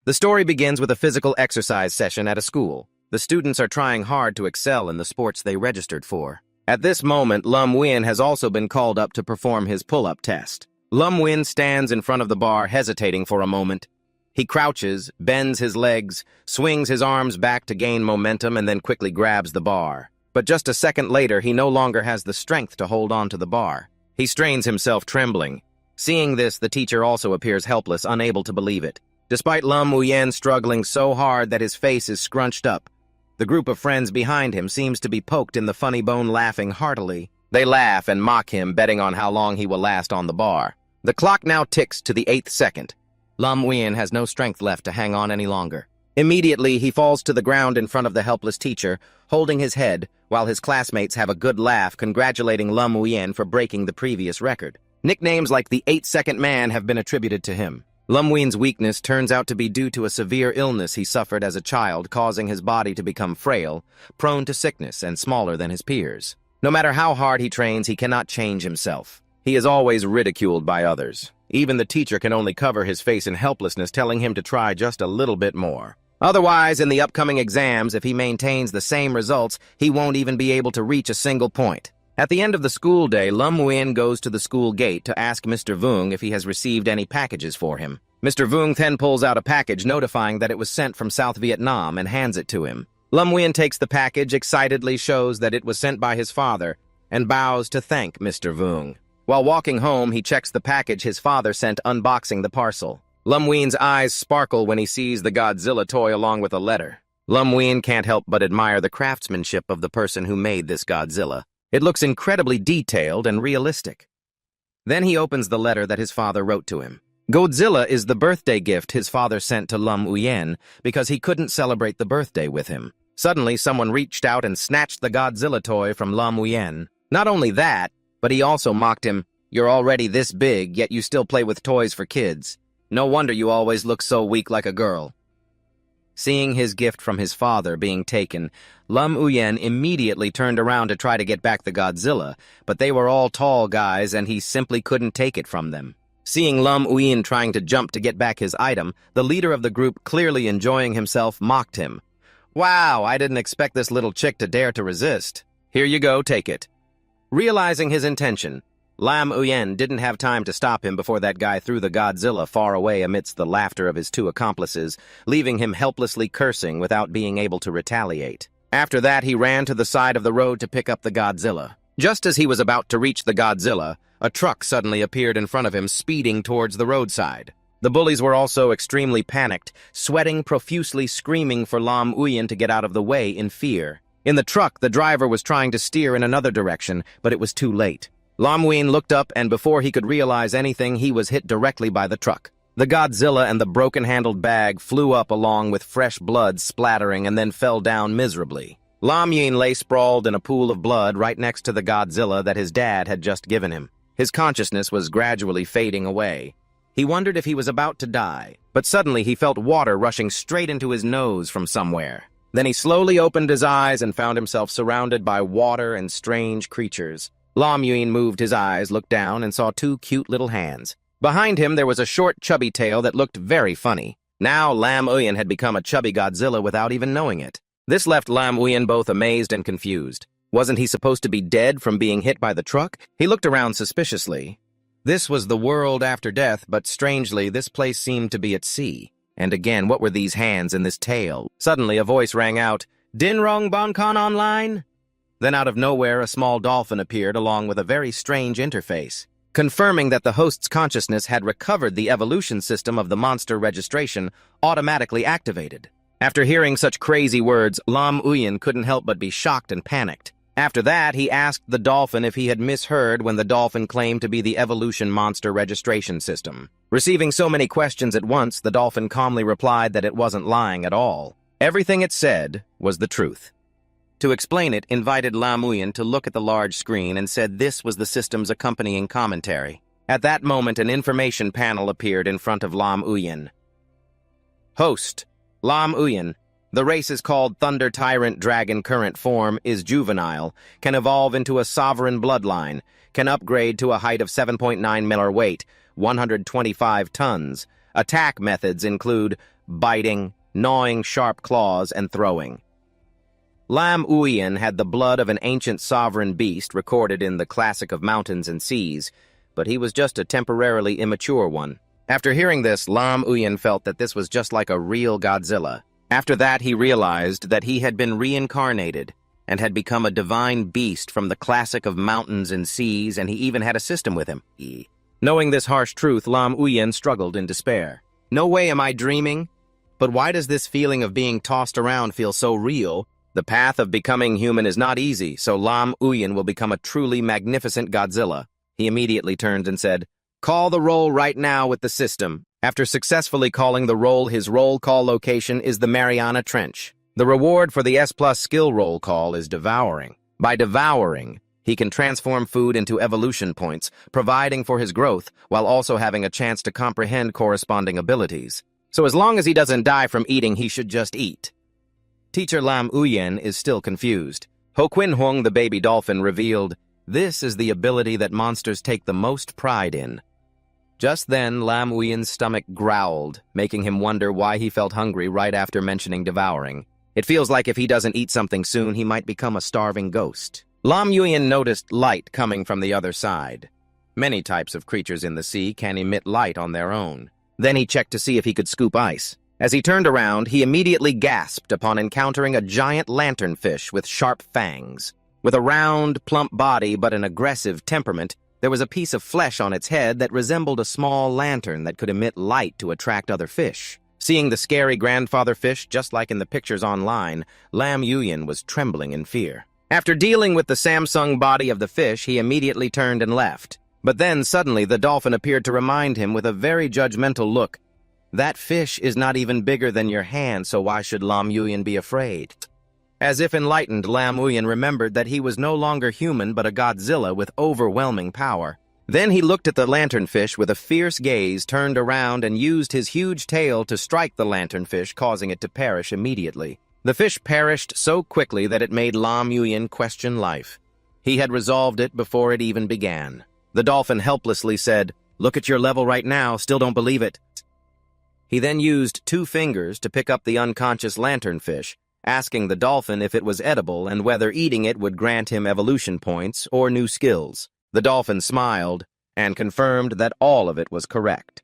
The story begins with a physical exercise session at a school. The students are trying hard to excel in the sports they registered for. At this moment, Lum Win has also been called up to perform his pull-up test. Lum Win stands in front of the bar, hesitating for a moment. He crouches, bends his legs, swings his arms back to gain momentum, and then quickly grabs the bar. But just a second later, he no longer has the strength to hold on to the bar. He strains himself, trembling. Seeing this, the teacher also appears helpless, unable to believe it. Despite Lum Win struggling so hard that his face is scrunched up, the group of friends behind him seems to be poked in the funny bone, laughing heartily. They laugh and mock him, betting on how long he will last on the bar. The clock now ticks to the 8th second. Lum Win has no strength left to hang on any longer. Immediately, he falls to the ground in front of the helpless teacher, holding his head, while his classmates have a good laugh, congratulating Lum Win for breaking the previous record. Nicknames like the 8-second man have been attributed to him. Lum Win's weakness turns out to be due to a severe illness he suffered as a child, causing his body to become frail, prone to sickness, and smaller than his peers. No matter how hard he trains, he cannot change himself. He is always ridiculed by others. Even the teacher can only cover his face in helplessness, telling him to try just a little bit more. Otherwise, in the upcoming exams, if he maintains the same results, he won't even be able to reach a single point. At the end of the school day, Lum Win goes to the school gate to ask Mr. Vung if he has received any packages for him. Mr. Vung then pulls out a package notifying that it was sent from South Vietnam and hands it to him. Lum Win takes the package, excitedly shows that it was sent by his father, and bows to thank Mr. Vung. While walking home, he checks the package his father sent, unboxing the parcel. Lum Win's eyes sparkle when he sees the Godzilla toy along with a letter. Lum Win can't help but admire the craftsmanship of the person who made this Godzilla. It looks incredibly detailed and realistic. Then he opens the letter that his father wrote to him. Godzilla is the birthday gift his father sent to Lum Win because he couldn't celebrate the birthday with him. Suddenly, someone reached out and snatched the Godzilla toy from Lum Win. Not only that, but he also mocked him. You're already this big, yet you still play with toys for kids. No wonder you always look so weak like a girl. Seeing his gift from his father being taken, Lum Win immediately turned around to try to get back the Godzilla, but they were all tall guys and he simply couldn't take it from them. Seeing Lum Win trying to jump to get back his item, the leader of the group, clearly enjoying himself, mocked him. Wow, I didn't expect this little chick to dare to resist. Here you go, take it. Realizing his intention, Lum Win didn't have time to stop him before that guy threw the Godzilla far away amidst the laughter of his two accomplices, leaving him helplessly cursing without being able to retaliate. After that, he ran to the side of the road to pick up the Godzilla. Just as he was about to reach the Godzilla, a truck suddenly appeared in front of him, speeding towards the roadside. The bullies were also extremely panicked, sweating profusely, screaming for Lum Win to get out of the way in fear. In the truck, the driver was trying to steer in another direction, but it was too late. Lum Win looked up, and before he could realize anything, he was hit directly by the truck. The Godzilla and the broken-handled bag flew up along with fresh blood splattering and then fell down miserably. Lum Win lay sprawled in a pool of blood right next to the Godzilla that his dad had just given him. His consciousness was gradually fading away. He wondered if he was about to die, but suddenly he felt water rushing straight into his nose from somewhere. Then he slowly opened his eyes and found himself surrounded by water and strange creatures. Lum Win moved his eyes, looked down, and saw two cute little hands. Behind him, there was a short, chubby tail that looked very funny. Now, Lum Win had become a chubby Godzilla without even knowing it. This left Lum Win both amazed and confused. Wasn't he supposed to be dead from being hit by the truck? He looked around suspiciously. This was the world after death, but strangely, this place seemed to be at sea. And again, what were these hands and this tail? Suddenly, a voice rang out, "Din Rong Bon Con Online?" Then out of nowhere, a small dolphin appeared along with a very strange interface, confirming that the host's consciousness had recovered the evolution system of the monster registration automatically activated. After hearing such crazy words, Lum Win couldn't help but be shocked and panicked. After that, he asked the dolphin if he had misheard when the dolphin claimed to be the evolution monster registration system. Receiving so many questions at once, the dolphin calmly replied that it wasn't lying at all. Everything it said was the truth. To explain it, invited Lum Win to look at the large screen and said this was the system's accompanying commentary. At that moment, an information panel appeared in front of Lum Win. Host, Lum Win. The race is called Thunder Tyrant Dragon. Current form is juvenile, can evolve into a sovereign bloodline, can upgrade to a height of 7.9 meter weight, 125 tons. Attack methods include biting, gnawing sharp claws, and throwing. Lam Uyen had the blood of an ancient sovereign beast recorded in the classic of mountains and seas, but he was just a temporarily immature one. After hearing this, Lam Uyen felt that this was just like a real Godzilla. After that, he realized that he had been reincarnated and had become a divine beast from the classic of mountains and seas, and he even had a system with him. Knowing this harsh truth, Lam Uyen struggled in despair. No way am I dreaming? But why does this feeling of being tossed around feel so real? The path of becoming human is not easy, so Lam Uyen will become a truly magnificent Godzilla. He immediately turned and said, "Call the roll right now with the system." After successfully calling the roll, his roll call location is the Mariana Trench. The reward for the S+ skill roll call is devouring. By devouring, he can transform food into evolution points, providing for his growth, while also having a chance to comprehend corresponding abilities. So as long as he doesn't die from eating, he should just eat. Teacher Lam Uyen is still confused. Ho Quin Huang, the baby dolphin, revealed, "This is the ability that monsters take the most pride in." Just then, Lam Uyen's stomach growled, making him wonder why he felt hungry right after mentioning devouring. It feels like if he doesn't eat something soon, he might become a starving ghost. Lam Uyen noticed light coming from the other side. Many types of creatures in the sea can emit light on their own. Then he checked to see if he could scoop ice. As he turned around, he immediately gasped upon encountering a giant lanternfish with sharp fangs. With a round, plump body but an aggressive temperament, there was a piece of flesh on its head that resembled a small lantern that could emit light to attract other fish. Seeing the scary grandfather fish, just like in the pictures online, Lam Uyen was trembling in fear. After dealing with the Samsung body of the fish, he immediately turned and left. But then, suddenly, the dolphin appeared to remind him with a very judgmental look, "That fish is not even bigger than your hand, so why should Lam Uyen be afraid?" As if enlightened, Lam Uyen remembered that he was no longer human but a Godzilla with overwhelming power. Then he looked at the lanternfish with a fierce gaze, turned around, and used his huge tail to strike the lanternfish, causing it to perish immediately. The fish perished so quickly that it made Lam Uyen question life. He had resolved it before it even began. The dolphin helplessly said, "Look at your level right now, still don't believe it." He then used 2 fingers to pick up the unconscious lanternfish, asking the dolphin if it was edible and whether eating it would grant him evolution points or new skills. The dolphin smiled and confirmed that all of it was correct.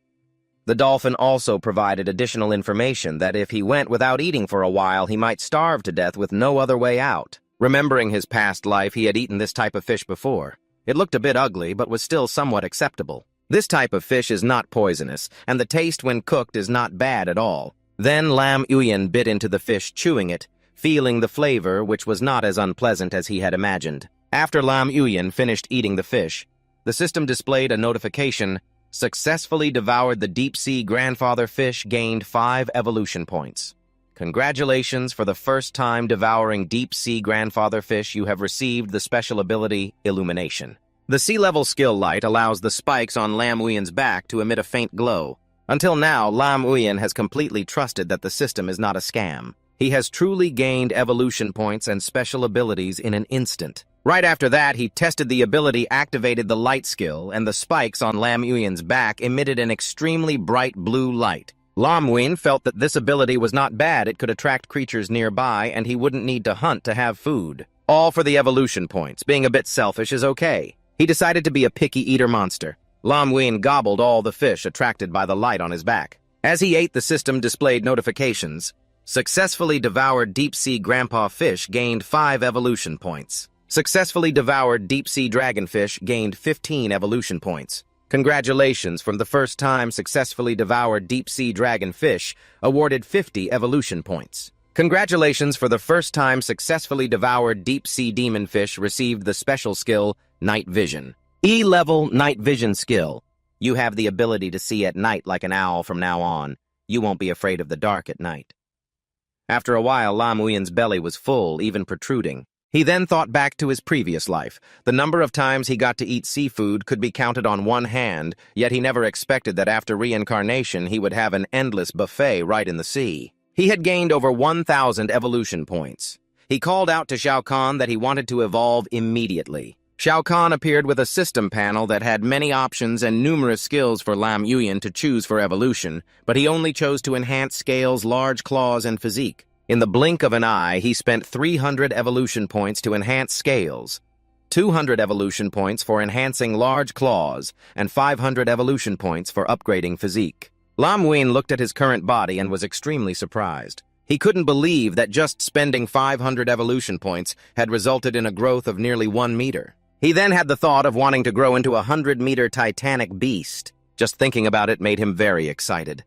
The dolphin also provided additional information that if he went without eating for a while, he might starve to death with no other way out. Remembering his past life, he had eaten this type of fish before. It looked a bit ugly, but was still somewhat acceptable. This type of fish is not poisonous, and the taste when cooked is not bad at all. Then Lam Uyen bit into the fish, chewing it, feeling the flavor, which was not as unpleasant as he had imagined. After Lam Uyen finished eating the fish, the system displayed a notification, "Successfully devoured the deep-sea grandfather fish, gained 5 evolution points. Congratulations, for the first time devouring deep-sea grandfather fish, you have received the special ability, Illumination." The sea-level skill light allows the spikes on Lam Uyen's back to emit a faint glow. Until now, Lam Uyen has completely trusted that the system is not a scam. He has truly gained evolution points and special abilities in an instant. Right after that, he tested the ability, activated the light skill, and the spikes on Lam Uyen's back emitted an extremely bright blue light. Lam Uyen felt that this ability was not bad. It could attract creatures nearby, and he wouldn't need to hunt to have food. All for the evolution points. Being a bit selfish is okay. He decided to be a picky eater monster. Lam Uyen gobbled all the fish attracted by the light on his back. As he ate, the system displayed notifications. Successfully devoured deep-sea grandpa fish, gained 5 evolution points. Successfully devoured deep-sea dragonfish, gained 15 evolution points. Congratulations, from the first time successfully devoured deep-sea dragonfish, awarded 50 evolution points. Congratulations, for the first time successfully devoured deep-sea demonfish, received the special skill, Night Vision. E-level Night Vision skill. You have the ability to see at night like an owl from now on. You won't be afraid of the dark at night. After a while, Lam Uyen's belly was full, even protruding. He then thought back to his previous life. The number of times he got to eat seafood could be counted on one hand, yet he never expected that after reincarnation he would have an endless buffet right in the sea. He had gained over 1,000 evolution points. He called out to Shao Kahn that he wanted to evolve immediately. Shao Kahn appeared with a system panel that had many options and numerous skills for Lam Yuyan to choose for evolution, but he only chose to enhance Scale's large claws and physique. In the blink of an eye, he spent 300 evolution points to enhance Scales, 200 evolution points for enhancing large claws, and 500 evolution points for upgrading physique. Lam Yuyan looked at his current body and was extremely surprised. He couldn't believe that just spending 500 evolution points had resulted in a growth of nearly 1 meter. He then had the thought of wanting to grow into a 100-meter titanic beast. Just thinking about it made him very excited.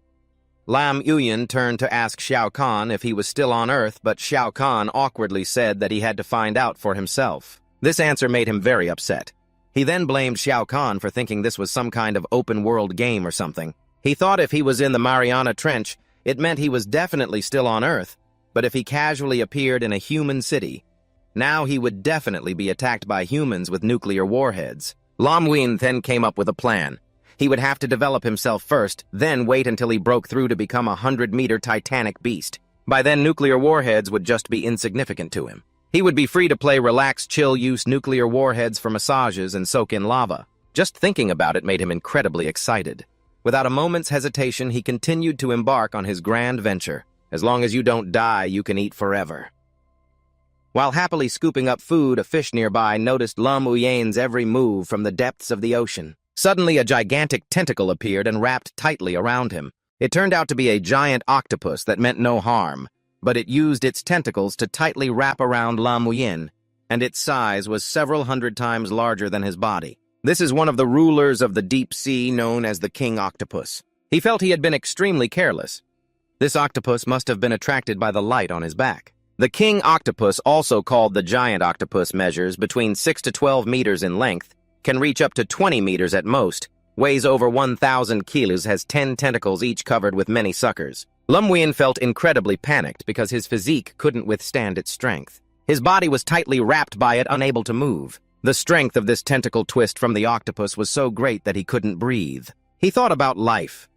Lam Yuyan turned to ask Shao Kahn if he was still on Earth, but Shao Kahn awkwardly said that he had to find out for himself. This answer made him very upset. He then blamed Shao Kahn for thinking this was some kind of open-world game or something. He thought if he was in the Mariana Trench, it meant he was definitely still on Earth, but if he casually appeared in a human city, now he would definitely be attacked by humans with nuclear warheads. Lam Yuyan then came up with a plan. He would have to develop himself first, then wait until he broke through to become a 100-meter titanic beast. By then, nuclear warheads would just be insignificant to him. He would be free to play relax, chill-use nuclear warheads for massages and soak in lava. Just thinking about it made him incredibly excited. Without a moment's hesitation, he continued to embark on his grand venture. As long as you don't die, you can eat forever. While happily scooping up food, a fish nearby noticed Lam Yuyan's every move from the depths of the ocean. Suddenly, a gigantic tentacle appeared and wrapped tightly around him. It turned out to be a giant octopus that meant no harm, but it used its tentacles to tightly wrap around Lam Yuyan, and its size was several hundred times larger than his body. This is one of the rulers of the deep sea known as the King Octopus. He felt he had been extremely careless. This octopus must have been attracted by the light on his back. The king octopus, also called the giant octopus, measures between 6 to 12 meters in length, can reach up to 20 meters at most, weighs over 1,000 kilos, has 10 tentacles each covered with many suckers. Lam Yuyan felt incredibly panicked because his physique couldn't withstand its strength. His body was tightly wrapped by it, unable to move. The strength of this tentacle twist from the octopus was so great that he couldn't breathe. He thought about life.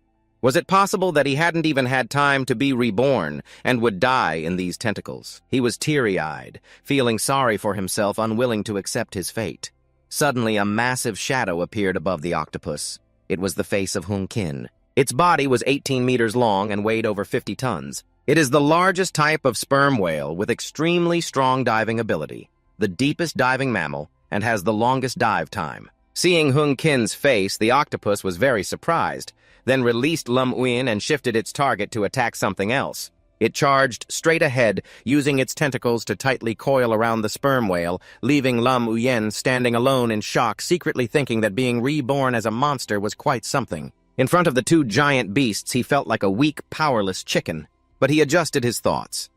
Was it possible that he hadn't even had time to be reborn and would die in these tentacles? He was teary-eyed, feeling sorry for himself, unwilling to accept his fate. Suddenly, a massive shadow appeared above the octopus. It was the face of Hun Kin. Its body was 18 meters long and weighed over 50 tons. It is the largest type of sperm whale with extremely strong diving ability, the deepest diving mammal, and has the longest dive time. Seeing Hun Kin's face, the octopus was very surprised, then released Lam Yuyan and shifted its target to attack something else. It charged straight ahead, using its tentacles to tightly coil around the sperm whale, leaving Lam Yuyan standing alone in shock, secretly thinking that being reborn as a monster was quite something. In front of the two giant beasts, he felt like a weak, powerless chicken, but he adjusted his thoughts.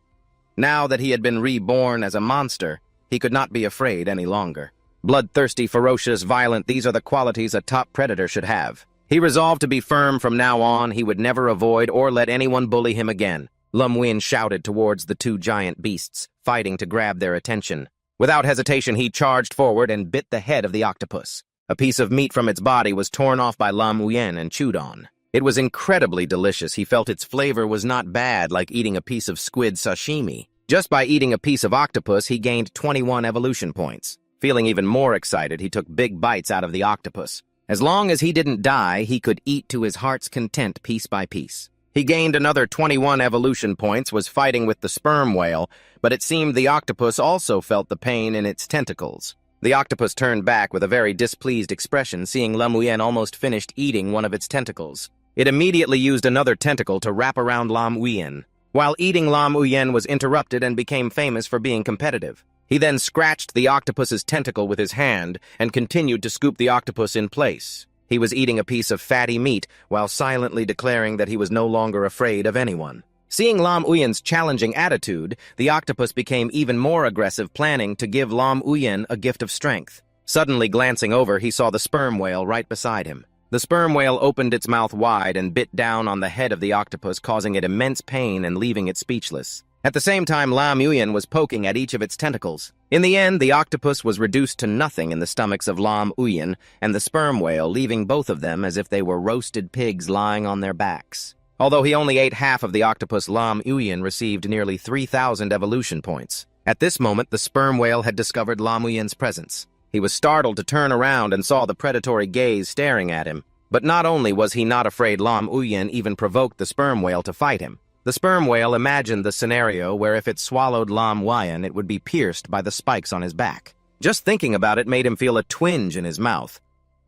Now that he had been reborn as a monster, he could not be afraid any longer. Bloodthirsty, ferocious, violent, these are the qualities a top predator should have. He resolved to be firm from now on. He would never avoid or let anyone bully him again. Lam Yuyan shouted towards the two giant beasts, fighting to grab their attention. Without hesitation, he charged forward and bit the head of the octopus. A piece of meat from its body was torn off by Lam Yuyan and chewed on. It was incredibly delicious. He felt its flavor was not bad, like eating a piece of squid sashimi. Just by eating a piece of octopus, he gained 21 evolution points. Feeling even more excited, he took big bites out of the octopus. As long as he didn't die, he could eat to his heart's content piece by piece. He gained another 21 evolution points, was fighting with the sperm whale, but it seemed the octopus also felt the pain in its tentacles. The octopus turned back with a very displeased expression, seeing Lam Yuyan almost finished eating one of its tentacles. It immediately used another tentacle to wrap around Lam Yuyan. While eating, Lam Yuyan was interrupted and became famous for being competitive. He then scratched the octopus's tentacle with his hand and continued to scoop the octopus in place. He was eating a piece of fatty meat while silently declaring that he was no longer afraid of anyone. Seeing Lam Yuyan's challenging attitude, the octopus became even more aggressive, planning to give Lam Yuyan a gift of strength. Suddenly glancing over, he saw the sperm whale right beside him. The sperm whale opened its mouth wide and bit down on the head of the octopus, causing it immense pain and leaving it speechless. At the same time, Lam Yuyan was poking at each of its tentacles. In the end, the octopus was reduced to nothing in the stomachs of Lam Yuyan and the sperm whale, leaving both of them as if they were roasted pigs lying on their backs. Although he only ate half of the octopus, Lam Yuyan received nearly 3,000 evolution points. At this moment, the sperm whale had discovered Lam Yuyan's presence. He was startled to turn around and saw the predatory gaze staring at him. But not only was he not afraid, Lam Uyen even provoked the sperm whale to fight him. The sperm whale imagined the scenario where if it swallowed Lam Uyen, it would be pierced by the spikes on his back. Just thinking about it made him feel a twinge in his mouth.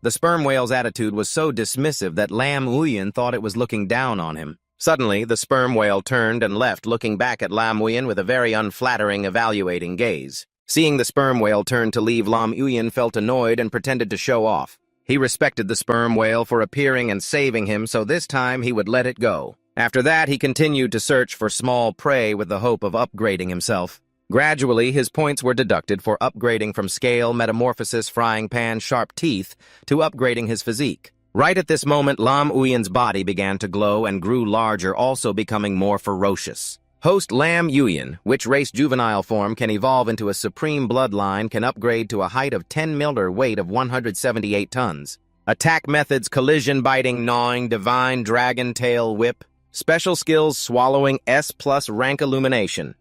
The sperm whale's attitude was so dismissive that Lam Uyen thought it was looking down on him. Suddenly, the sperm whale turned and left, looking back at Lam Uyen with a very unflattering, evaluating gaze. Seeing the sperm whale turn to leave, Lam Uyen felt annoyed and pretended to show off. He respected the sperm whale for appearing and saving him, so this time he would let it go. After that, he continued to search for small prey with the hope of upgrading himself. Gradually, his points were deducted for upgrading from scale, metamorphosis, frying pan, sharp teeth, to upgrading his physique. Right at this moment, Lam Uyen's body began to glow and grew larger, also becoming more ferocious. Host Lam Uyen, which race juvenile form can evolve into a supreme bloodline, can upgrade to a height of 10 meter, weight of 178 tons. Attack methods: collision, biting, gnawing, divine, dragon tail, whip. Special skills: swallowing, S+, rank illumination,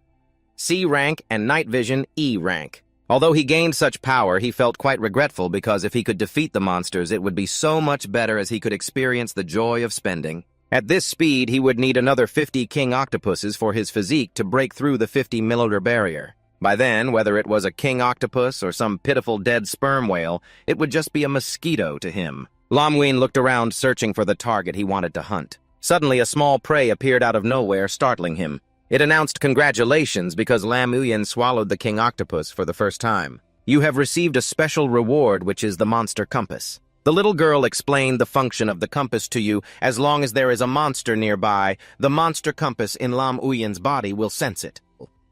C rank, and night vision, E rank. Although he gained such power, he felt quite regretful because if he could defeat the monsters, it would be so much better as he could experience the joy of spending. At this speed, he would need another 50 king octopuses for his physique to break through the 50 milliliter barrier. By then, whether it was a king octopus or some pitiful dead sperm whale, it would just be a mosquito to him. Lam Uyen looked around, searching for the target he wanted to hunt. Suddenly, a small prey appeared out of nowhere, startling him. It announced congratulations because Lam Uyen swallowed the king octopus for the first time. You have received a special reward, which is the monster compass. The little girl explained the function of the compass to you. As long as there is a monster nearby, the monster compass in Lam Uyen's body will sense it.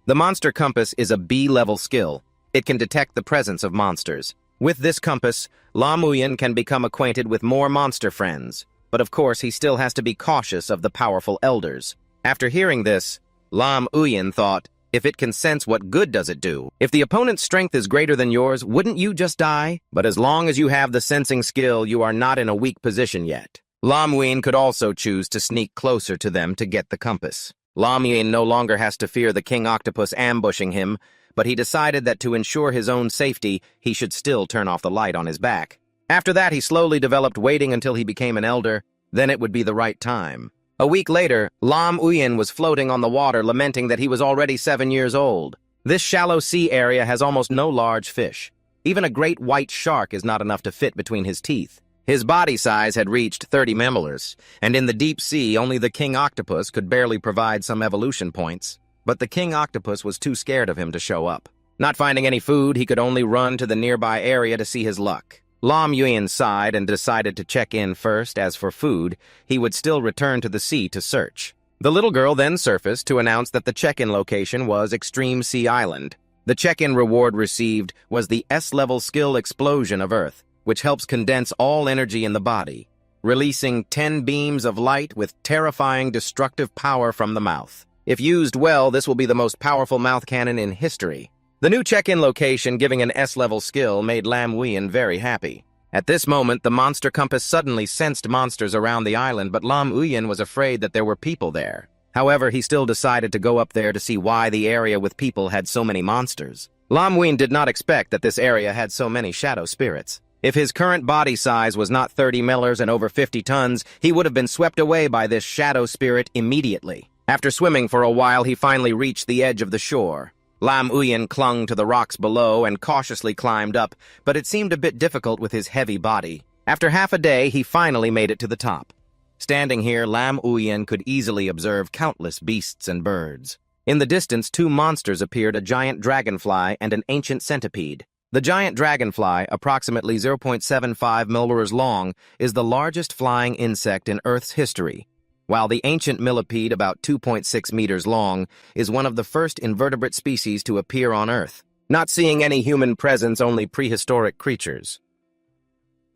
The monster compass is a B-level skill. It can detect the presence of monsters. With this compass, Lam Uyen can become acquainted with more monster friends. But of course, he still has to be cautious of the powerful elders. After hearing this, Lam Uyen thought, if it can sense, what good does it do? If the opponent's strength is greater than yours, wouldn't you just die? But as long as you have the sensing skill, you are not in a weak position yet. Lam Uyen could also choose to sneak closer to them to get the compass. Lam Uyen no longer has to fear the king octopus ambushing him, but he decided that to ensure his own safety, he should still turn off the light on his back. After that, he slowly developed waiting until he became an elder. Then it would be the right time. A week later, Lam Uyen was floating on the water, lamenting that he was already 7 years old. This shallow sea area has almost no large fish. Even a great white shark is not enough to fit between his teeth. His body size had reached 30 milliliters, and in the deep sea, only the king octopus could barely provide some evolution points. But the king octopus was too scared of him to show up. Not finding any food, he could only run to the nearby area to see his luck. Lam Uyen sighed and decided to check in first. As for food, he would still return to the sea to search. The little girl then surfaced to announce that the check-in location was Extreme Sea Island. The check-in reward received was the S-level skill Explosion of Earth, which helps condense all energy in the body, releasing 10 beams of light with terrifying destructive power from the mouth. If used well, this will be the most powerful mouth cannon in history. The new check-in location giving an S-level skill made Lam Uyen very happy. At this moment, the monster compass suddenly sensed monsters around the island, but Lam Uyen was afraid that there were people there. However, he still decided to go up there to see why the area with people had so many monsters. Lam Uyen did not expect that this area had so many shadow spirits. If his current body size was not 30 milliliters and over 50 tons, he would have been swept away by this shadow spirit immediately. After swimming for a while, he finally reached the edge of the shore. Lam Uyen clung to the rocks below and cautiously climbed up, but it seemed a bit difficult with his heavy body. After half a day, he finally made it to the top. Standing here, Lam Uyen could easily observe countless beasts and birds. In the distance, 2 monsters appeared, a giant dragonfly and an ancient centipede. The giant dragonfly, approximately 0.75 milliliters long, is the largest flying insect in Earth's history, while the ancient millipede, about 2.6 meters long, is one of the first invertebrate species to appear on Earth. Not seeing any human presence, only prehistoric creatures.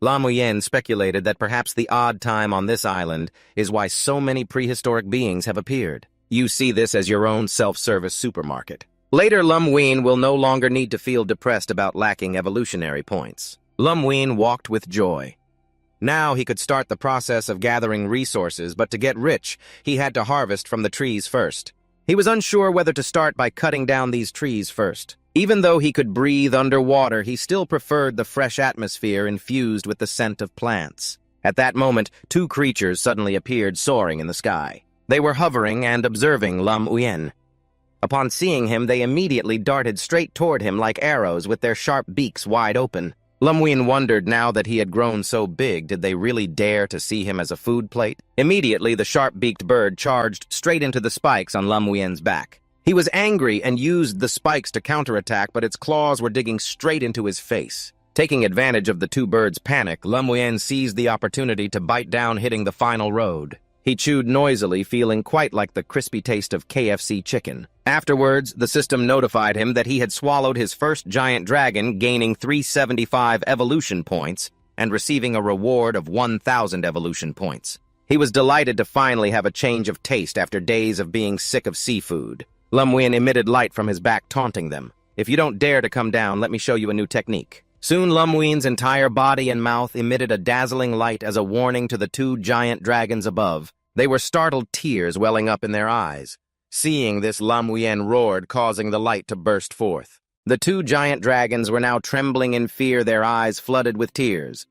Lam Uyen speculated that perhaps the odd time on this island is why so many prehistoric beings have appeared. You see this as your own self-service supermarket. Later, Lam Uyen will no longer need to feel depressed about lacking evolutionary points. Lam Uyen walked with joy. Now he could start the process of gathering resources, but to get rich, he had to harvest from the trees first. He was unsure whether to start by cutting down these trees first. Even though he could breathe underwater, he still preferred the fresh atmosphere infused with the scent of plants. At that moment, two creatures suddenly appeared soaring in the sky. They were hovering and observing Lam Uyen. Upon seeing him, they immediately darted straight toward him like arrows with their sharp beaks wide open. Lam Uyen wondered, now that he had grown so big, did they really dare to see him as a food plate? Immediately, the sharp-beaked bird charged straight into the spikes on Lam Uyen's back. He was angry and used the spikes to counterattack, but its claws were digging straight into his face. Taking advantage of the two birds' panic, Lam Uyen seized the opportunity to bite down, hitting the final road. He chewed noisily, feeling quite like the crispy taste of KFC chicken. Afterwards, the system notified him that he had swallowed his first giant dragon, gaining 375 evolution points and receiving a reward of 1,000 evolution points. He was delighted to finally have a change of taste after days of being sick of seafood. Lam Uyen emitted light from his back, taunting them. "If you don't dare to come down, let me show you a new technique." Soon Lam Uyen's entire body and mouth emitted a dazzling light as a warning to the two giant dragons above. They were startled, tears welling up in their eyes. Seeing this, Lam Uyen roared, causing the light to burst forth. The two giant dragons were now trembling in fear, their eyes flooded with tears.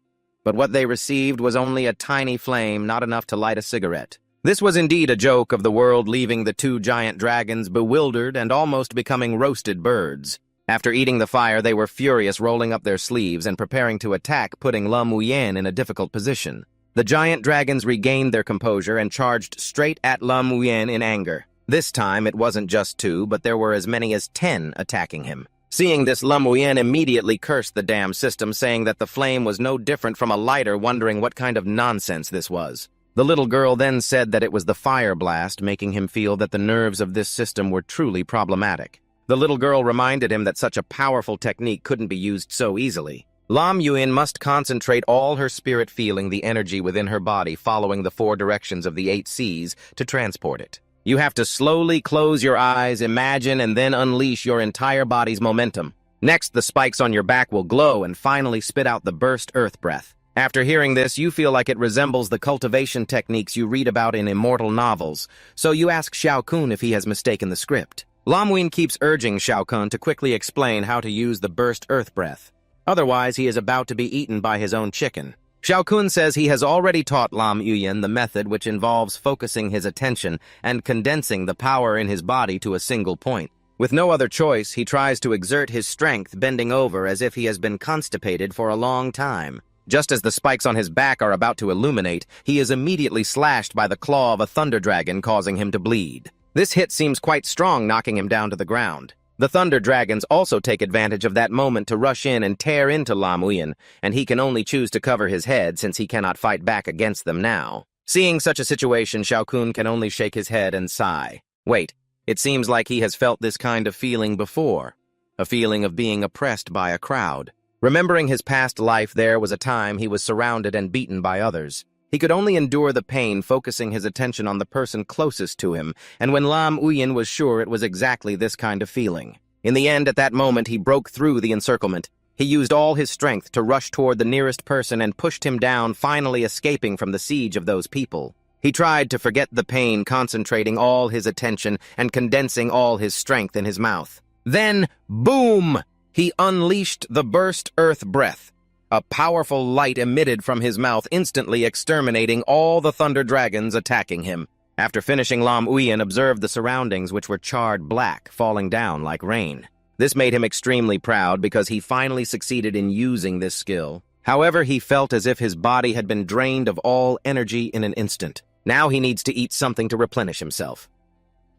But what they received was only a tiny flame, not enough to light a cigarette. This was indeed a joke of the world, leaving the two giant dragons bewildered and almost becoming roasted birds. After eating the fire, they were furious, rolling up their sleeves and preparing to attack, putting Lam Uyen in a difficult position. The giant dragons regained their composure and charged straight at Lam Uyen in anger. This time, it wasn't just two, but there were as many as 10 attacking him. Seeing this, Lam Uyen immediately cursed the damn system, saying that the flame was no different from a lighter, wondering what kind of nonsense this was. The little girl then said that it was the fire blast, making him feel that the nerves of this system were truly problematic. The little girl reminded him that such a powerful technique couldn't be used so easily. Lam Uyen must concentrate all her spirit, feeling the energy within her body, following the 4 directions of the 8 Cs to transport it. You have to slowly close your eyes, imagine, and then unleash your entire body's momentum. Next, the spikes on your back will glow and finally spit out the burst earth breath. After hearing this, you feel like it resembles the cultivation techniques you read about in immortal novels, so you ask Shao Kun if he has mistaken the script. Lam Uyen keeps urging Shao Kun to quickly explain how to use the burst earth breath. Otherwise, he is about to be eaten by his own chicken. Shao Kun says he has already taught Lam Uyen the method, which involves focusing his attention and condensing the power in his body to a single point. With no other choice, he tries to exert his strength, bending over as if he has been constipated for a long time. Just as the spikes on his back are about to illuminate, he is immediately slashed by the claw of a thunder dragon, causing him to bleed. This hit seems quite strong, knocking him down to the ground. The thunder dragons also take advantage of that moment to rush in and tear into Lam Uyen, and he can only choose to cover his head since he cannot fight back against them now. Seeing such a situation, Shao Kun can only shake his head and sigh. Wait, it seems like he has felt this kind of feeling before. A feeling of being oppressed by a crowd. Remembering his past life, there was a time he was surrounded and beaten by others. He could only endure the pain, focusing his attention on the person closest to him, and when Lam Uyen was sure it was exactly this kind of feeling. In the end, at that moment, he broke through the encirclement. He used all his strength to rush toward the nearest person and pushed him down, finally escaping from the siege of those people. He tried to forget the pain, concentrating all his attention and condensing all his strength in his mouth. Then, boom! He unleashed the burst earth breath. A powerful light emitted from his mouth, instantly exterminating all the thunder dragons attacking him. After finishing, Lam Uyen observed the surroundings, which were charred black, falling down like rain. This made him extremely proud because he finally succeeded in using this skill. However, he felt as if his body had been drained of all energy in an instant. Now he needs to eat something to replenish himself.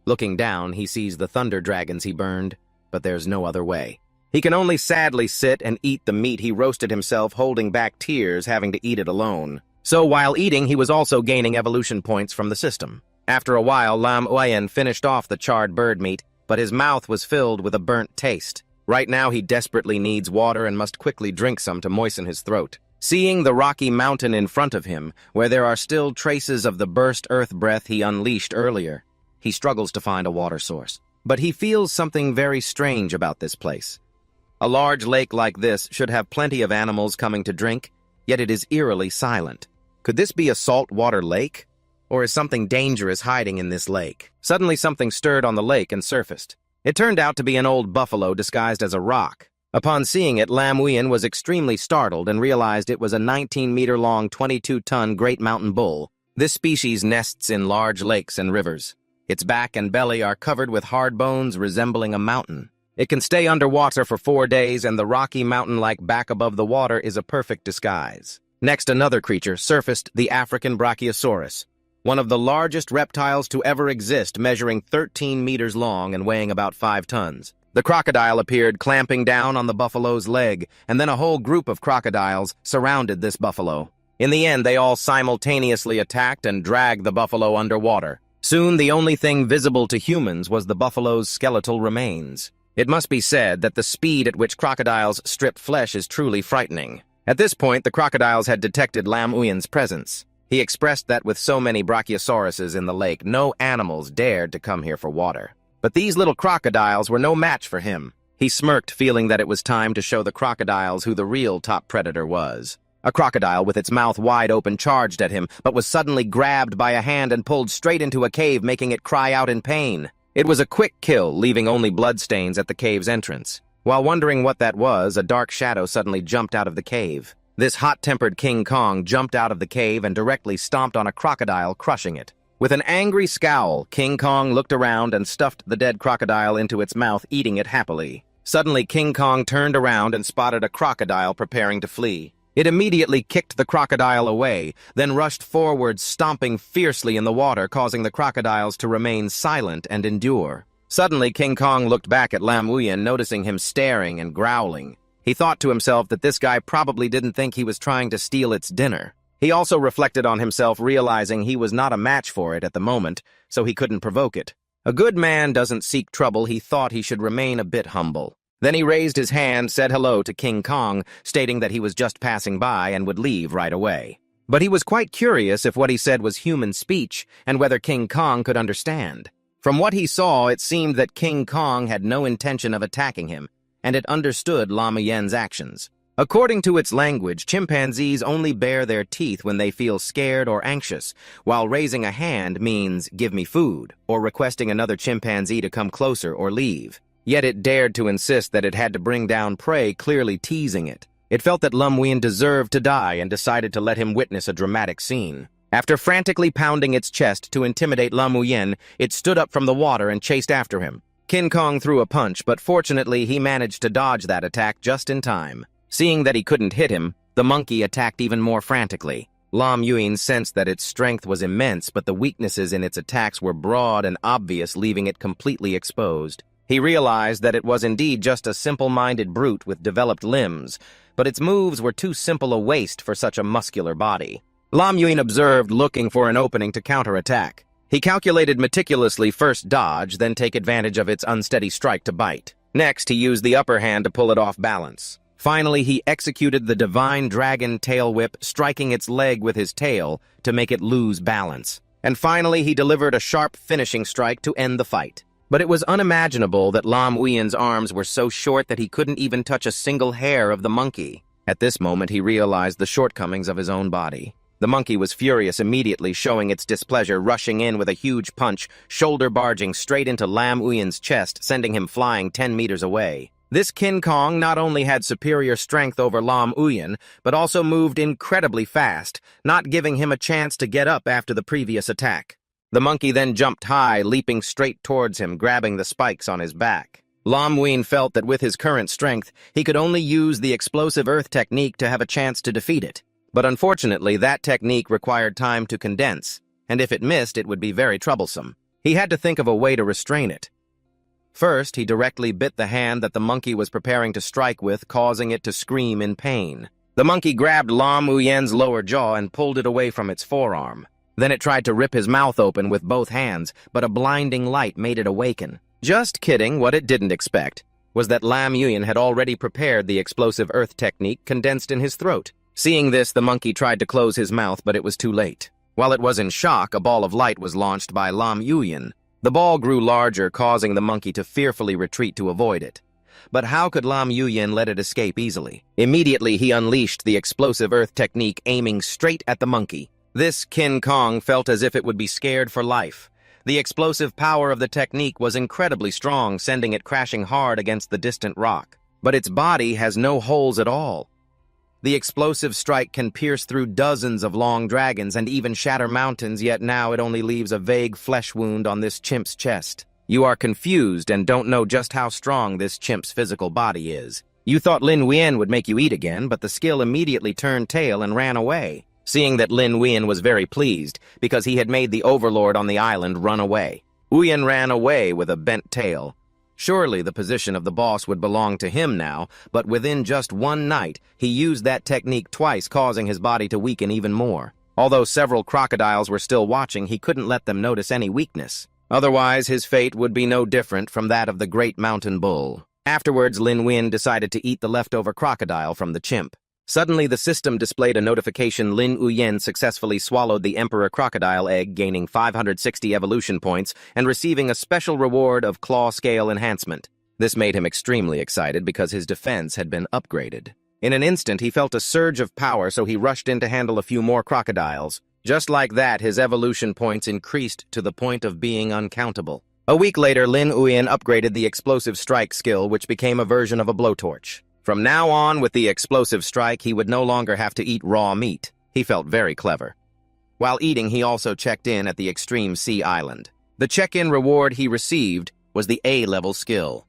Looking down, he sees the thunder dragons he burned, but there's no other way. He can only sadly sit and eat the meat he roasted himself, holding back tears, having to eat it alone. So while eating, he was also gaining evolution points from the system. After a while, Lam Uyen finished off the charred bird meat, but his mouth was filled with a burnt taste. Right now, he desperately needs water and must quickly drink some to moisten his throat. Seeing the rocky mountain in front of him, where there are still traces of the burst earth breath he unleashed earlier, he struggles to find a water source. But he feels something very strange about this place. A large lake like this should have plenty of animals coming to drink, yet it is eerily silent. Could this be a saltwater lake? Or is something dangerous hiding in this lake? Suddenly something stirred on the lake and surfaced. It turned out to be an old buffalo disguised as a rock. Upon seeing it, Lam Wein was extremely startled and realized it was a 19-meter-long, 22-ton great mountain bull. This species nests in large lakes and rivers. Its back and belly are covered with hard bones resembling a mountain. It can stay underwater for 4 days, and the rocky mountain-like back above the water is a perfect disguise. Next, another creature surfaced, the African Brachiosaurus, one of the largest reptiles to ever exist, measuring 13 meters long and weighing about 5 tons. The crocodile appeared clamping down on the buffalo's leg, and then a whole group of crocodiles surrounded this buffalo. In the end, they all simultaneously attacked and dragged the buffalo underwater. Soon, the only thing visible to humans was the buffalo's skeletal remains. It must be said that the speed at which crocodiles strip flesh is truly frightening. At this point, the crocodiles had detected Lam Uyin's presence. He expressed that with so many brachiosauruses in the lake, no animals dared to come here for water. But these little crocodiles were no match for him. He smirked, feeling that it was time to show the crocodiles who the real top predator was. A crocodile with its mouth wide open charged at him, but was suddenly grabbed by a hand and pulled straight into a cave, making it cry out in pain. It was a quick kill, leaving only bloodstains at the cave's entrance. While wondering what that was, a dark shadow suddenly jumped out of the cave. This hot-tempered King Kong jumped out of the cave and directly stomped on a crocodile, crushing it. With an angry scowl, King Kong looked around and stuffed the dead crocodile into its mouth, eating it happily. Suddenly, King Kong turned around and spotted a crocodile preparing to flee. It immediately kicked the crocodile away, then rushed forward, stomping fiercely in the water, causing the crocodiles to remain silent and endure. Suddenly, King Kong looked back at Lam Wein, noticing him staring and growling. He thought to himself that this guy probably didn't think he was trying to steal its dinner. He also reflected on himself, realizing he was not a match for it at the moment, so he couldn't provoke it. A good man doesn't seek trouble. He thought he should remain a bit humble. Then he raised his hand, said hello to King Kong, stating that he was just passing by and would leave right away. But he was quite curious if what he said was human speech and whether King Kong could understand. From what he saw, it seemed that King Kong had no intention of attacking him, and it understood Lam Yin's actions. According to its language, chimpanzees only bare their teeth when they feel scared or anxious, while raising a hand means give me food, or requesting another chimpanzee to come closer or leave. Yet it dared to insist that it had to bring down prey, clearly teasing it. It felt that Lam Wein deserved to die and decided to let him witness a dramatic scene. After frantically pounding its chest to intimidate Lam Wein, it stood up from the water and chased after him. King Kong threw a punch, but fortunately he managed to dodge that attack just in time. Seeing that he couldn't hit him, the monkey attacked even more frantically. Lam Wein sensed that its strength was immense, but the weaknesses in its attacks were broad and obvious, leaving it completely exposed. He realized that it was indeed just a simple-minded brute with developed limbs, but its moves were too simple a waste for such a muscular body. Lam Wein observed, looking for an opening to counterattack. He calculated meticulously, first dodge, then take advantage of its unsteady strike to bite. Next, he used the upper hand to pull it off balance. Finally, he executed the divine dragon tail whip, striking its leg with his tail to make it lose balance. And finally, he delivered a sharp finishing strike to end the fight. But it was unimaginable that Lam Wein's arms were so short that he couldn't even touch a single hair of the monkey. At this moment, he realized the shortcomings of his own body. The monkey was furious, immediately showing its displeasure, rushing in with a huge punch, shoulder barging straight into Lam Wein's chest, sending him flying 10 meters away. This King Kong not only had superior strength over Lam Wein, but also moved incredibly fast, not giving him a chance to get up after the previous attack. The monkey then jumped high, leaping straight towards him, grabbing the spikes on his back. Lam Wein felt that with his current strength, he could only use the explosive earth technique to have a chance to defeat it. But unfortunately, that technique required time to condense, and if it missed, it would be very troublesome. He had to think of a way to restrain it. First, he directly bit the hand that the monkey was preparing to strike with, causing it to scream in pain. The monkey grabbed Lam Wein's lower jaw and pulled it away from its forearm. Then it tried to rip his mouth open with both hands, but a blinding light made it awaken. Just kidding, what it didn't expect was that Lam Wein had already prepared the explosive earth technique condensed in his throat. Seeing this, the monkey tried to close his mouth, but it was too late. While it was in shock, a ball of light was launched by Lam Wein. The ball grew larger, causing the monkey to fearfully retreat to avoid it. But how could Lam Wein let it escape easily? Immediately, he unleashed the explosive earth technique, aiming straight at the monkey. This King Kong felt as if it would be scared for life. The explosive power of the technique was incredibly strong, sending it crashing hard against the distant rock. But its body has no holes at all. The explosive strike can pierce through dozens of long dragons and even shatter mountains, yet now it only leaves a vague flesh wound on this chimp's chest. You are confused and don't know just how strong this chimp's physical body is. You thought Lin Wuyan would make you eat again, but the skill immediately turned tail and ran away. Seeing that Lin Wuyan was very pleased, because he had made the overlord on the island run away. Wuyan ran away with a bent tail. Surely the position of the boss would belong to him now, but within just one night, he used that technique twice, causing his body to weaken even more. Although several crocodiles were still watching, he couldn't let them notice any weakness. Otherwise, his fate would be no different from that of the great mountain bull. Afterwards, Lin Wuyan decided to eat the leftover crocodile from the chimp. Suddenly, the system displayed a notification: Lin Wuyan successfully swallowed the emperor crocodile egg, gaining 560 evolution points and receiving a special reward of claw scale enhancement. This made him extremely excited because his defense had been upgraded. In an instant, he felt a surge of power, so he rushed in to handle a few more crocodiles. Just like that, his evolution points increased to the point of being uncountable. A week later, Lin Wuyan upgraded the explosive strike skill, which became a version of a blowtorch. From now on, with the explosive strike, he would no longer have to eat raw meat. He felt very clever. While eating, he also checked in at the Extreme Sea Island. The check-in reward he received was the A-level skill.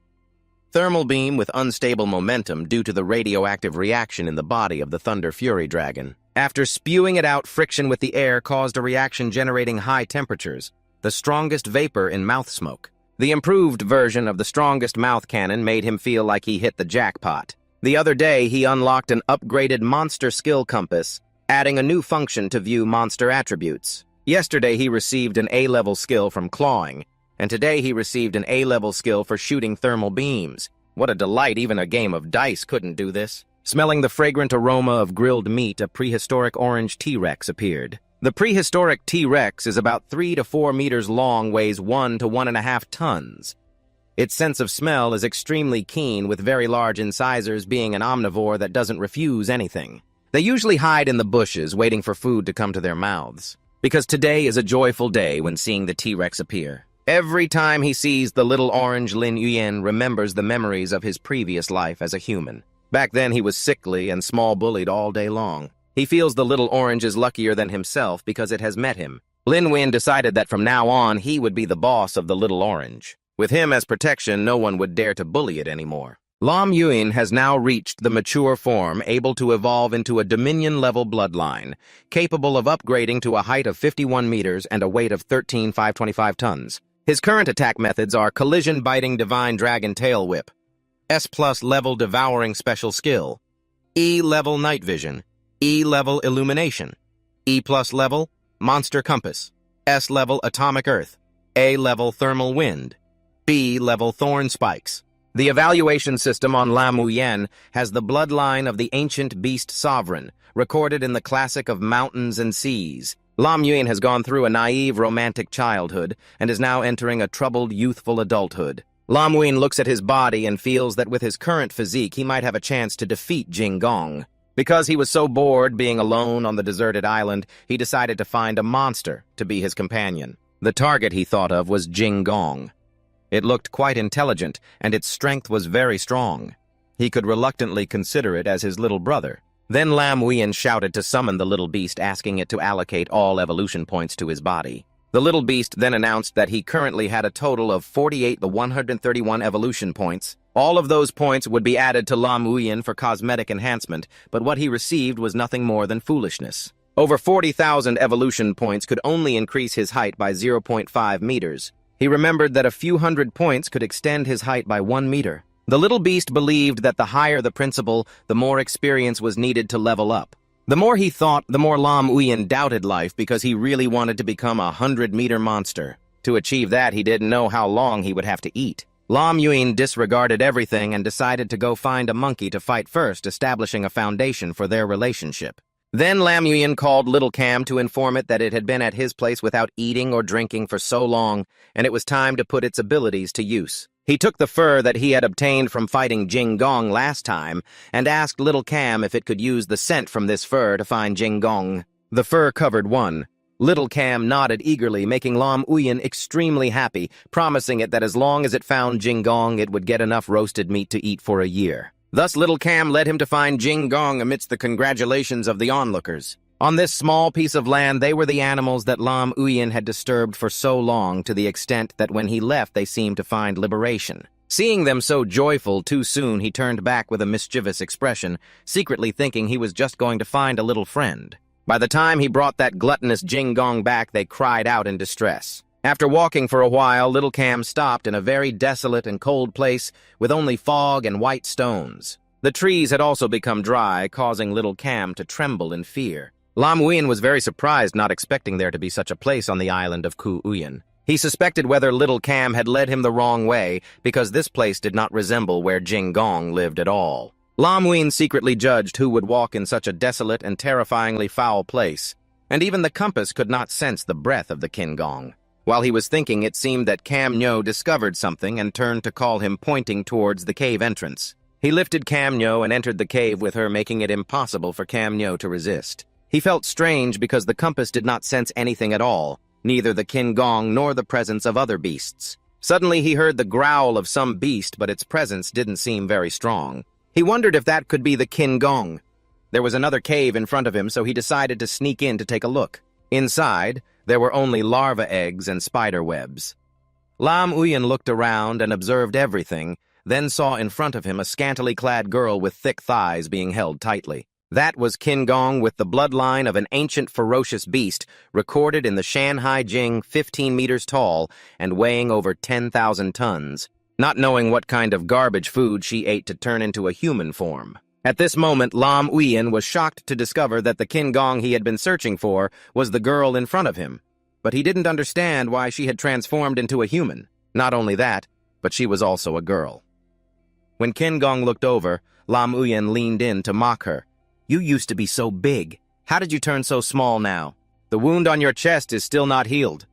Thermal beam with unstable momentum due to the radioactive reaction in the body of the Thunder Fury Dragon. After spewing it out, friction with the air caused a reaction generating high temperatures, the strongest vapor in mouth smoke. The improved version of the strongest mouth cannon made him feel like he hit the jackpot. The other day, he unlocked an upgraded monster skill compass, adding a new function to view monster attributes. Yesterday, he received an A-level skill from clawing, and today he received an A-level skill for shooting thermal beams. What a delight, even a game of dice couldn't do this. Smelling the fragrant aroma of grilled meat, a prehistoric orange T-Rex appeared. The prehistoric T-Rex is about 3 to 4 meters long, weighs 1 to 1.5 tons. Its sense of smell is extremely keen, with very large incisors, being an omnivore that doesn't refuse anything. They usually hide in the bushes, waiting for food to come to their mouths. Because today is a joyful day when seeing the T-Rex appear. Every time he sees the little orange, Lin Wuyan remembers the memories of his previous life as a human. Back then he was sickly and small-bullied all day long. He feels the little orange is luckier than himself because it has met him. Lin Wuyan decided that from now on he would be the boss of the little orange. With him as protection, no one would dare to bully it anymore. Lam Wuyan has now reached the mature form, able to evolve into a Dominion-level bloodline, capable of upgrading to a height of 51 meters and a weight of 13,525 tons. His current attack methods are Collision-Biting Divine Dragon Tail Whip, S+ level Devouring Special Skill, E-level Night Vision, E-level Illumination, E+ level Monster Compass, S-level Atomic Earth, A-level Thermal Wind, B-level Thorn Spikes. The evaluation system on Lam Wuyan has the bloodline of the ancient beast sovereign, recorded in the classic of mountains and seas. Lam Wuyan has gone through a naive romantic childhood and is now entering a troubled youthful adulthood. Lam Wuyan looks at his body and feels that with his current physique he might have a chance to defeat Jing Gong. Because he was so bored being alone on the deserted island, he decided to find a monster to be his companion. The target he thought of was Jing Gong. It looked quite intelligent, and its strength was very strong. He could reluctantly consider it as his little brother. Then Lam Wuyan shouted to summon the little beast, asking it to allocate all evolution points to his body. The little beast then announced that he currently had a total of 48 to 131 evolution points. All of those points would be added to Lam Wuyan for cosmetic enhancement, but what he received was nothing more than foolishness. Over 40,000 evolution points could only increase his height by 0.5 meters. He remembered that a few hundred points could extend his height by 1 meter. The little beast believed that the higher the principal, the more experience was needed to level up. The more he thought, the more Lam Wuyan doubted life because he really wanted to become a 100-meter monster. To achieve that, he didn't know how long he would have to eat. Lam Wuyan disregarded everything and decided to go find a monkey to fight first, establishing a foundation for their relationship. Then Lam Wuyan called Little Cam to inform it that it had been at his place without eating or drinking for so long, and it was time to put its abilities to use. He took the fur that he had obtained from fighting Jing Gong last time and asked Little Cam if it could use the scent from this fur to find Jing Gong. The fur covered one. Little Cam nodded eagerly, making Lam Uyen extremely happy, promising it that as long as it found Jingong, it would get enough roasted meat to eat for a year. Thus Little Cam led him to find Jingong amidst the congratulations of the onlookers. On this small piece of land, they were the animals that Lam Uyen had disturbed for so long, to the extent that when he left they seemed to find liberation. Seeing them so joyful too soon, he turned back with a mischievous expression, secretly thinking he was just going to find a little friend. By the time he brought that gluttonous Jingong back, they cried out in distress. After walking for a while, Little Cam stopped in a very desolate and cold place with only fog and white stones. The trees had also become dry, causing Little Cam to tremble in fear. Lam Uyen was very surprised, not expecting there to be such a place on the island of Ku Uyen. He suspected whether Little Cam had led him the wrong way, because this place did not resemble where Jingong lived at all. Lam Uyen secretly judged who would walk in such a desolate and terrifyingly foul place, and even the compass could not sense the breath of the Kingong. While he was thinking, it seemed that Cam Nyo discovered something and turned to call him, pointing towards the cave entrance. He lifted Cam Nyo and entered the cave with her, making it impossible for Cam Nyo to resist. He felt strange because the compass did not sense anything at all, neither the Kingong nor the presence of other beasts. Suddenly he heard the growl of some beast, but its presence didn't seem very strong. He wondered if that could be the Kingong. There was another cave in front of him, so he decided to sneak in to take a look. Inside, there were only larva eggs and spider webs. Lam Uyen looked around and observed everything, then saw in front of him a scantily clad girl with thick thighs being held tightly. That was Kingong, with the bloodline of an ancient ferocious beast, recorded in the Shanhai Jing, 15 meters tall and weighing over 10,000 tons. Not knowing what kind of garbage food she ate to turn into a human form. At this moment, Lam Uyen was shocked to discover that the Kingong he had been searching for was the girl in front of him. But he didn't understand why she had transformed into a human. Not only that, but she was also a girl. When Kingong looked over, Lam Uyen leaned in to mock her. "You used to be so big. How did you turn so small now? The wound on your chest is still not healed."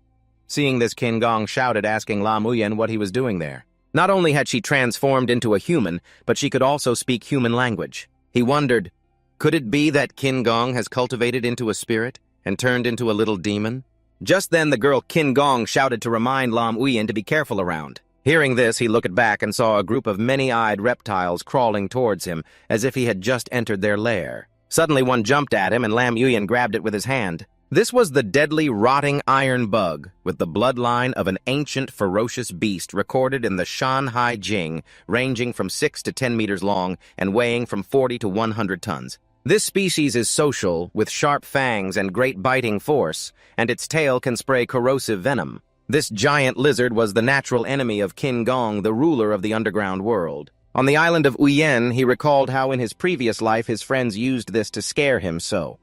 Seeing this, Kingong shouted, asking Lam Uyen what he was doing there. Not only had she transformed into a human, but she could also speak human language. He wondered, could it be that Kingong has cultivated into a spirit and turned into a little demon? Just then the girl Kingong shouted to remind Lam Uyen to be careful around. Hearing this, he looked back and saw a group of many-eyed reptiles crawling towards him, as if he had just entered their lair. Suddenly one jumped at him and Lam Uyen grabbed it with his hand. This was the deadly, rotting iron bug, with the bloodline of an ancient, ferocious beast recorded in the Shanhai Jing, ranging from 6 to 10 meters long and weighing from 40 to 100 tons. This species is social, with sharp fangs and great biting force, and its tail can spray corrosive venom. This giant lizard was the natural enemy of Kingong, the ruler of the underground world. On the island of Uyen, he recalled how in his previous life his friends used this to scare him so.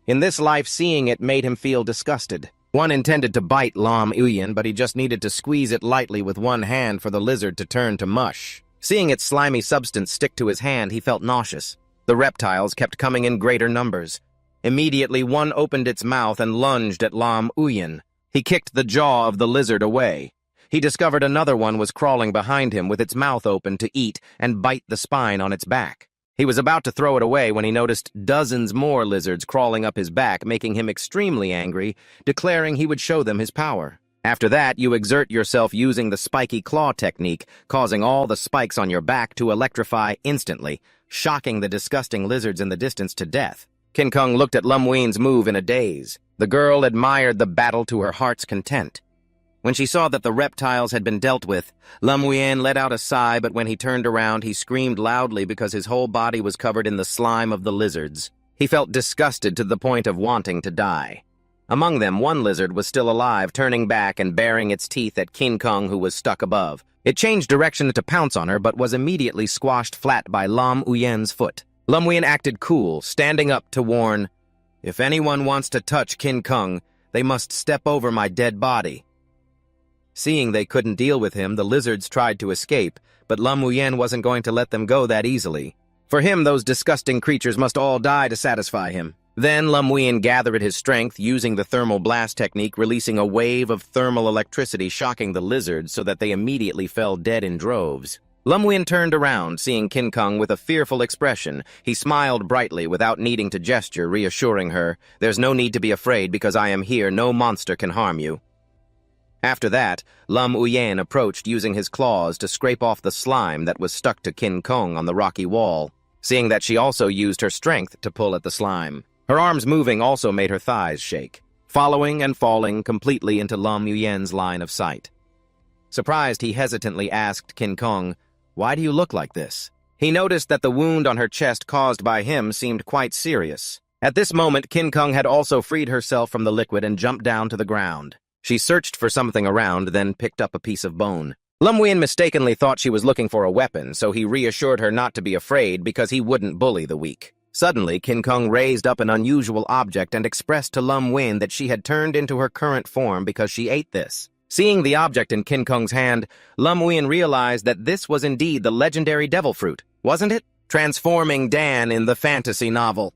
In this life, seeing it made him feel disgusted. One intended to bite Lam Uyen, but he just needed to squeeze it lightly with one hand for the lizard to turn to mush. Seeing its slimy substance stick to his hand, he felt nauseous. The reptiles kept coming in greater numbers. Immediately, one opened its mouth and lunged at Lam Uyen. He kicked the jaw of the lizard away. He discovered another one was crawling behind him with its mouth open to eat and bite the spine on its back. He was about to throw it away when he noticed dozens more lizards crawling up his back, making him extremely angry, declaring he would show them his power. After that, you exert yourself using the spiky claw technique, causing all the spikes on your back to electrify instantly, shocking the disgusting lizards in the distance to death. Kingong looked at Lam Uyen's move in a daze. The girl admired the battle to her heart's content. When she saw that the reptiles had been dealt with, Lam Uyen let out a sigh, but when he turned around, he screamed loudly because his whole body was covered in the slime of the lizards. He felt disgusted to the point of wanting to die. Among them, one lizard was still alive, turning back and baring its teeth at Kingong, who was stuck above. It changed direction to pounce on her, but was immediately squashed flat by Lam Uyen's foot. Lam Uyen acted cool, standing up to warn, "If anyone wants to touch Kingong, they must step over my dead body." Seeing they couldn't deal with him, the lizards tried to escape, but Lam Uyen wasn't going to let them go that easily. For him, those disgusting creatures must all die to satisfy him. Then Lam Uyen gathered his strength, using the thermal blast technique, releasing a wave of thermal electricity, shocking the lizards so that they immediately fell dead in droves. Lam Win turned around, seeing Kin Kong with a fearful expression. He smiled brightly without needing to gesture, reassuring her, "There's no need to be afraid because I am here. No monster can harm you." After that, Lam Uyen approached using his claws to scrape off the slime that was stuck to Kin Kong on the rocky wall, seeing that she also used her strength to pull at the slime. Her arms moving also made her thighs shake, following and falling completely into Lam Uyen's line of sight. Surprised, he hesitantly asked Kin Kong, "Why do you look like this?" He noticed that the wound on her chest caused by him seemed quite serious. At this moment, Kin Kong had also freed herself from the liquid and jumped down to the ground. She searched for something around, then picked up a piece of bone. Lam Win mistakenly thought she was looking for a weapon, so he reassured her not to be afraid because he wouldn't bully the weak. Suddenly, Kin Kong raised up an unusual object and expressed to Lam Win that she had turned into her current form because she ate this. Seeing the object in Kin Kong's hand, Lam Win realized that this was indeed the legendary devil fruit, wasn't it? Transforming Dan in the fantasy novel.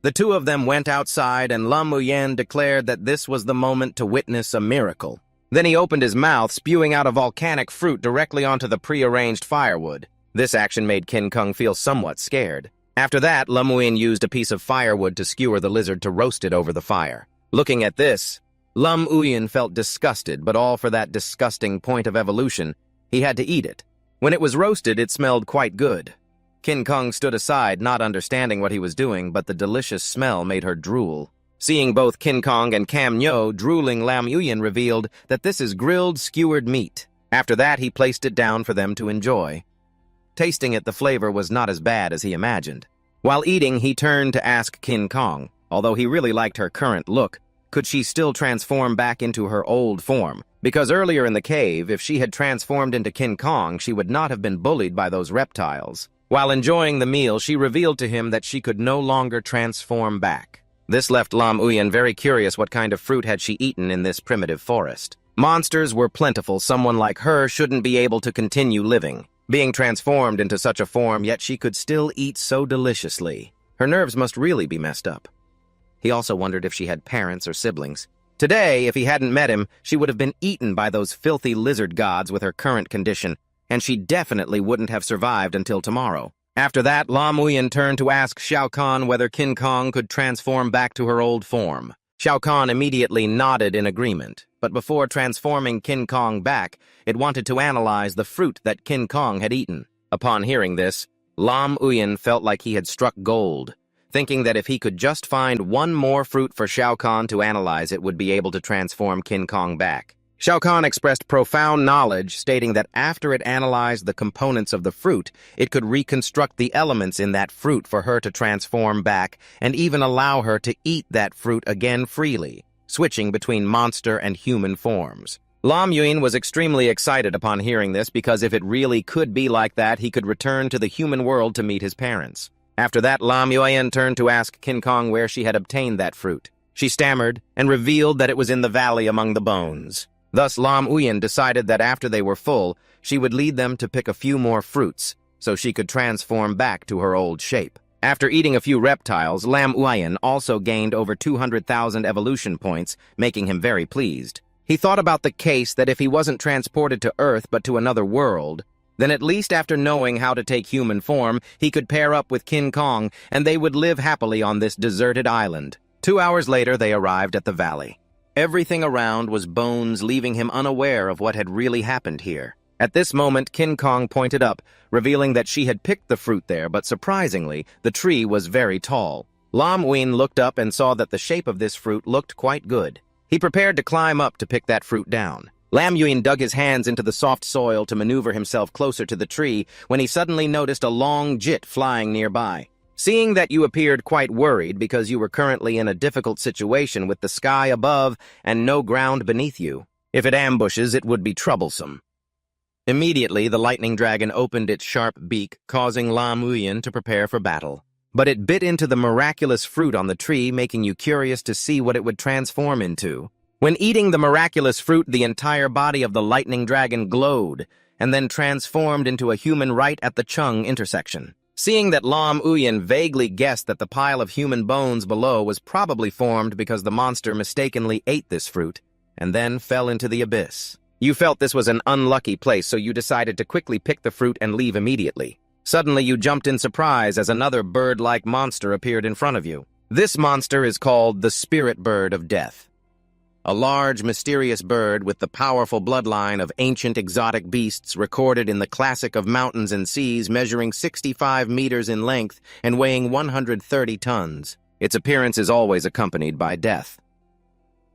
The two of them went outside, and Lam Uyen declared that this was the moment to witness a miracle. Then he opened his mouth, spewing out a volcanic fruit directly onto the prearranged firewood. This action made Kin Kong feel somewhat scared. After that, Lam Uyen used a piece of firewood to skewer the lizard to roast it over the fire. Looking at this, Lam Uyen felt disgusted, but all for that disgusting point of evolution. He had to eat it. When it was roasted, it smelled quite good. Kin Kong stood aside, not understanding what he was doing, but the delicious smell made her drool. Seeing both Kin Kong and Cam Nyo drooling, Lam Uyen revealed that this is grilled skewered meat. After that, he placed it down for them to enjoy. Tasting it, the flavor was not as bad as he imagined. While eating, he turned to ask Kin Kong, although he really liked her current look, could she still transform back into her old form? Because earlier in the cave, if she had transformed into Kin Kong, she would not have been bullied by those reptiles. While enjoying the meal, she revealed to him that she could no longer transform back. This left Lam Uyen very curious what kind of fruit had she eaten in this primitive forest. Monsters were plentiful. Someone like her shouldn't be able to continue living, being transformed into such a form, yet she could still eat so deliciously. Her nerves must really be messed up. He also wondered if she had parents or siblings. Today, if he hadn't met him, she would have been eaten by those filthy lizard gods with her current condition, and she definitely wouldn't have survived until tomorrow. After that, Lam Uyen turned to ask Shao Kahn whether Kin Kong could transform back to her old form. Shao Kahn immediately nodded in agreement, but before transforming Kin Kong back, it wanted to analyze the fruit that Kin Kong had eaten. Upon hearing this, Lam Uyen felt like he had struck gold, thinking that if he could just find one more fruit for Shao Kahn to analyze, it would be able to transform Kin Kong back. Shao Kahn expressed profound knowledge, stating that after it analyzed the components of the fruit, it could reconstruct the elements in that fruit for her to transform back, and even allow her to eat that fruit again freely, switching between monster and human forms. Lam Uyen was extremely excited upon hearing this, because if it really could be like that, he could return to the human world to meet his parents. After that, Lam Uyen turned to ask Kin Kong where she had obtained that fruit. She stammered and revealed that it was in the valley among the bones. Thus, Lam Uyen decided that after they were full, she would lead them to pick a few more fruits, so she could transform back to her old shape. After eating a few reptiles, Lam Uyen also gained over 200,000 evolution points, making him very pleased. He thought about the case that if he wasn't transported to Earth but to another world, then at least after knowing how to take human form, he could pair up with Kin Kong, and they would live happily on this deserted island. 2 hours later, they arrived at the valley. Everything around was bones, leaving him unaware of what had really happened here. At this moment, Kin Kong pointed up, revealing that she had picked the fruit there, but surprisingly, the tree was very tall. Lam Uyen looked up and saw that the shape of this fruit looked quite good. He prepared to climb up to pick that fruit down. Lam Uyen dug his hands into the soft soil to maneuver himself closer to the tree when he suddenly noticed a long jit flying nearby. Seeing that you appeared quite worried because you were currently in a difficult situation with the sky above and no ground beneath you. If it ambushes, it would be troublesome. Immediately, the lightning dragon opened its sharp beak, causing Lam Uyen to prepare for battle. But it bit into the miraculous fruit on the tree, making you curious to see what it would transform into. When eating the miraculous fruit, the entire body of the lightning dragon glowed, and then transformed into a human right at the Chung intersection. Seeing that Lam Uyen vaguely guessed that the pile of human bones below was probably formed because the monster mistakenly ate this fruit, and then fell into the abyss. You felt this was an unlucky place, so you decided to quickly pick the fruit and leave immediately. Suddenly, you jumped in surprise as another bird-like monster appeared in front of you. This monster is called the Spirit Bird of Death. A large, mysterious bird with the powerful bloodline of ancient exotic beasts recorded in the classic of mountains and seas, measuring 65 meters in length and weighing 130 tons. Its appearance is always accompanied by death.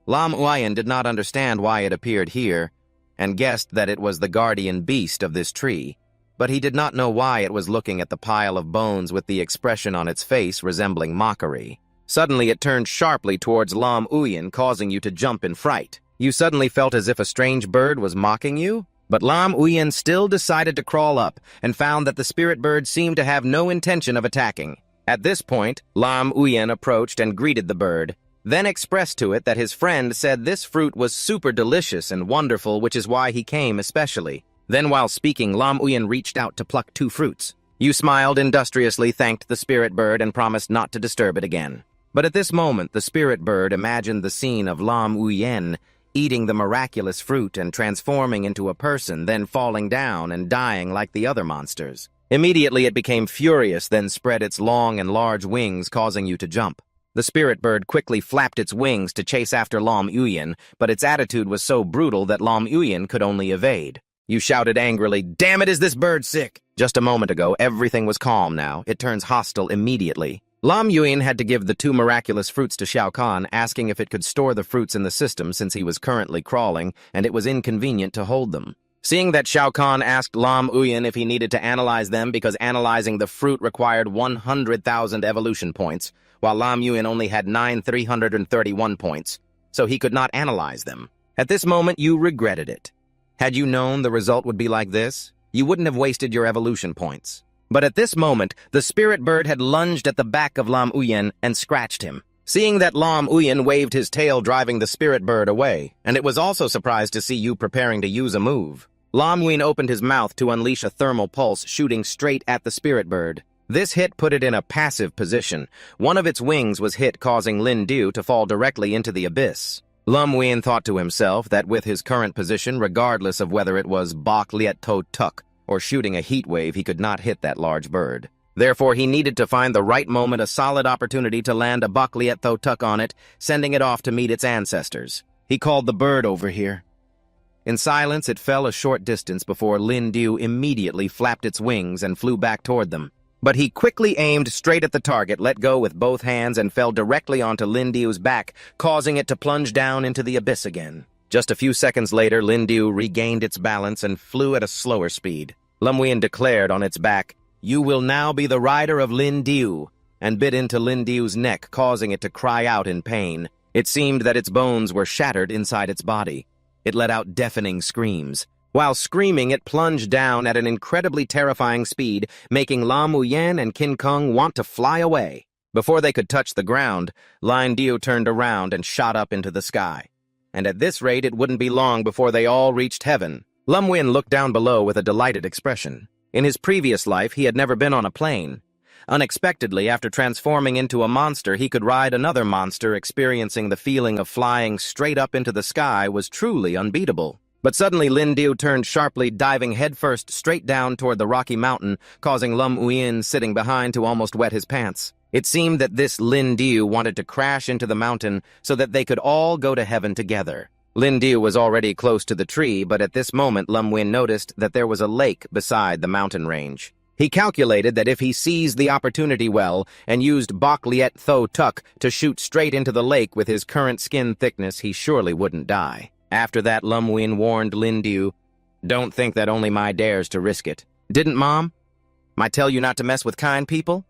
Lam Uyen did not understand why it appeared here, and guessed that it was the guardian beast of this tree, but he did not know why it was looking at the pile of bones with the expression on its face resembling mockery. Suddenly, it turned sharply towards Lam Uyen, causing you to jump in fright. You suddenly felt as if a strange bird was mocking you, but Lam Uyen still decided to crawl up and found that the spirit bird seemed to have no intention of attacking. At this point, Lam Uyen approached and greeted the bird, then expressed to it that his friend said this fruit was super delicious and wonderful, which is why he came especially. Then while speaking, Lam Uyen reached out to pluck 2 fruits. You smiled industriously, thanked the spirit bird, and promised not to disturb it again. But at this moment, the spirit bird imagined the scene of Lam Uyen eating the miraculous fruit and transforming into a person, then falling down and dying like the other monsters. Immediately, it became furious, then spread its long and large wings, causing you to jump. The spirit bird quickly flapped its wings to chase after Lam Uyen, but its attitude was so brutal that Lam Uyen could only evade. You shouted angrily, "Damn it, is this bird sick?" Just a moment ago, everything was calm now. It turns hostile immediately. Lam Uyen had to give the 2 miraculous fruits to Shao Kahn, asking if it could store the fruits in the system since he was currently crawling, and it was inconvenient to hold them. Seeing that Shao Kahn asked Lam Uyen if he needed to analyze them because analyzing the fruit required 100,000 evolution points, while Lam Uyen only had 9,331 points, so he could not analyze them. At this moment, you regretted it. Had you known the result would be like this, you wouldn't have wasted your evolution points. But at this moment, the spirit bird had lunged at the back of Lam Uyen and scratched him. Seeing that, Lam Uyen waved his tail, driving the spirit bird away, and it was also surprised to see you preparing to use a move. Lam Uyen opened his mouth to unleash a thermal pulse, shooting straight at the spirit bird. This hit put it in a passive position. One of its wings was hit, causing Lin Du to fall directly into the abyss. Lam Uyen thought to himself that with his current position, regardless of whether it was Bok Liet To Tuk or shooting a heat wave, he could not hit that large bird. Therefore, he needed to find the right moment, a solid opportunity to land a Bok Liet To Tuk on it, sending it off to meet its ancestors. He called the bird over here. In silence, it fell a short distance before Lin Du immediately flapped its wings and flew back toward them. But he quickly aimed straight at the target, let go with both hands, and fell directly onto Lin Du's back, causing it to plunge down into the abyss again. Just a few seconds later, Lin Du regained its balance and flew at a slower speed. Lam Uyen declared on its back, "You will now be the rider of Lin Du," and bit into Lin Du's neck, causing it to cry out in pain. It seemed that its bones were shattered inside its body. It let out deafening screams. While screaming, it plunged down at an incredibly terrifying speed, making Lam Uyen and King Kong want to fly away. Before they could touch the ground, Lin Du turned around and shot up into the sky. And at this rate, it wouldn't be long before they all reached heaven. Lam Uyen looked down below with a delighted expression. In his previous life, he had never been on a plane. Unexpectedly, after transforming into a monster, he could ride another monster. Experiencing the feeling of flying straight up into the sky was truly unbeatable. But suddenly, Lin Du turned sharply, diving headfirst straight down toward the rocky mountain, causing Lam Uyen sitting behind to almost wet his pants. It seemed that this Lin Du wanted to crash into the mountain so that they could all go to heaven together. Lin Du was already close to the tree, but at this moment Lam Uyen noticed that there was a lake beside the mountain range. He calculated that if he seized the opportunity well and used Bok Liet To Tuk to shoot straight into the lake with his current skin thickness, he surely wouldn't die. After that, Lam Uyen warned Lin Du, "Don't think that only my dares to risk it. Didn't Mom? I tell you not to mess with kind people?"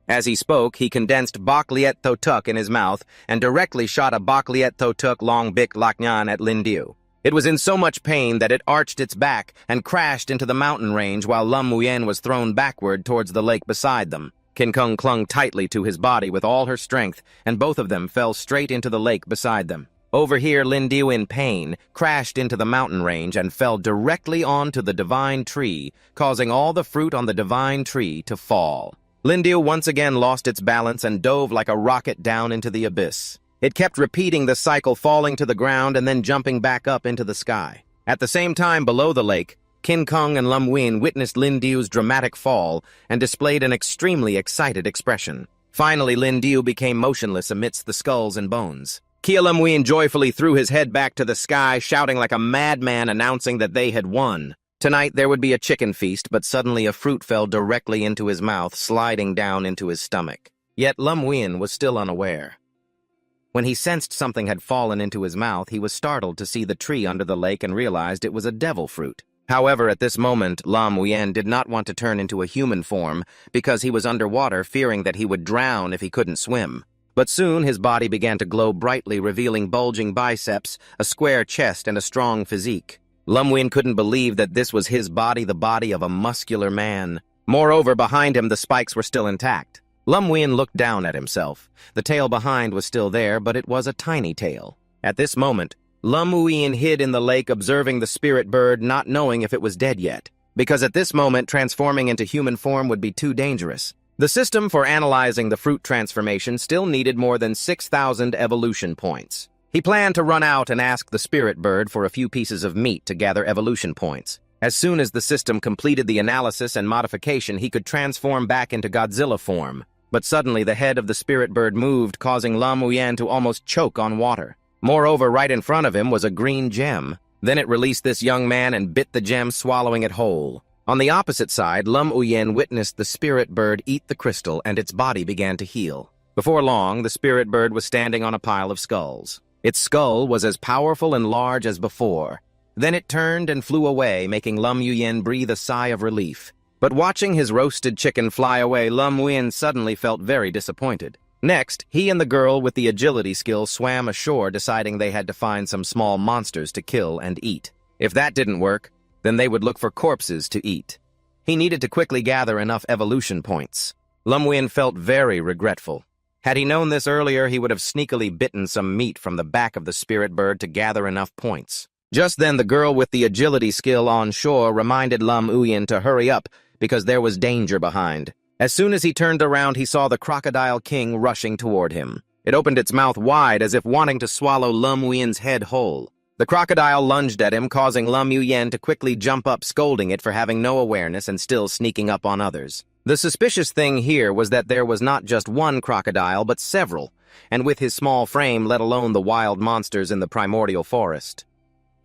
As he spoke, he condensed Bok Liet To Tuk in his mouth and directly shot a Bok Liet To Tuk Long Bik Lak Nyan at Lin Du. It was in so much pain that it arched its back and crashed into the mountain range while Lam Uyen was thrown backward towards the lake beside them. King Kong clung tightly to his body with all her strength, and both of them fell straight into the lake beside them. Over here, Lin Du, in pain, crashed into the mountain range and fell directly onto the divine tree, causing all the fruit on the divine tree to fall. Lin Du once again lost its balance and dove like a rocket down into the abyss. It kept repeating the cycle, falling to the ground and then jumping back up into the sky. At the same time, below the lake, Kin Kong and Lum Win witnessed Lin Diu's dramatic fall and displayed an extremely excited expression. Finally, Lin Diu became motionless amidst the skulls and bones. Kia Lum Win joyfully threw his head back to the sky, shouting like a madman, announcing that they had won. Tonight there would be a chicken feast, but suddenly a fruit fell directly into his mouth, sliding down into his stomach. Yet Lum Win was still unaware. When he sensed something had fallen into his mouth, he was startled to see the tree under the lake and realized it was a devil fruit. However, at this moment, Lam Wuyen did not want to turn into a human form because he was underwater, fearing that he would drown if he couldn't swim. But soon his body began to glow brightly, revealing bulging biceps, a square chest, and a strong physique. Lam Wuyen couldn't believe that this was his body, the body of a muscular man. Moreover, behind him the spikes were still intact. Lam Wuyen looked down at himself. The tail behind was still there, but it was a tiny tail. At this moment, Lum Wuyen hid in the lake, observing the spirit bird, not knowing if it was dead yet, because at this moment transforming into human form would be too dangerous. The system for analyzing the fruit transformation still needed more than 6,000 evolution points. He planned to run out and ask the spirit bird for a few pieces of meat to gather evolution points. As soon as the system completed the analysis and modification, he could transform back into Godzilla form. But suddenly the head of the spirit bird moved, causing Lum Wuyen to almost choke on water. Moreover, right in front of him was a green gem. Then it released this young man and bit the gem, swallowing it whole. On the opposite side, Lum Wuyen witnessed the spirit bird eat the crystal, and its body began to heal. Before long, the spirit bird was standing on a pile of skulls. Its skull was as powerful and large as before. Then it turned and flew away, making Lum Wuyen breathe a sigh of relief. But watching his roasted chicken fly away, Lum Wuyen suddenly felt very disappointed. Next, he and the girl with the agility skill swam ashore, deciding they had to find some small monsters to kill and eat. If that didn't work, then they would look for corpses to eat. He needed to quickly gather enough evolution points. Lum Wuyen felt very regretful. Had he known this earlier, he would have sneakily bitten some meat from the back of the spirit bird to gather enough points. Just then, the girl with the agility skill on shore reminded Lum Wuyen to hurry up because there was danger behind. As soon as he turned around, he saw the Crocodile King rushing toward him. It opened its mouth wide as if wanting to swallow Lum Wuyen's head whole. The crocodile lunged at him, causing Lum Wuyen to quickly jump up, scolding it for having no awareness and still sneaking up on others. The suspicious thing here was that there was not just one crocodile, but several, and with his small frame, let alone the wild monsters in the primordial forest.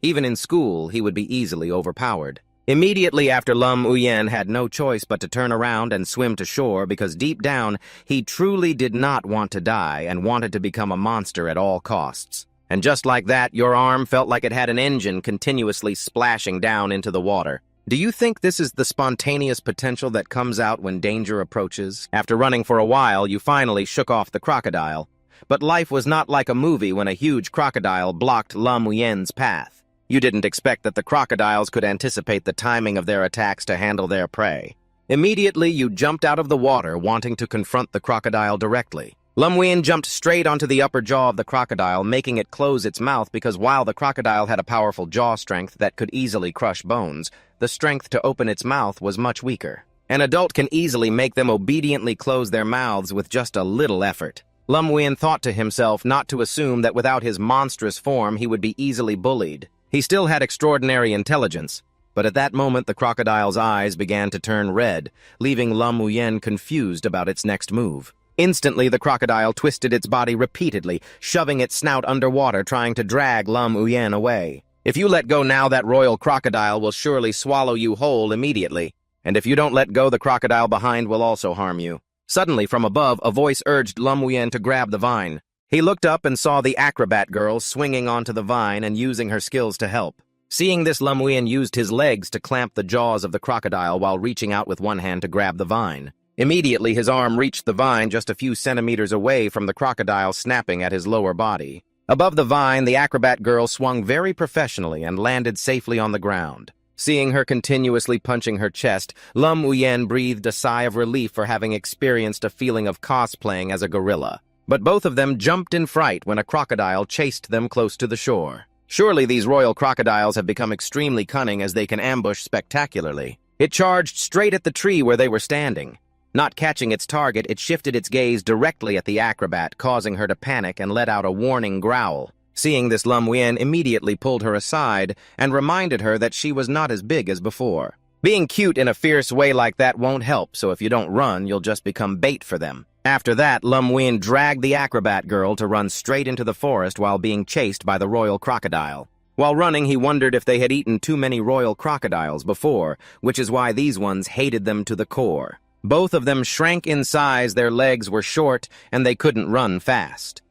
Even in school, he would be easily overpowered. Immediately after, Lum Wuyen had no choice but to turn around and swim to shore because deep down, he truly did not want to die and wanted to become a monster at all costs. And just like that, your arm felt like it had an engine continuously splashing down into the water. Do you think this is the spontaneous potential that comes out when danger approaches? After running for a while, you finally shook off the crocodile. But life was not like a movie when a huge crocodile blocked Lum Wuyen's path. You didn't expect that the crocodiles could anticipate the timing of their attacks to handle their prey. Immediately, you jumped out of the water, wanting to confront the crocodile directly. Lum Wuyen jumped straight onto the upper jaw of the crocodile, making it close its mouth because while the crocodile had a powerful jaw strength that could easily crush bones, the strength to open its mouth was much weaker. An adult can easily make them obediently close their mouths with just a little effort. Lum Wuyen thought to himself not to assume that without his monstrous form he would be easily bullied. He still had extraordinary intelligence, but at that moment the crocodile's eyes began to turn red, leaving Lum Wuyen confused about its next move. Instantly, the crocodile twisted its body repeatedly, shoving its snout underwater, trying to drag Lum Wuyen away. If you let go now, that royal crocodile will surely swallow you whole immediately, and if you don't let go, the crocodile behind will also harm you. Suddenly, from above, a voice urged Lum Wuyen to grab the vine. He looked up and saw the acrobat girl swinging onto the vine and using her skills to help. Seeing this, Lum Wuyen used his legs to clamp the jaws of the crocodile while reaching out with one hand to grab the vine. Immediately, his arm reached the vine just a few centimeters away from the crocodile, snapping at his lower body. Above the vine, the acrobat girl swung very professionally and landed safely on the ground. Seeing her continuously punching her chest, Lum Wuyen breathed a sigh of relief for having experienced a feeling of cosplaying as a gorilla. But both of them jumped in fright when a crocodile chased them close to the shore. Surely these royal crocodiles have become extremely cunning as they can ambush spectacularly. It charged straight at the tree where they were standing. Not catching its target, it shifted its gaze directly at the acrobat, causing her to panic and let out a warning growl. Seeing this, Lam Wien immediately pulled her aside and reminded her that she was not as big as before. Being cute in a fierce way like that won't help, so if you don't run, you'll just become bait for them. After that, Lam Wien dragged the acrobat girl to run straight into the forest while being chased by the royal crocodile. While running, he wondered if they had eaten too many royal crocodiles before, which is why these ones hated them to the core. Both of them shrank in size, their legs were short, and they couldn't run fast.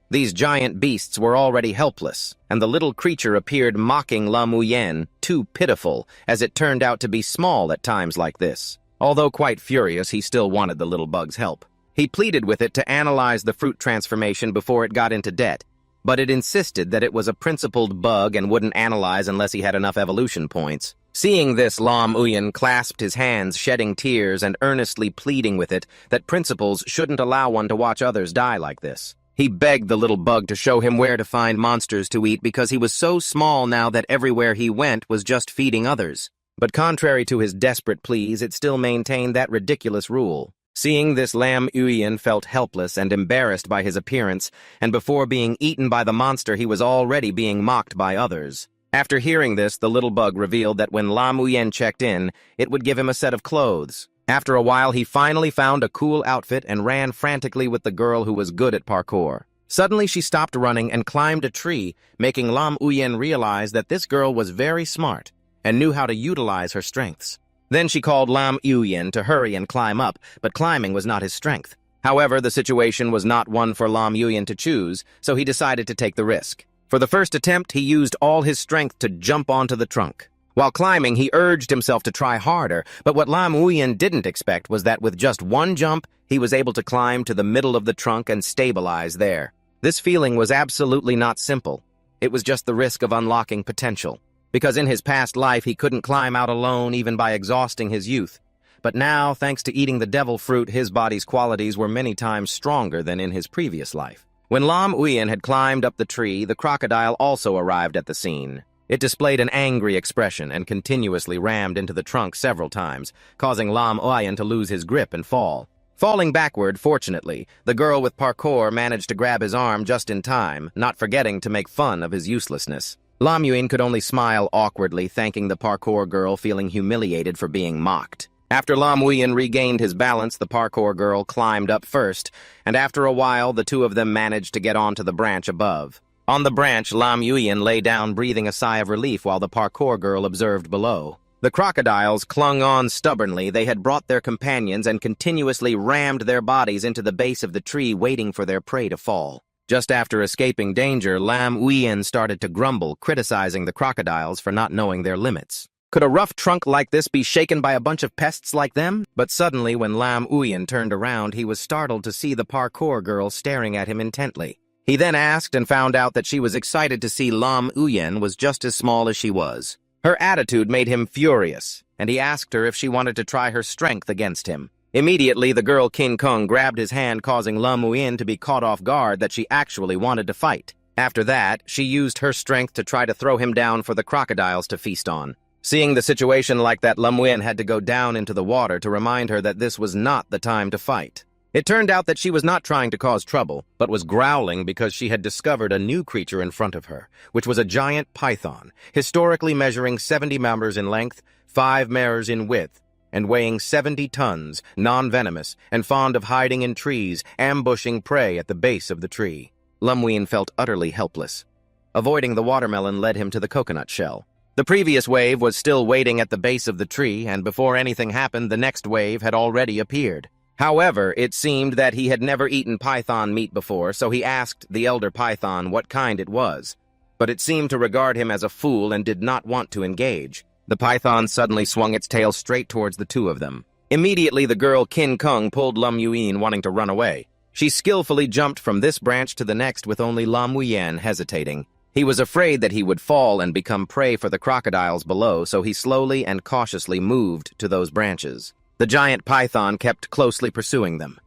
These giant beasts were already helpless, and the little creature appeared mocking Lam Wien, too pitiful, as it turned out to be small at times like this. Although quite furious, he still wanted the little bug's help. He pleaded with it to analyze the fruit transformation before it got into debt, but it insisted that it was a principled bug and wouldn't analyze unless he had enough evolution points. Seeing this, Lam Wien clasped his hands, shedding tears and earnestly pleading with it that principles shouldn't allow one to watch others die like this. He begged the little bug to show him where to find monsters to eat because he was so small now that everywhere he went was just feeding others. But contrary to his desperate pleas, it still maintained that ridiculous rule. Seeing this, Lam Wien felt helpless and embarrassed by his appearance, and before being eaten by the monster, he was already being mocked by others. After hearing this, the little bug revealed that when Lam Wien checked in, it would give him a set of clothes. After a while, he finally found a cool outfit and ran frantically with the girl who was good at parkour. Suddenly, she stopped running and climbed a tree, making Lam Wien realize that this girl was very smart and knew how to utilize her strengths. Then she called Lam Wien to hurry and climb up, but climbing was not his strength. However, the situation was not one for Lam Wien to choose, so he decided to take the risk. For the first attempt, he used all his strength to jump onto the trunk. While climbing, he urged himself to try harder, but what Lam Wien didn't expect was that with just one jump, he was able to climb to the middle of the trunk and stabilize there. This feeling was absolutely not simple. It was just the risk of unlocking potential. Because in his past life, he couldn't climb out alone even by exhausting his youth. But now, thanks to eating the devil fruit, his body's qualities were many times stronger than in his previous life. When Lam Wien had climbed up the tree, the crocodile also arrived at the scene. It displayed an angry expression and continuously rammed into the trunk several times, causing Lam Wien to lose his grip and fall. Falling backward, fortunately, the girl with parkour managed to grab his arm just in time, not forgetting to make fun of his uselessness. Lam Wien could only smile awkwardly, thanking the parkour girl, feeling humiliated for being mocked. After Lam Wien regained his balance, the parkour girl climbed up first, and after a while, the two of them managed to get onto the branch above. On the branch, Lam Wien lay down, breathing a sigh of relief while the parkour girl observed below. The crocodiles clung on stubbornly. They had brought their companions and continuously rammed their bodies into the base of the tree, waiting for their prey to fall. Just after escaping danger, Lam Wien started to grumble, criticizing the crocodiles for not knowing their limits. Could a rough trunk like this be shaken by a bunch of pests like them? But suddenly, when Lam Wien turned around, he was startled to see the parkour girl staring at him intently. He then asked and found out that she was excited to see Lam Wien was just as small as she was. Her attitude made him furious, and he asked her if she wanted to try her strength against him. Immediately, the girl King Kong grabbed his hand, causing Lam Wien to be caught off guard that she actually wanted to fight. After that, she used her strength to try to throw him down for the crocodiles to feast on. Seeing the situation like that, Lam Wien had to go down into the water to remind her that this was not the time to fight. It turned out that she was not trying to cause trouble, but was growling because she had discovered a new creature in front of her, which was a giant python, historically measuring 70 members in length, 5 members in width, and weighing 70 tons, non-venomous, and fond of hiding in trees, ambushing prey at the base of the tree. Lam Wien felt utterly helpless. Avoiding the watermelon led him to the coconut shell. The previous wave was still waiting at the base of the tree, and before anything happened, the next wave had already appeared. However, it seemed that he had never eaten python meat before, so he asked the elder python what kind it was. But it seemed to regard him as a fool and did not want to engage. The python suddenly swung its tail straight towards the two of them. Immediately, the girl King Kong pulled Lam Wien, wanting to run away. She skillfully jumped from this branch to the next with only Lam Wien hesitating. He was afraid that he would fall and become prey for the crocodiles below, so he slowly and cautiously moved to those branches. The giant python kept closely pursuing them.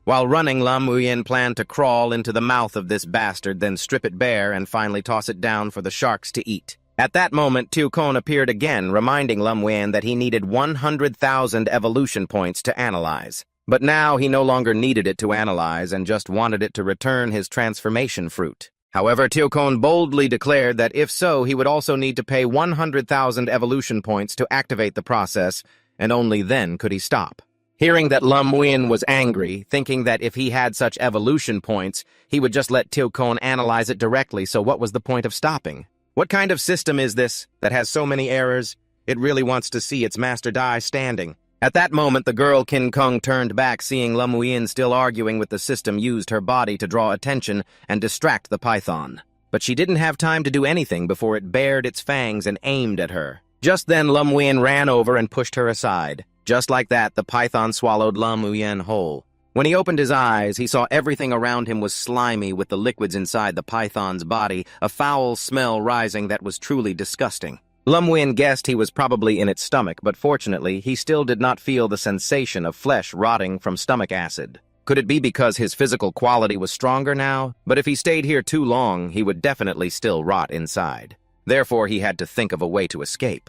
While running, Lam Wien planned to crawl into the mouth of this bastard, then strip it bare and finally toss it down for the sharks to eat. At that moment, Tukon appeared again, reminding Lam Wien that he needed 100,000 evolution points to analyze. But now he no longer needed it to analyze and just wanted it to return his transformation fruit. However, Teokon boldly declared that if so, he would also need to pay 100,000 evolution points to activate the process, and only then could he stop. Hearing that Lum Win was angry, thinking that if he had such evolution points, he would just let Teokon analyze it directly, so what was the point of stopping? What kind of system is this that has so many errors? It really wants to see its master die standing. At that moment, the girl Kin Kung turned back, seeing Lum Win still arguing with the system, used her body to draw attention and distract the python. But she didn't have time to do anything before it bared its fangs and aimed at her. Just then, Lum Win ran over and pushed her aside. Just like that, the python swallowed Lum Uyen whole. When he opened his eyes, he saw everything around him was slimy with the liquids inside the python's body, a foul smell rising that was truly disgusting. Lum Win guessed he was probably in its stomach, but fortunately, he still did not feel the sensation of flesh rotting from stomach acid. Could it be because his physical quality was stronger now? But if he stayed here too long, he would definitely still rot inside. Therefore, he had to think of a way to escape.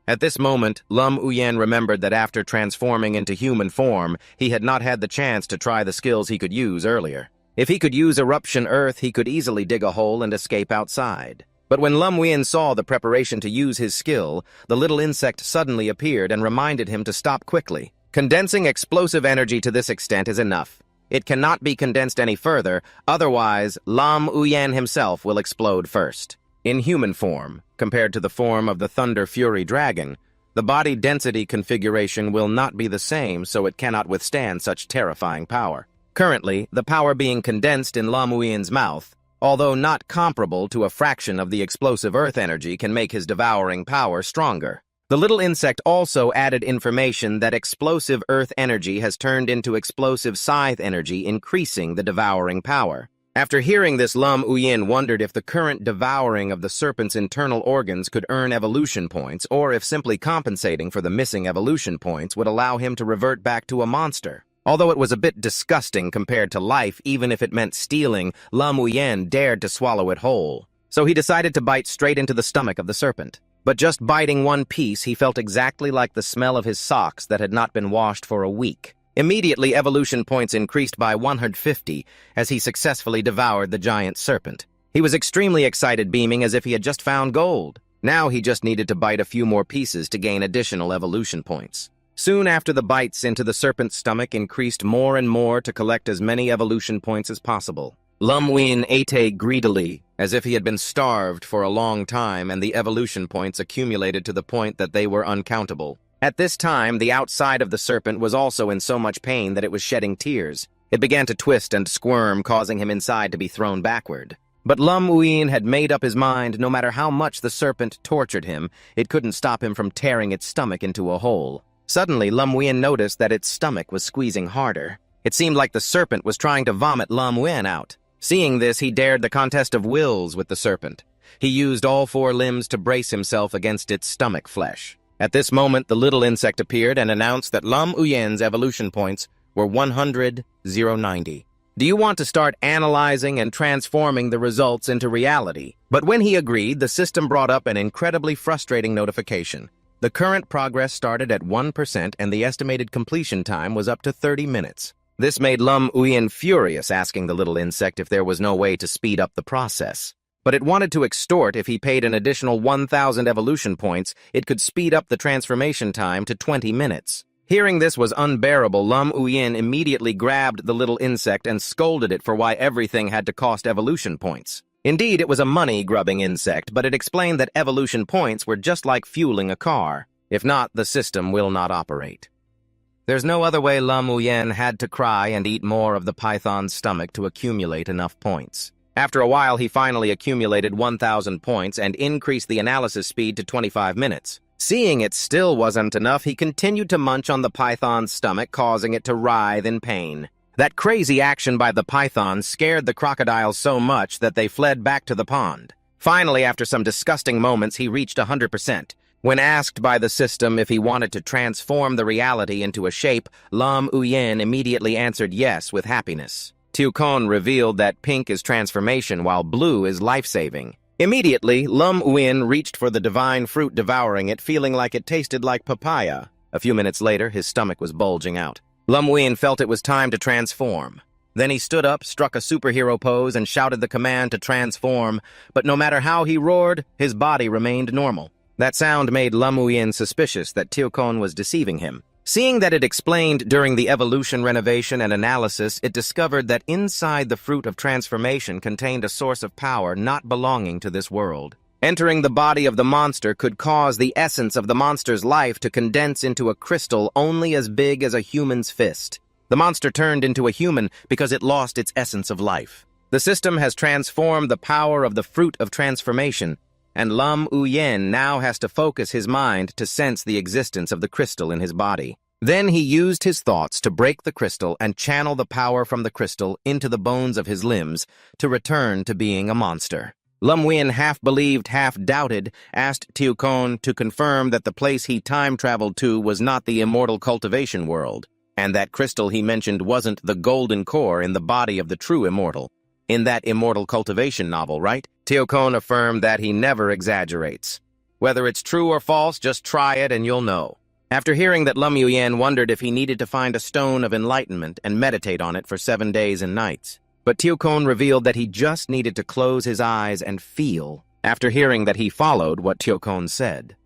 At this moment, Lum Uyen remembered that after transforming into human form, he had not had the chance to try the skills he could use earlier. If he could use Eruption Earth, he could easily dig a hole and escape outside. But when Lum Uyen saw the preparation to use his skill, the little insect suddenly appeared and reminded him to stop quickly. Condensing explosive energy to this extent is enough. It cannot be condensed any further, otherwise Lum Uyen himself will explode first. In human form, compared to the form of the Thunder Fury Dragon, the body density configuration will not be the same, so it cannot withstand such terrifying power. Currently, the power being condensed in Lum Uyen's mouth, although not comparable to a fraction of the explosive earth energy, can make his devouring power stronger. The little insect also added information that explosive earth energy has turned into explosive scythe energy, increasing the devouring power. After hearing this, Lum Uyen wondered if the current devouring of the serpent's internal organs could earn evolution points, or if simply compensating for the missing evolution points would allow him to revert back to a monster. Although it was a bit disgusting compared to life, even if it meant stealing, Lum Uyen dared to swallow it whole. So he decided to bite straight into the stomach of the serpent. But just biting one piece, he felt exactly like the smell of his socks that had not been washed for a week. Immediately, evolution points increased by 150 as he successfully devoured the giant serpent. He was extremely excited, beaming as if he had just found gold. Now he just needed to bite a few more pieces to gain additional evolution points. Soon after, the bites into the serpent's stomach increased more and more to collect as many evolution points as possible. Lum Win ate greedily, as if he had been starved for a long time, and the evolution points accumulated to the point that they were uncountable. At this time, the outside of the serpent was also in so much pain that it was shedding tears. It began to twist and squirm, causing him inside to be thrown backward. But Lum Uyen had made up his mind, no matter how much the serpent tortured him, it couldn't stop him from tearing its stomach into a hole. Suddenly, Lum Uyen noticed that its stomach was squeezing harder. It seemed like the serpent was trying to vomit Lum Uyen out. Seeing this, he dared the contest of wills with the serpent. He used all four limbs to brace himself against its stomach flesh. At this moment, the little insect appeared and announced that Lum Uyen's evolution points were 100,090. Do you want to start analyzing and transforming the results into reality? But when he agreed, the system brought up an incredibly frustrating notification. The current progress started at 1% and the estimated completion time was up to 30 minutes. This made Lum Uyen furious, asking the little insect if there was no way to speed up the process. But it wanted to extort if he paid an additional 1,000 evolution points, it could speed up the transformation time to 20 minutes. Hearing this was unbearable, Lum Uyen immediately grabbed the little insect and scolded it for why everything had to cost evolution points. Indeed, it was a money-grubbing insect, but it explained that evolution points were just like fueling a car. If not, the system will not operate. There's no other way. Lum Uyen had to cry and eat more of the python's stomach to accumulate enough points. After a while, he finally accumulated 1,000 points and increased the analysis speed to 25 minutes. Seeing it still wasn't enough, he continued to munch on the python's stomach, causing it to writhe in pain. That crazy action by the python scared the crocodiles so much that they fled back to the pond. Finally, after some disgusting moments, he reached 100%. When asked by the system if he wanted to transform the reality into a shape, Lum Uyen immediately answered yes with happiness. Teokon revealed that pink is transformation while blue is life-saving. Immediately, Lum Uyen reached for the divine fruit, devouring it, feeling like it tasted like papaya. A few minutes later, his stomach was bulging out. Lum Uyen felt it was time to transform. Then he stood up, struck a superhero pose, and shouted the command to transform, but no matter how he roared, his body remained normal. That sound made Lam Uyen suspicious that Teo-kon was deceiving him. Seeing that it explained during the evolution renovation and analysis, it discovered that inside the fruit of transformation contained a source of power not belonging to this world. Entering the body of the monster could cause the essence of the monster's life to condense into a crystal only as big as a human's fist. The monster turned into a human because it lost its essence of life. The system has transformed the power of the fruit of transformation, and Lam Uyen now has to focus his mind to sense the existence of the crystal in his body. Then he used his thoughts to break the crystal and channel the power from the crystal into the bones of his limbs to return to being a monster. Lam Uyen, half-believed, half-doubted, asked Teo-kon to confirm that the place he time-traveled to was not the immortal cultivation world, and that crystal he mentioned wasn't the golden core in the body of the true immortal. In that immortal cultivation novel, right? Teo-kon affirmed that he never exaggerates. Whether it's true or false, just try it and you'll know. After hearing that, Lam Uyen wondered if he needed to find a stone of enlightenment and meditate on it for 7 days and nights. But Teo-kon revealed that he just needed to close his eyes and feel. After hearing that, he followed what Teo-kon said.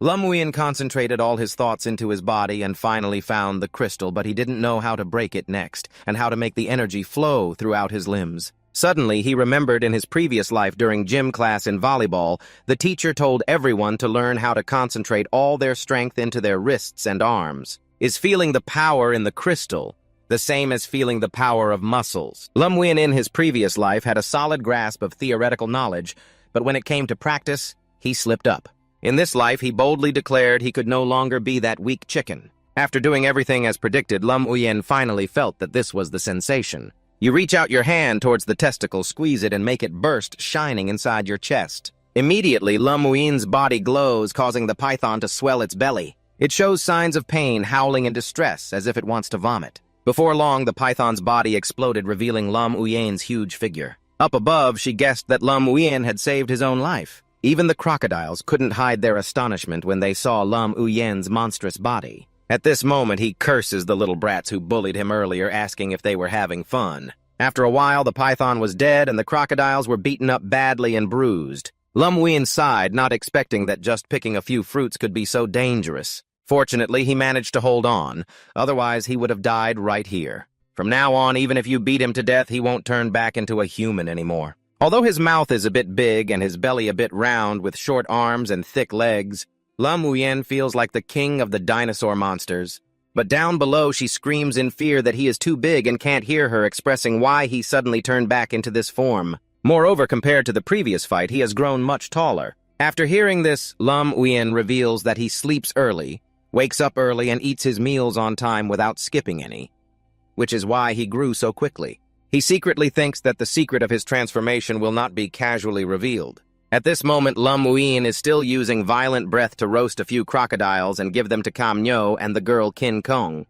Lam Uyen concentrated all his thoughts into his body and finally found the crystal, but he didn't know how to break it next and how to make the energy flow throughout his limbs. Suddenly, he remembered in his previous life during gym class in volleyball, the teacher told everyone to learn how to concentrate all their strength into their wrists and arms. Is feeling the power in the crystal the same as feeling the power of muscles? Lam Uyen in his previous life had a solid grasp of theoretical knowledge, but when it came to practice, he slipped up. In this life, he boldly declared he could no longer be that weak chicken. After doing everything as predicted, Lam Uyen finally felt that this was the sensation. You reach out your hand towards the testicle, squeeze it, and make it burst, shining inside your chest. Immediately, Lam Uyen's body glows, causing the python to swell its belly. It shows signs of pain, howling in distress, as if it wants to vomit. Before long, the python's body exploded, revealing Lam Uyen's huge figure. Up above, she guessed that Lam Uyen had saved his own life. Even the crocodiles couldn't hide their astonishment when they saw Lam Uyen's monstrous body. At this moment, he curses the little brats who bullied him earlier, asking if they were having fun. After a while, the python was dead and the crocodiles were beaten up badly and bruised. Lam Uyen sighed, not expecting that just picking a few fruits could be so dangerous. Fortunately, he managed to hold on, otherwise he would have died right here. From now on, even if you beat him to death, he won't turn back into a human anymore. Although his mouth is a bit big and his belly a bit round with short arms and thick legs, Lam Uyen feels like the king of the dinosaur monsters. But down below, she screams in fear that he is too big and can't hear her, expressing why he suddenly turned back into this form. Moreover, compared to the previous fight, he has grown much taller. After hearing this, Lam Uyen reveals that he sleeps early, wakes up early, and eats his meals on time without skipping any, which is why he grew so quickly. He secretly thinks that the secret of his transformation will not be casually revealed. At this moment, Lam Uyen is still using violent breath to roast a few crocodiles and give them to Kam Nyo and the girl Kin Kong.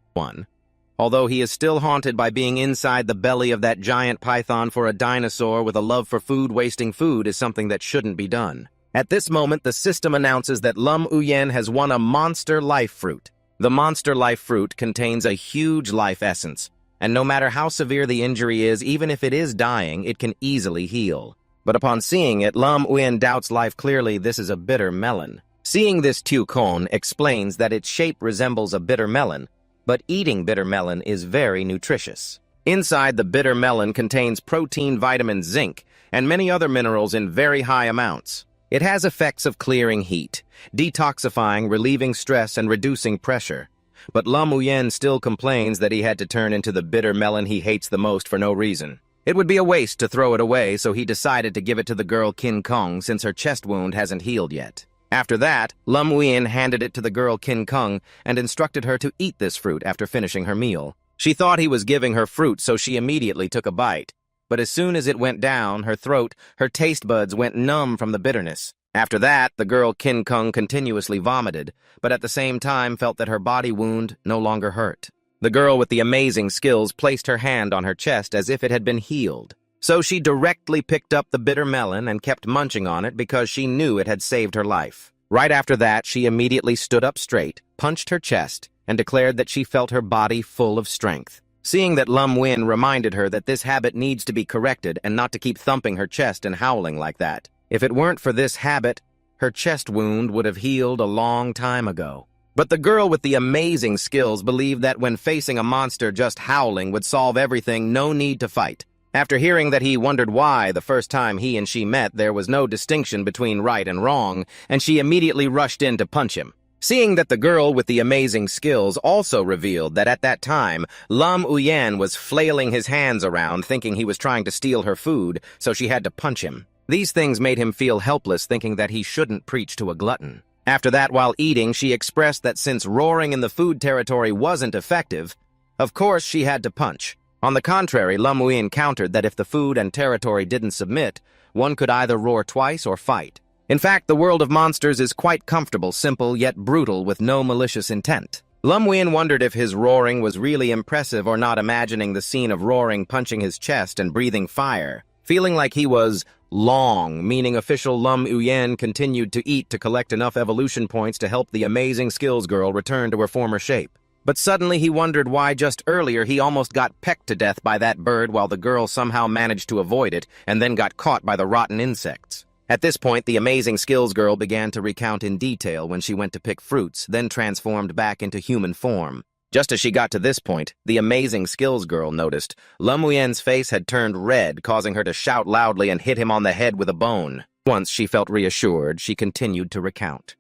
Although he is still haunted by being inside the belly of that giant python, for a dinosaur with a love for food, wasting food is something that shouldn't be done. At this moment, the system announces that Lam Uyen has won a monster life fruit. The monster life fruit contains a huge life essence, and no matter how severe the injury is, even if it is dying, it can easily heal. But upon seeing it, Lam Uyen doubts life clearly. This is a bitter melon. Seeing this, Teo-kon explains that its shape resembles a bitter melon, but eating bitter melon is very nutritious. Inside, the bitter melon contains protein, vitamin, zinc, and many other minerals in very high amounts. It has effects of clearing heat, detoxifying, relieving stress, and reducing pressure. But Lam Uyen still complains that he had to turn into the bitter melon he hates the most for no reason. It would be a waste to throw it away, so he decided to give it to the girl Kin Kong since her chest wound hasn't healed yet. After that, Lam Uyen handed it to the girl Kin Kong and instructed her to eat this fruit after finishing her meal. She thought he was giving her fruit, so she immediately took a bite. But as soon as it went down her throat, her taste buds went numb from the bitterness. After that, the girl Kin Kong continuously vomited, but at the same time felt that her body wound no longer hurt. The girl with the amazing skills placed her hand on her chest as if it had been healed. So she directly picked up the bitter melon and kept munching on it because she knew it had saved her life. Right after that, she immediately stood up straight, punched her chest, and declared that she felt her body full of strength. Seeing that Lum Win reminded her that this habit needs to be corrected and not to keep thumping her chest and howling like that. If it weren't for this habit, her chest wound would have healed a long time ago. But the girl with the amazing skills believed that when facing a monster, just howling would solve everything, no need to fight. After hearing that he wondered why the first time he and she met there was no distinction between right and wrong, and she immediately rushed in to punch him. Seeing that the girl with the amazing skills also revealed that at that time, Lam Uyen was flailing his hands around thinking he was trying to steal her food, so she had to punch him. These things made him feel helpless, thinking that he shouldn't preach to a glutton. After that, while eating, she expressed that since roaring in the food territory wasn't effective, of course she had to punch. On the contrary, Lam Uyen countered that if the food and territory didn't submit, one could either roar twice or fight. In fact, the world of monsters is quite comfortable, simple, yet brutal, with no malicious intent. Lam Uyen wondered if his roaring was really impressive or not, imagining the scene of roaring, punching his chest, and breathing fire. Feeling like he was long, meaning official Lam Uyen continued to eat to collect enough evolution points to help the amazing skills girl return to her former shape. But suddenly he wondered why just earlier he almost got pecked to death by that bird while the girl somehow managed to avoid it and then got caught by the rotten insects. At this point, the amazing skills girl began to recount in detail when she went to pick fruits, then transformed back into human form. Just as she got to this point, the amazing skills girl noticed Lam Uyen's face had turned red, causing her to shout loudly and hit him on the head with a bone. Once she felt reassured, she continued to recount.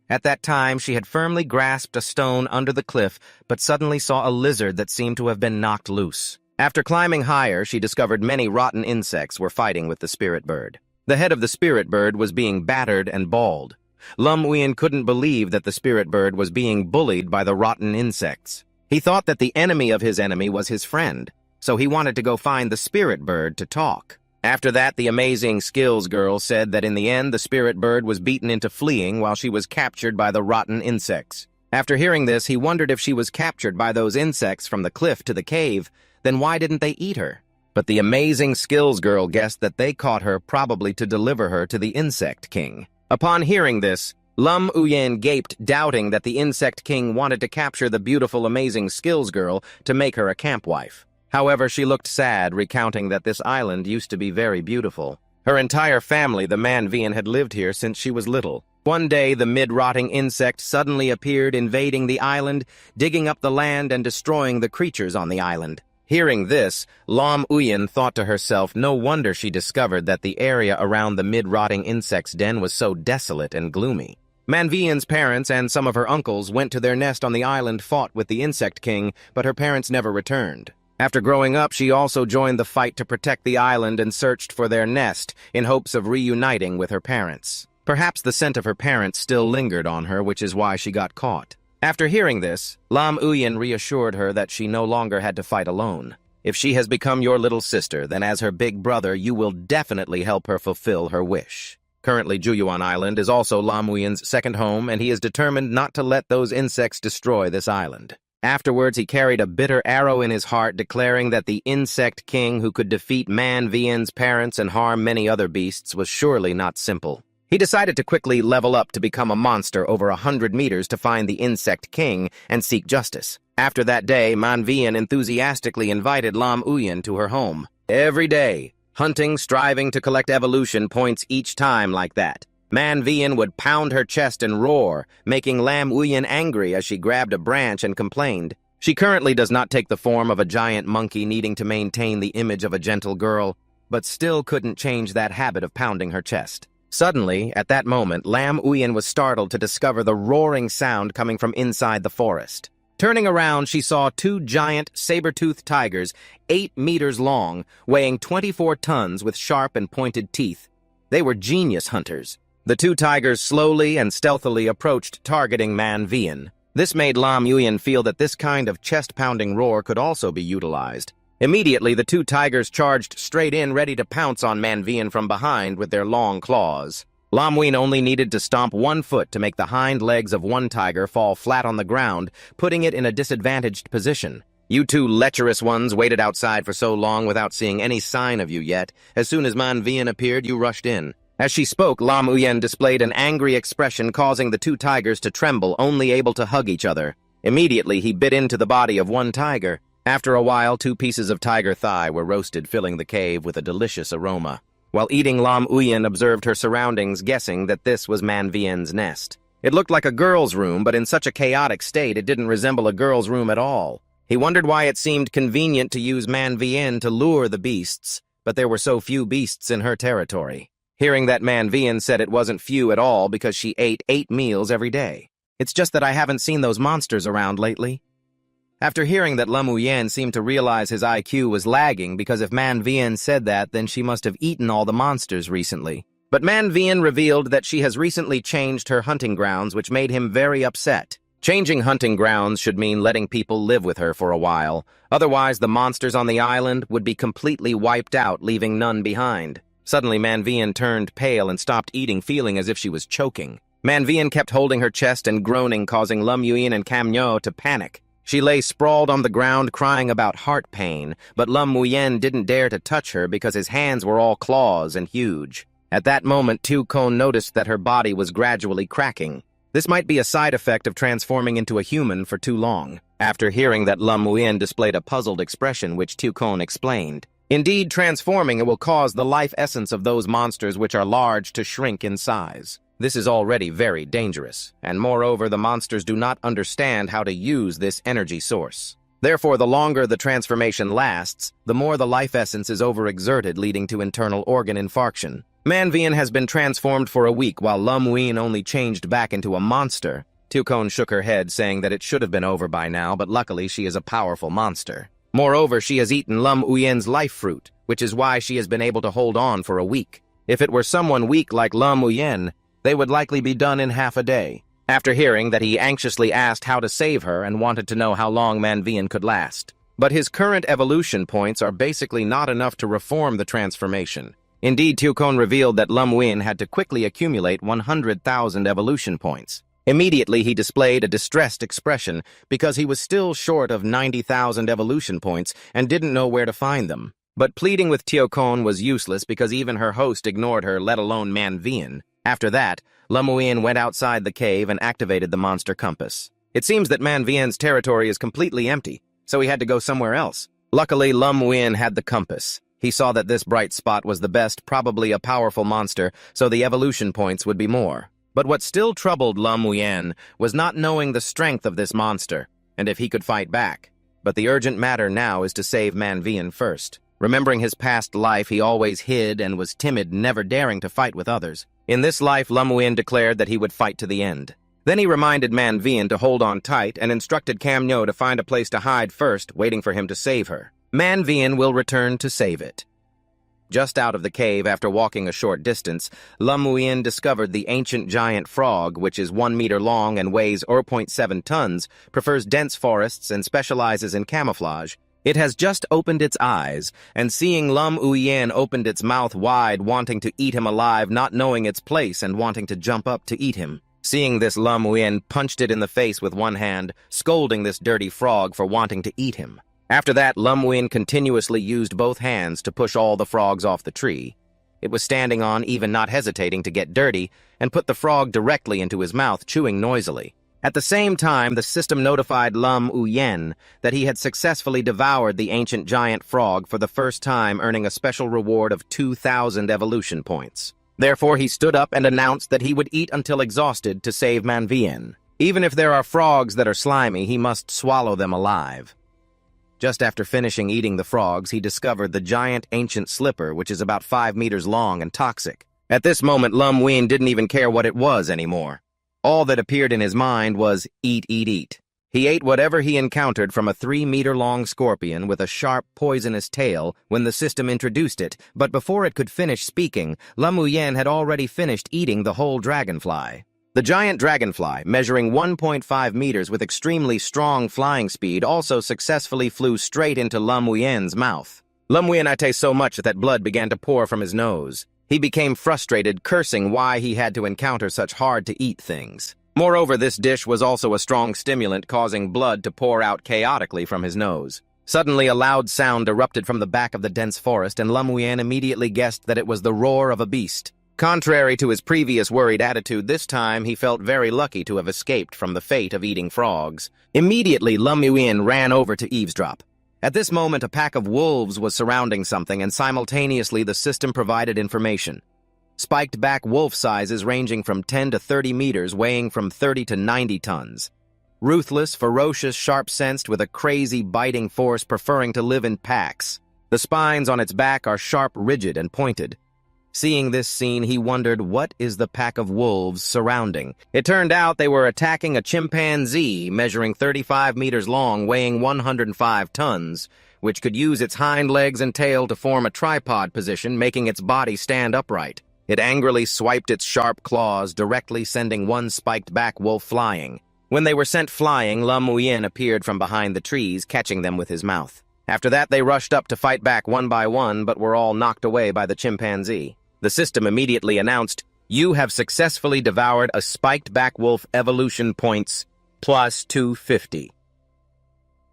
At that time, she had firmly grasped a stone under the cliff, but suddenly saw a lizard that seemed to have been knocked loose. After climbing higher, she discovered many rotten insects were fighting with the spirit bird. The head of the spirit bird was being battered and bald. Lam Uyen couldn't believe that the spirit bird was being bullied by the rotten insects. He thought that the enemy of his enemy was his friend, so he wanted to go find the spirit bird to talk. After that, the amazing skills girl said that in the end, the spirit bird was beaten into fleeing while she was captured by the rotten insects. After hearing this, he wondered if she was captured by those insects from the cliff to the cave, then why didn't they eat her? But the amazing skills girl guessed that they caught her probably to deliver her to the insect king. Upon hearing this, Lam Uyen gaped, doubting that the insect king wanted to capture the beautiful amazing skills girl to make her a camp wife. However, she looked sad, recounting that this island used to be very beautiful. Her entire family, the Manhwa, had lived here since she was little. One day, the mid-rotting insect suddenly appeared, invading the island, digging up the land and destroying the creatures on the island. Hearing this, Lam Uyen thought to herself, no wonder she discovered that the area around the mid-rotting insect's den was so desolate and gloomy. Manhwa's parents and some of her uncles went to their nest on the island, fought with the insect king, but her parents never returned. After growing up, she also joined the fight to protect the island and searched for their nest in hopes of reuniting with her parents. Perhaps the scent of her parents still lingered on her, which is why she got caught. After hearing this, Lam Uyen reassured her that she no longer had to fight alone. If she has become your little sister, then as her big brother, you will definitely help her fulfill her wish. Currently, Juyuan Island is also Lam Uyen's second home, and he is determined not to let those insects destroy this island. Afterwards, he carried a bitter arrow in his heart, declaring that the insect king who could defeat Manhwa's parents and harm many other beasts was surely not simple. He decided to quickly level up to become a monster over 100 meters to find the insect king and seek justice. After that day, Manhwa enthusiastically invited Lam Uyen to her home. Every day, hunting, striving to collect evolution points each time like that. Manhwa would pound her chest and roar, making Lam Uyen angry as she grabbed a branch and complained. She currently does not take the form of a giant monkey, needing to maintain the image of a gentle girl, but still couldn't change that habit of pounding her chest. Suddenly, at that moment, Lam Uyen was startled to discover the roaring sound coming from inside the forest. Turning around, she saw two giant, saber-toothed tigers, 8 meters long, weighing 24 tons with sharp and pointed teeth. They were genius hunters. The two tigers slowly and stealthily approached, targeting Manhwa. This made Lam Uyen feel that this kind of chest-pounding roar could also be utilized. Immediately, the two tigers charged straight in, ready to pounce on Manhwa from behind with their long claws. Lam Uyen only needed to stomp 1 foot to make the hind legs of one tiger fall flat on the ground, putting it in a disadvantaged position. You two lecherous ones waited outside for so long without seeing any sign of you yet. As soon as Manhwa appeared, you rushed in. As she spoke, Lam Uyen displayed an angry expression, causing the two tigers to tremble, only able to hug each other. Immediately, he bit into the body of one tiger. After a while, 2 pieces of tiger thigh were roasted, filling the cave with a delicious aroma. While eating, Lam Uyen observed her surroundings, guessing that this was Man Vien's nest. It looked like a girl's room, but in such a chaotic state it didn't resemble a girl's room at all. He wondered why it seemed convenient to use Man Vien to lure the beasts, but there were so few beasts in her territory. Hearing that, Man Vien said it wasn't few at all because she ate 8 meals every day. It's just that I haven't seen those monsters around lately. After hearing that, Lam Uyen seemed to realize his IQ was lagging because if Man Vien said that, then she must have eaten all the monsters recently. But Man Vien revealed that she has recently changed her hunting grounds, which made him very upset. Changing hunting grounds should mean letting people live with her for a while. Otherwise, the monsters on the island would be completely wiped out, leaving none behind. Suddenly, Man Vien turned pale and stopped eating, feeling as if she was choking. Man Vien kept holding her chest and groaning, causing Lam Uyen and Cam Nyo to panic. She lay sprawled on the ground, crying about heart pain, but Lam Uyen didn't dare to touch her because his hands were all claws and huge. At that moment, Tukon noticed that her body was gradually cracking. This might be a side effect of transforming into a human for too long. After hearing that, Lam Uyen displayed a puzzled expression, which Tukon explained. Indeed, transforming will cause the life essence of those monsters which are large to shrink in size. This is already very dangerous, and moreover, the monsters do not understand how to use this energy source. Therefore, the longer the transformation lasts, the more the life essence is overexerted, leading to internal organ infarction. Man Vien has been transformed for a week, while Lam Uyen only changed back into a monster. Tukon shook her head, saying that it should have been over by now, but luckily she is a powerful monster. Moreover, she has eaten Lam Uyen's life fruit, which is why she has been able to hold on for a week. If it were someone weak like Lam Uyen, they would likely be done in half a day. After hearing that, he anxiously asked how to save her and wanted to know how long Man Vien could last. But his current evolution points are basically not enough to reform the transformation. Indeed, Tukon revealed that Lam Uyen had to quickly accumulate 100,000 evolution points. Immediately, he displayed a distressed expression because he was still short of 90,000 evolution points and didn't know where to find them. But pleading with Tukon was useless because even her host ignored her, let alone Man Vien. After that, Lam Uyen went outside the cave and activated the monster compass. It seems that Man Vien's territory is completely empty, so he had to go somewhere else. Luckily, Lam Uyen had the compass. He saw that this bright spot was the best, probably a powerful monster, so the evolution points would be more. But what still troubled Lam Uyen was not knowing the strength of this monster, and if he could fight back. But the urgent matter now is to save Man Vien first. Remembering his past life, he always hid and was timid, never daring to fight with others. In this life, Lam Uyen declared that he would fight to the end. Then he reminded Man Vien to hold on tight and instructed Cam Nyo to find a place to hide first, waiting for him to save her. Man Vien will return to save it. Just out of the cave, after walking a short distance, Lam Uyen discovered the ancient giant frog, which is 1 meter long and weighs 0.7 tons, prefers dense forests, and specializes in camouflage. It has just opened its eyes, and seeing Lam Uyen opened its mouth wide, wanting to eat him alive, not knowing its place and wanting to jump up to eat him. Seeing this, Lam Uyen punched it in the face with one hand, scolding this dirty frog for wanting to eat him. After that, Lam Uyen continuously used both hands to push all the frogs off the tree. It was standing on, even not hesitating to get dirty, and put the frog directly into his mouth, chewing noisily. At the same time, the system notified Lam Uyen that he had successfully devoured the ancient giant frog for the first time, earning a special reward of 2,000 evolution points. Therefore, he stood up and announced that he would eat until exhausted to save Man Vien. Even if there are frogs that are slimy, he must swallow them alive. Just after finishing eating the frogs, he discovered the giant ancient slipper, which is about 5 meters long and toxic. At this moment, Lam Uyen didn't even care what it was anymore. All that appeared in his mind was eat, eat, eat. He ate whatever he encountered, from a 3-meter-long scorpion with a sharp, poisonous tail when the system introduced it, but before it could finish speaking, Lam Uyen had already finished eating the whole dragonfly. The giant dragonfly, measuring 1.5 meters with extremely strong flying speed, also successfully flew straight into Lam Uyen's mouth. Lam Uyen ate so much that blood began to pour from his nose. He became frustrated, cursing why he had to encounter such hard-to-eat things. Moreover, this dish was also a strong stimulant, causing blood to pour out chaotically from his nose. Suddenly, a loud sound erupted from the back of the dense forest, and Lam Uyen immediately guessed that it was the roar of a beast. Contrary to his previous worried attitude, this time he felt very lucky to have escaped from the fate of eating frogs. Immediately, Lam Uyen ran over to eavesdrop. At this moment, a pack of wolves was surrounding something, and simultaneously the system provided information. Spiked back wolf sizes ranging from 10 to 30 meters, weighing from 30 to 90 tons. Ruthless, ferocious, sharp-sensed, with a crazy biting force, preferring to live in packs. The spines on its back are sharp, rigid, and pointed. Seeing this scene, he wondered, what is the pack of wolves surrounding? It turned out they were attacking a chimpanzee measuring 35 meters long, weighing 105 tons, which could use its hind legs and tail to form a tripod position, making its body stand upright. It angrily swiped its sharp claws, directly sending one spiked-back wolf flying. When they were sent flying, Lam Muyin appeared from behind the trees, catching them with his mouth. After that, they rushed up to fight back one by one, but were all knocked away by the chimpanzee. The system immediately announced, "You have successfully devoured a spiked-back wolf, evolution points plus 250.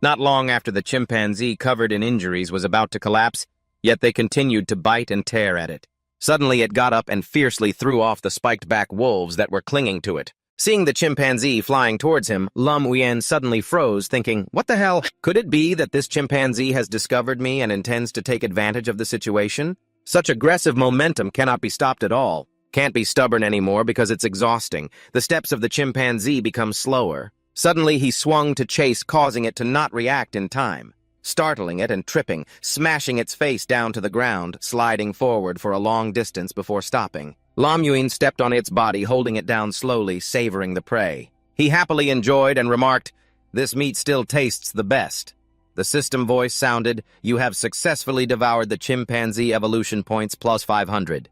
Not long after the chimpanzee, covered in injuries, was about to collapse, yet they continued to bite and tear at it. Suddenly it got up and fiercely threw off the spiked-back wolves that were clinging to it. Seeing the chimpanzee flying towards him, Lam Muyin suddenly froze, thinking, what the hell? Could it be that this chimpanzee has discovered me and intends to take advantage of the situation? Such aggressive momentum cannot be stopped at all. Can't be stubborn anymore because it's exhausting. The steps of the chimpanzee become slower. Suddenly he swung to chase, causing it to not react in time. Startling it and tripping, smashing its face down to the ground, sliding forward for a long distance before stopping. Lam Muyin stepped on its body, holding it down slowly, savoring the prey. He happily enjoyed and remarked, "This meat still tastes the best." The system voice sounded, "You have successfully devoured the chimpanzee evolution points plus 500.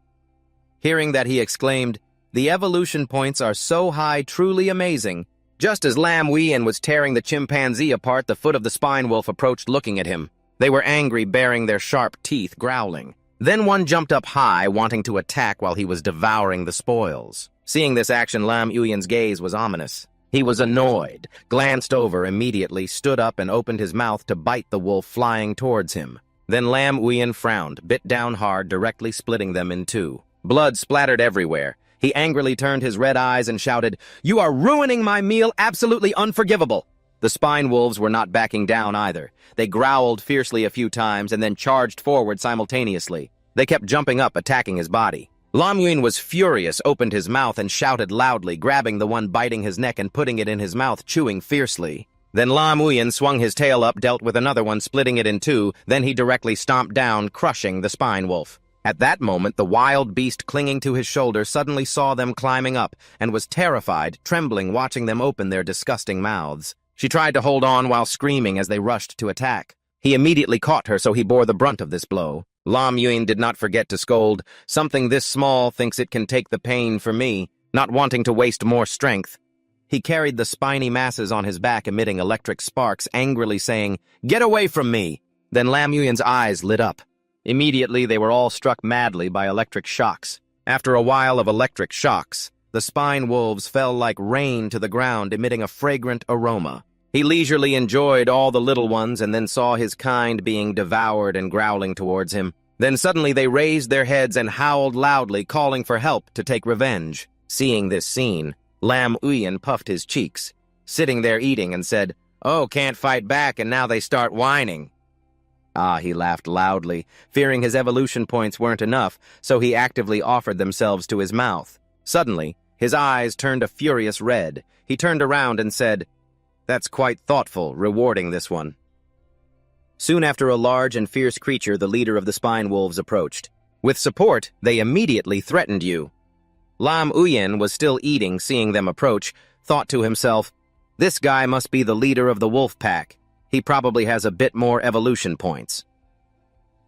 Hearing that, he exclaimed, "The evolution points are so high, truly amazing." Just as Lam Muyin was tearing the chimpanzee apart, the foot of the spine wolf approached, looking at him. They were angry, baring their sharp teeth, growling. Then one jumped up high, wanting to attack while he was devouring the spoils. Seeing this action, Lam Muyin's gaze was ominous. He was annoyed, glanced over immediately, stood up and opened his mouth to bite the wolf flying towards him. Then Lam Muyin frowned, bit down hard, directly splitting them in two. Blood splattered everywhere. He angrily turned his red eyes and shouted, "You are ruining my meal, absolutely unforgivable!" The spine wolves were not backing down either. They growled fiercely a few times and then charged forward simultaneously. They kept jumping up, attacking his body. Lam Muyin was furious, opened his mouth and shouted loudly, grabbing the one biting his neck and putting it in his mouth, chewing fiercely. Then Lam Muyin swung his tail up, dealt with another one, splitting it in two. Then he directly stomped down, crushing the spine wolf. At that moment, the wild beast clinging to his shoulder suddenly saw them climbing up and was terrified, trembling, watching them open their disgusting mouths. She tried to hold on while screaming as they rushed to attack. He immediately caught her, so he bore the brunt of this blow. Lam Muyin did not forget to scold, "Something this small thinks it can take the pain for me," not wanting to waste more strength. He carried the spiny masses on his back, emitting electric sparks, angrily saying, "Get away from me!" Then Lam Muyin's eyes lit up. Immediately, they were all struck madly by electric shocks. After a while of electric shocks, the spine wolves fell like rain to the ground, emitting a fragrant aroma. He leisurely enjoyed all the little ones and then saw his kind being devoured and growling towards him. Then suddenly they raised their heads and howled loudly, calling for help to take revenge. Seeing this scene, Lam Muyin puffed his cheeks, sitting there eating, and said, "Oh, can't fight back, and now they start whining." He laughed loudly, fearing his evolution points weren't enough, so he actively offered themselves to his mouth. Suddenly, his eyes turned a furious red. He turned around and said, "That's quite thoughtful, rewarding this one." Soon after, a large and fierce creature, the leader of the spine wolves, approached. With support, they immediately threatened you. Lam Muyin was still eating, seeing them approach, thought to himself, "This guy must be the leader of the wolf pack. He probably has a bit more evolution points."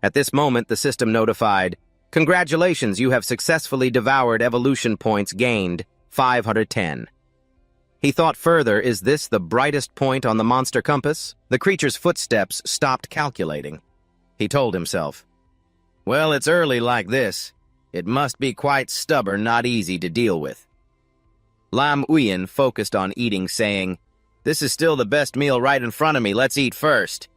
At this moment, the system notified, "Congratulations, you have successfully devoured evolution points gained, 510. He thought further, is this the brightest point on the monster compass? The creature's footsteps stopped calculating. He told himself, "Well, it's early like this. It must be quite stubborn, not easy to deal with." Lam Muyin focused on eating, saying, "This is still the best meal right in front of me. Let's eat first."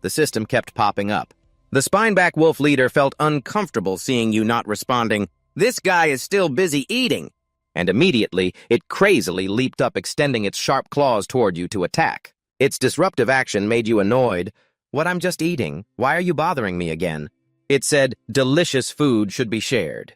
The system kept popping up. The spineback wolf leader felt uncomfortable seeing you not responding. "This guy is still busy eating." And immediately, it crazily leaped up, extending its sharp claws toward you to attack. Its disruptive action made you annoyed. What, I'm just eating. Why are you bothering me again? It said, delicious food should be shared.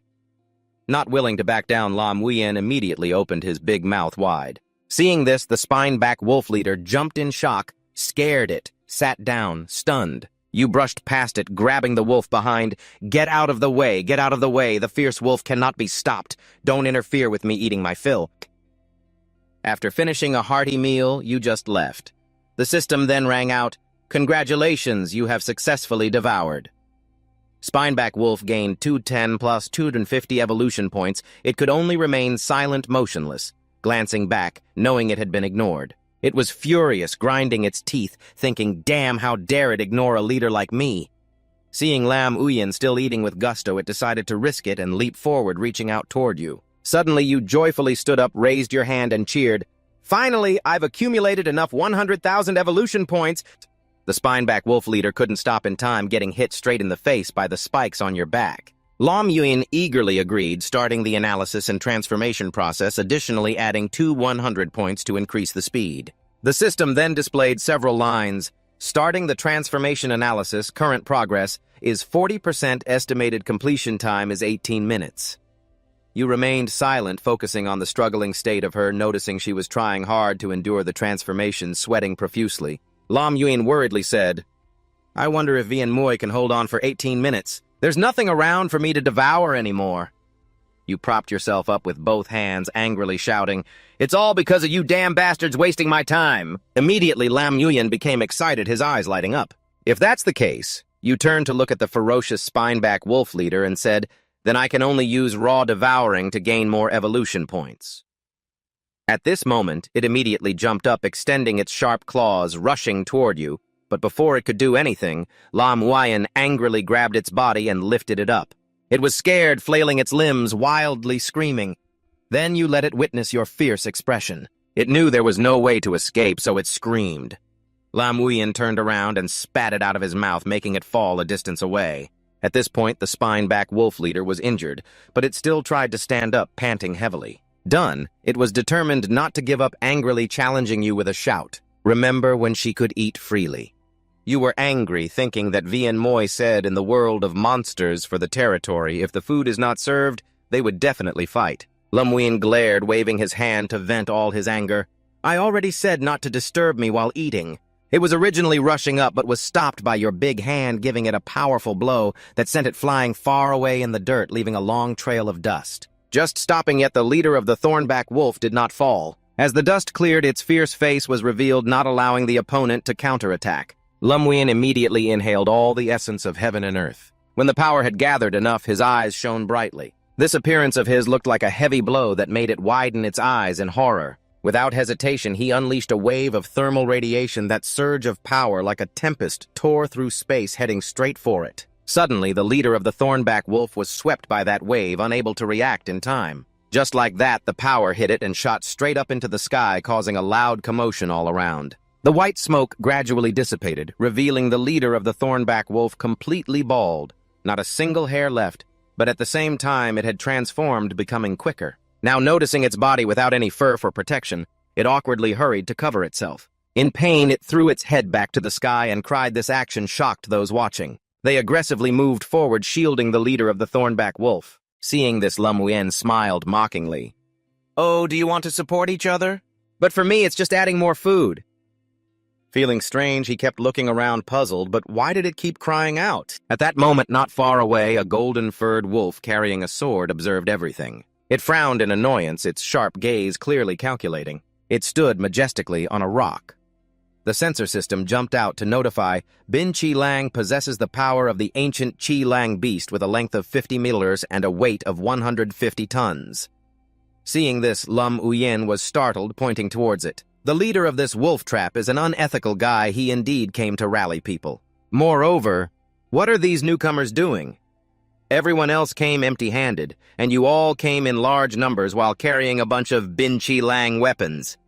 Not willing to back down, Lam Huyen immediately opened his big mouth wide. Seeing this, the spine-back wolf leader jumped in shock, scared it, sat down, stunned. You brushed past it, grabbing the wolf behind. Get out of the way, get out of the way. The fierce wolf cannot be stopped. Don't interfere with me eating my fill. After finishing a hearty meal, you just left. The system then rang out, congratulations, you have successfully devoured. Spineback Wolf gained 210 plus 250 evolution points. It could only remain silent, motionless, glancing back, knowing it had been ignored. It was furious, grinding its teeth, thinking, damn, how dare it ignore a leader like me. Seeing Lam Huyen still eating with gusto, it decided to risk it and leap forward, reaching out toward you. Suddenly, you joyfully stood up, raised your hand, and cheered, finally, I've accumulated enough 100,000 evolution points. The spineback wolf leader couldn't stop in time, getting hit straight in the face by the spikes on your back. Lam Huyen eagerly agreed, starting the analysis and transformation process, additionally adding 100 points to increase the speed. The system then displayed several lines. Starting the transformation analysis, current progress is 40%, estimated completion time is 18 minutes. You remained silent, focusing on the struggling state of her, noticing she was trying hard to endure the transformation, sweating profusely. Lam Huyen worriedly said, I wonder if Vian Moi can hold on for 18 minutes. There's nothing around for me to devour anymore. You propped yourself up with both hands, angrily shouting, it's all because of you damn bastards wasting my time. Immediately, Lam Huyen became excited, his eyes lighting up. If that's the case, you turned to look at the ferocious spineback wolf leader and said, then I can only use raw devouring to gain more evolution points. At this moment, it immediately jumped up, extending its sharp claws, rushing toward you. But before it could do anything, Lam Huyen angrily grabbed its body and lifted it up. It was scared, flailing its limbs, wildly screaming. Then you let it witness your fierce expression. It knew there was no way to escape, so it screamed. Lam Huyen turned around and spat it out of his mouth, making it fall a distance away. At this point, the spineback wolf leader was injured, but it still tried to stand up, panting heavily. Done, it was determined not to give up, angrily challenging you with a shout. Remember when she could eat freely. You were angry, thinking that Vian Moi said in the world of monsters for the territory, if the food is not served, they would definitely fight. Lam Huyen glared, waving his hand to vent all his anger. I already said not to disturb me while eating. It was originally rushing up, but was stopped by your big hand, giving it a powerful blow that sent it flying far away in the dirt, leaving a long trail of dust. Just stopping, yet the leader of the thornback wolf did not fall. As the dust cleared, its fierce face was revealed, not allowing the opponent to counterattack. Lam Huyen immediately inhaled all the essence of heaven and earth. When the power had gathered enough, his eyes shone brightly. This appearance of his looked like a heavy blow that made it widen its eyes in horror. Without hesitation, he unleashed a wave of thermal radiation. That surge of power, like a tempest, tore through space, heading straight for it. Suddenly, the leader of the thornback wolf was swept by that wave, unable to react in time. Just like that, the power hit it and shot straight up into the sky, causing a loud commotion all around. The white smoke gradually dissipated, revealing the leader of the thornback wolf completely bald. Not a single hair left, but at the same time it had transformed, becoming quicker. Now noticing its body without any fur for protection, it awkwardly hurried to cover itself. In pain, it threw its head back to the sky and cried. This action shocked those watching. They aggressively moved forward, shielding the leader of the thornback wolf. Seeing this, Lam Huyen smiled mockingly. Oh, do you want to support each other? But for me, it's just adding more food. Feeling strange, he kept looking around, puzzled, but why did it keep crying out? At that moment, not far away, a golden-furred wolf carrying a sword observed everything. It frowned in annoyance, its sharp gaze clearly calculating. It stood majestically on a rock. The sensor system jumped out to notify Bin Chi Lang possesses the power of the ancient Chi Lang beast with a length of 50 meters and a weight of 150 tons. Seeing this, Lam Huyen was startled, pointing towards it. The leader of this wolf trap is an unethical guy. He indeed came to rally people. Moreover, what are these newcomers doing? Everyone else came empty-handed, and you all came in large numbers while carrying a bunch of Bin Chi Lang weapons.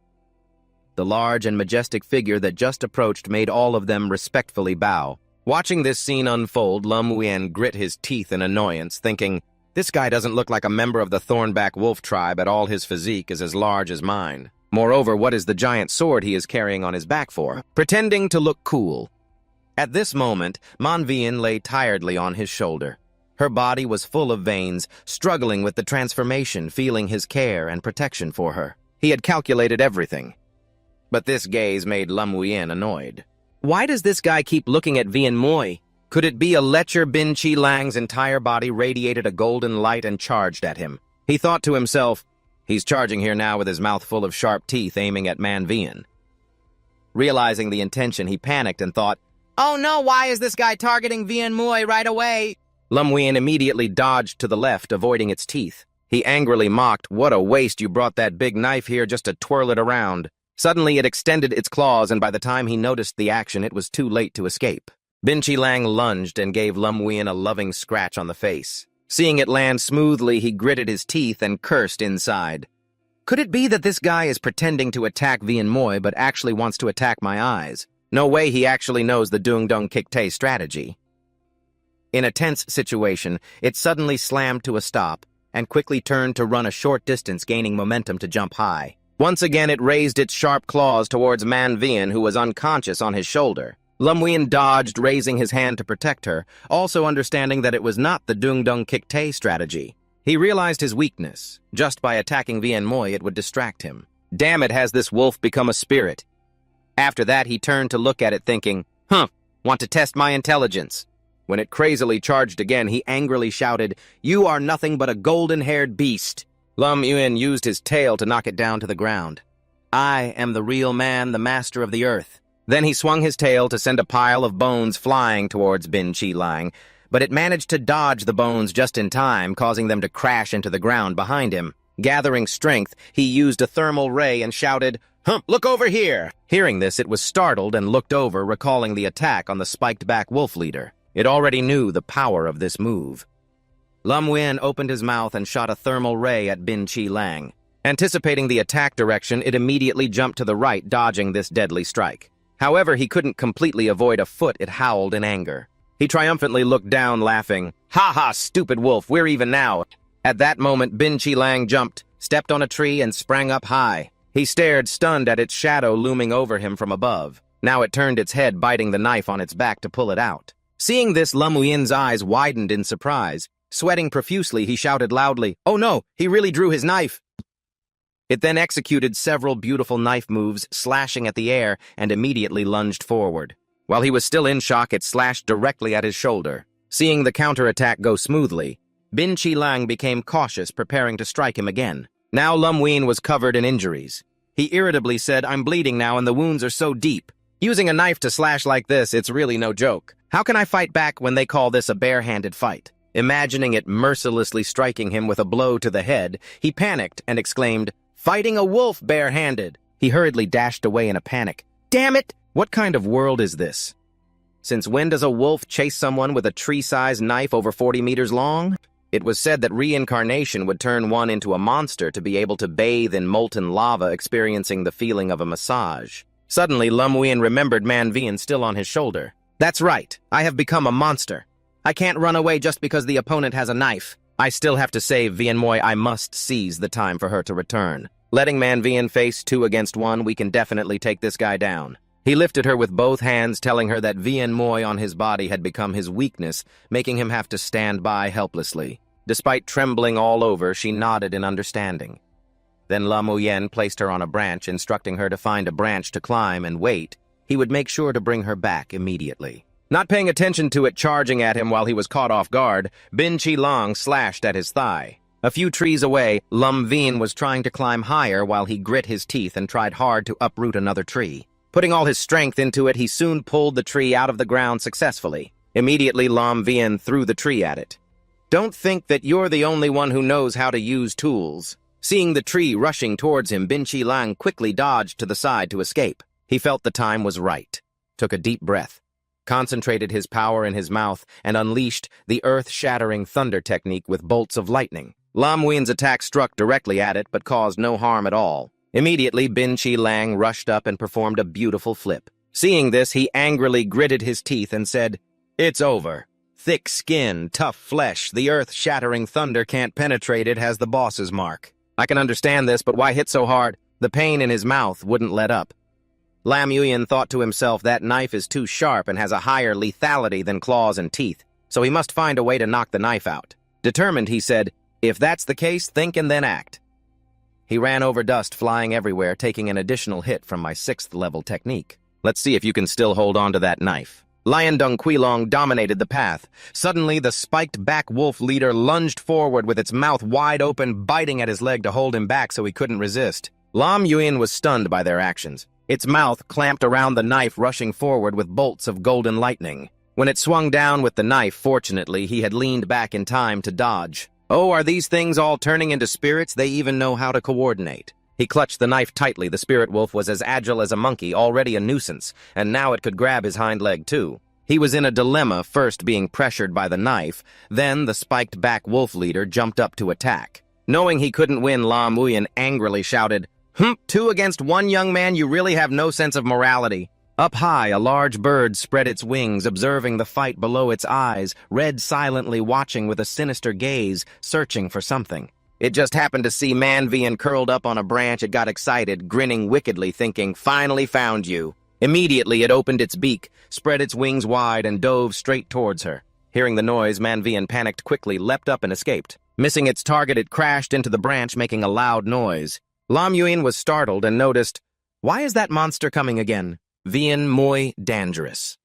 The large and majestic figure that just approached made all of them respectfully bow. Watching this scene unfold, Lam Huyen grit his teeth in annoyance, thinking, this guy doesn't look like a member of the Thornback Wolf tribe at all. His physique is as large as mine. Moreover, what is the giant sword he is carrying on his back for? Pretending to look cool. At this moment, Manhwa lay tiredly on his shoulder. Her body was full of veins, struggling with the transformation, feeling his care and protection for her. He had calculated everything. But this gaze made Lam Huyen annoyed. Why does this guy keep looking at Vian Moi? Could it be a lecher Bin Chi Lang's entire body radiated a golden light and charged at him? He thought to himself, he's charging here now with his mouth full of sharp teeth aiming at Manhwa. Realizing the intention, he panicked and thought, "Oh no, why is this guy targeting Vian Moi right away?" Lam Huyen immediately dodged to the left, avoiding its teeth. He angrily mocked, "What a waste, you brought that big knife here just to twirl it around." Suddenly, it extended its claws, and by the time he noticed the action, it was too late to escape. Bin Chi Lang lunged and gave Lam Huyen a loving scratch on the face. Seeing it land smoothly, he gritted his teeth and cursed inside. Could it be that this guy is pretending to attack Vian Moi but actually wants to attack my eyes? No way he actually knows the Dung Dung Kick Tay strategy. In a tense situation, it suddenly slammed to a stop and quickly turned to run a short distance, gaining momentum to jump high. Once again, it raised its sharp claws towards Manhwa, who was unconscious on his shoulder. Lam Huyen dodged, raising his hand to protect her, also understanding that it was not the Dung Dung Kick Tay strategy. He realized his weakness. Just by attacking Vian Moi, it would distract him. Damn it, has this wolf become a spirit? After that, he turned to look at it thinking, want to test my intelligence. When it crazily charged again, he angrily shouted, "You are nothing but a golden-haired beast." Lam Huyen used his tail to knock it down to the ground. "I am the real man, the master of the earth." Then he swung his tail to send a pile of bones flying towards Bin Chi Lang, but it managed to dodge the bones just in time, causing them to crash into the ground behind him. Gathering strength, he used a thermal ray and shouted, "Look over here!" Hearing this, it was startled and looked over, recalling the attack on the spiked-back wolf leader. It already knew the power of this move. Lam Huyen opened his mouth and shot a thermal ray at Bin Chi Lang. Anticipating the attack direction, it immediately jumped to the right, dodging this deadly strike. However, he couldn't completely avoid a foot. It howled in anger. He triumphantly looked down, laughing. "Ha ha, stupid wolf, we're even now." At that moment, Bin Chi Lang jumped, stepped on a tree, and sprang up high. He stared, stunned at its shadow looming over him from above. Now it turned its head, biting the knife on its back to pull it out. Seeing this, Lam Huyen's eyes widened in surprise. Sweating profusely, he shouted loudly, "Oh no, he really drew his knife!" It then executed several beautiful knife moves, slashing at the air, and immediately lunged forward. While he was still in shock, it slashed directly at his shoulder. Seeing the counterattack go smoothly, Bin Chi Lang became cautious, preparing to strike him again. Now Lam Huyen was covered in injuries. He irritably said, "I'm bleeding now and the wounds are so deep. Using a knife to slash like this, it's really no joke. How can I fight back when they call this a bare-handed fight?" Imagining it mercilessly striking him with a blow to the head, he panicked and exclaimed, "Fighting a wolf bare-handed!" He hurriedly dashed away in a panic. "Damn it! What kind of world is this? Since when does a wolf chase someone with a tree-sized knife over 40 meters long?" It was said that reincarnation would turn one into a monster to be able to bathe in molten lava, experiencing the feeling of a massage. Suddenly, Lam Huyen remembered Manhwa still on his shoulder. "That's right. I have become a monster. I can't run away just because the opponent has a knife. I still have to save Vian Moi. I must seize the time for her to return. Letting Manhwa face 2 against 1, we can definitely take this guy down." He lifted her with both hands, telling her that Vian Moi on his body had become his weakness, making him have to stand by helplessly. Despite trembling all over, she nodded in understanding. Then Lam Huyen placed her on a branch, instructing her to find a branch to climb and wait. He would make sure to bring her back immediately. Not paying attention to it charging at him while he was caught off guard, Bin Chi Lang slashed at his thigh. A few trees away, Lam Huyen was trying to climb higher while he grit his teeth and tried hard to uproot another tree. Putting all his strength into it, he soon pulled the tree out of the ground successfully. Immediately, Lam Huyen threw the tree at it. "Don't think that you're the only one who knows how to use tools." Seeing the tree rushing towards him, Bin Chi Lang quickly dodged to the side to escape. He felt the time was right, took a deep breath, concentrated his power in his mouth, and unleashed the earth-shattering thunder technique with bolts of lightning. Lam Huyen's attack struck directly at it, but caused no harm at all. Immediately, Bin Chi Lang rushed up and performed a beautiful flip. Seeing this, he angrily gritted his teeth and said, "It's over. Thick skin, tough flesh, the earth-shattering thunder can't penetrate it, has the boss's mark. I can understand this, but why hit so hard?" The pain in his mouth wouldn't let up. Lam Yuyan thought to himself that knife is too sharp and has a higher lethality than claws and teeth, so he must find a way to knock the knife out. Determined, he said, "If that's the case, think and then act." He ran over dust flying everywhere, taking an additional hit from my 6th level technique. Let's see if you can still hold on to that knife. Lion Dung Quilong dominated the path. Suddenly, the spiked-back wolf leader lunged forward with its mouth wide open, biting at his leg to hold him back so he couldn't resist. Lam Yuyan was stunned by their actions. Its mouth clamped around the knife, rushing forward with bolts of golden lightning. When it swung down with the knife, fortunately, he had leaned back in time to dodge. Oh, are these things all turning into spirits? They even know how to coordinate. He clutched the knife tightly. The spirit wolf was as agile as a monkey, already a nuisance, and now it could grab his hind leg too. He was in a dilemma, first being pressured by the knife, then the spiked-back wolf leader jumped up to attack. Knowing he couldn't win, Lam Yuyan angrily shouted, 2 against 1, young man, you really have no sense of morality." Up high, a large bird spread its wings, observing the fight below its eyes, Red silently watching with a sinister gaze, searching for something. It just happened to see Manhwa curled up on a branch. It got excited, grinning wickedly, thinking, "Finally found you." Immediately, it opened its beak, spread its wings wide, and dove straight towards her. Hearing the noise, Manhwa panicked quickly, leapt up and escaped. Missing its target, it crashed into the branch, making a loud noise. Lam Yuyan was startled and noticed, "Why is that monster coming again? Vian muy dangerous."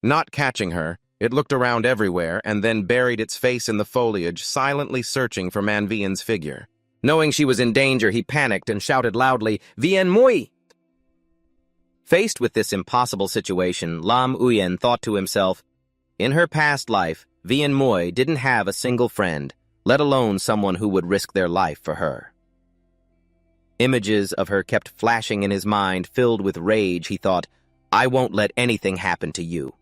Not catching her, it looked around everywhere and then buried its face in the foliage, silently searching for Manhwa's figure. Knowing she was in danger, he panicked and shouted loudly, "Vian muy!" Faced with this impossible situation, Lam Yuyan thought to himself, in her past life, Vian muy didn't have a single friend, let alone someone who would risk their life for her. Images of her kept flashing in his mind. Filled with rage, he thought, "I won't let anything happen to you."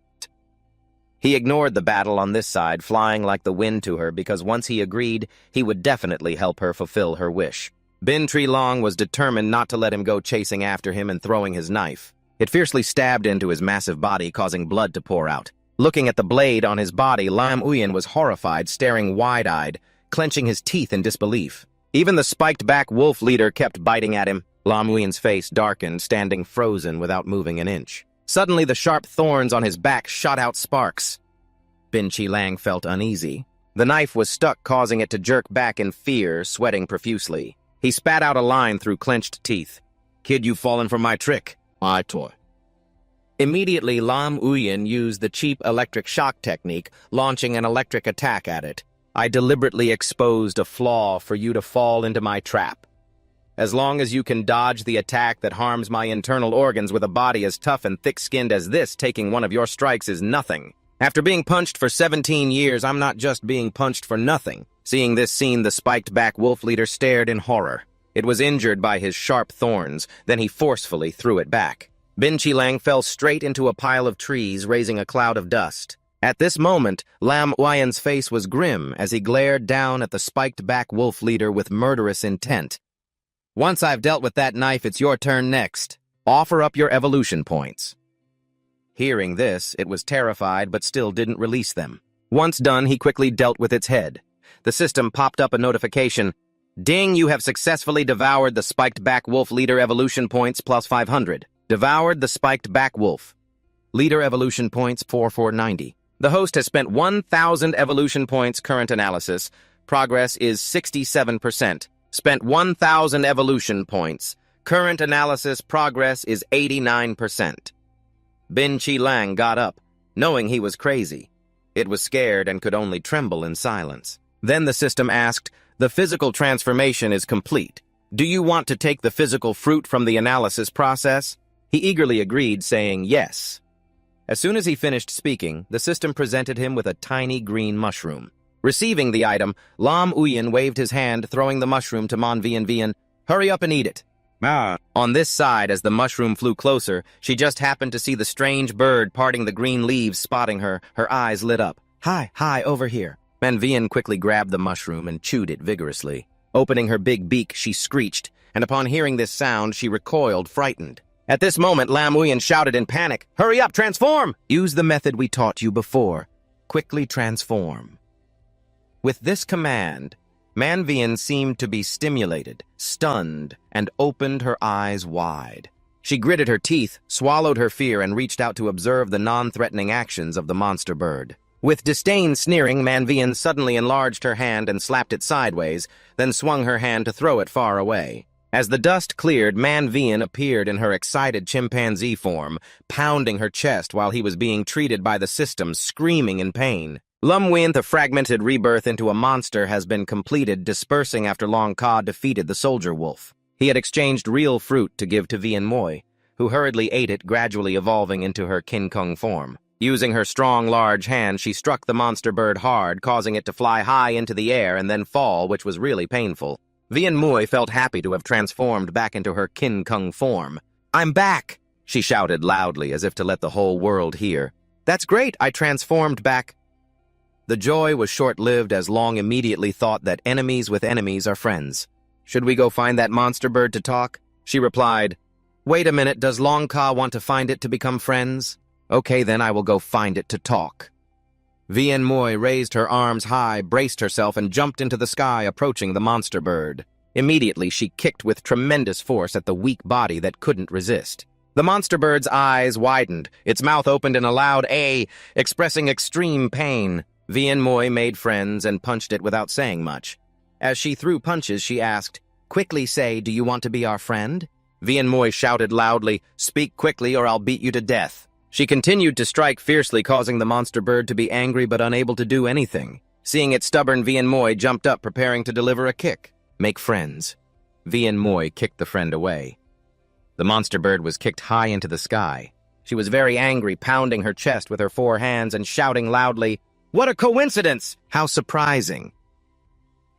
He ignored the battle on this side, flying like the wind to her, because once he agreed, he would definitely help her fulfill her wish. Bin Tri Long was determined not to let him go chasing after him and throwing his knife. It fiercely stabbed into his massive body, causing blood to pour out. Looking at the blade on his body, Lam Yuyan was horrified, staring wide-eyed, clenching his teeth in disbelief. Even the spiked-back wolf leader kept biting at him. Lam Yuyan's face darkened, standing frozen without moving an inch. Suddenly, the sharp thorns on his back shot out sparks. Bin Chi Lang felt uneasy. The knife was stuck, causing it to jerk back in fear, sweating profusely. He spat out a line through clenched teeth. "Kid, you've fallen for my trick. My toy." Immediately, Lam Yuyan used the cheap electric shock technique, launching an electric attack at it. "I deliberately exposed a flaw for you to fall into my trap. As long as you can dodge the attack that harms my internal organs with a body as tough and thick-skinned as this, taking one of your strikes is nothing. After being punched for 17 years, I'm not just being punched for nothing." Seeing this scene, the spiked-back wolf leader stared in horror. It was injured by his sharp thorns, then he forcefully threw it back. Bin Chi Lang fell straight into a pile of trees, raising a cloud of dust. At this moment, Lam Yuyan's face was grim as he glared down at the spiked-back wolf leader with murderous intent. "Once I've dealt with that knife, it's your turn next. Offer up your evolution points." Hearing this, it was terrified but still didn't release them. Once done, he quickly dealt with its head. The system popped up a notification. "Ding, you have successfully devoured the spiked-back wolf leader evolution points plus 500. Devoured the spiked-back wolf. Leader evolution points 4490. The host has spent 1,000 evolution points. Current analysis. Progress is 67%. Spent 1,000 evolution points. Current analysis progress is 89%. Bin Chi Lang got up, knowing he was crazy. It was scared and could only tremble in silence. Then the system asked, "The physical transformation is complete. Do you want to take the physical fruit from the analysis process?" He eagerly agreed, saying yes. As soon as he finished speaking, the system presented him with a tiny green mushroom. Receiving the item, Lam Yuyan waved his hand, throwing the mushroom to Manhwa. "Hurry up and eat it." On this side, as the mushroom flew closer, she just happened to see the strange bird parting the green leaves. Spotting her, her eyes lit up. Hi, over here." Manhwa quickly grabbed the mushroom and chewed it vigorously. Opening her big beak, she screeched, and upon hearing this sound, she recoiled, frightened. At this moment, Lam Yuyan shouted in panic, "Hurry up, transform!" "Use the method we taught you before. Quickly transform." With this command, Manhwa seemed to be stimulated, stunned, and opened her eyes wide. She gritted her teeth, swallowed her fear, and reached out to observe the non-threatening actions of the monster bird. With disdain sneering, Manvian suddenly enlarged her hand and slapped it sideways, then swung her hand to throw it far away. As the dust cleared, Manvian appeared in her excited chimpanzee form, pounding her chest while he was being treated by the system, screaming in pain. Lum Win, the fragmented rebirth into a monster, has been completed, dispersing after Long Ka defeated the soldier wolf. He had exchanged real fruit to give to Vien Moi, who hurriedly ate it, gradually evolving into her King Kong form. Using her strong, large hand, she struck the monster bird hard, causing it to fly high into the air and then fall, which was really painful. Vien Moi felt happy to have transformed back into her King Kong form. "I'm back!" she shouted loudly, as if to let the whole world hear. "That's great, I transformed back." The joy was short-lived, as Long immediately thought that enemies with enemies are friends. "Should we go find that monster bird to talk?" She replied, "Wait a minute, does Long Ka want to find it to become friends? Okay, then I will go find it to talk." Vien Moi raised her arms high, braced herself, and jumped into the sky, approaching the monster bird. Immediately, she kicked with tremendous force at the weak body that couldn't resist. The monster bird's eyes widened, its mouth opened in a loud "A," expressing extreme pain. Vien Moi made friends and punched it without saying much. As she threw punches, she asked, "Quickly say, do you want to be our friend?" Vien Moi shouted loudly, "Speak quickly or I'll beat you to death." She continued to strike fiercely, causing the monster bird to be angry but unable to do anything. Seeing it stubborn, Vien Moi jumped up, preparing to deliver a kick. "Make friends." Vien Moi kicked the friend away. The monster bird was kicked high into the sky. She was very angry, pounding her chest with her 4 hands and shouting loudly, "What a coincidence! How surprising!"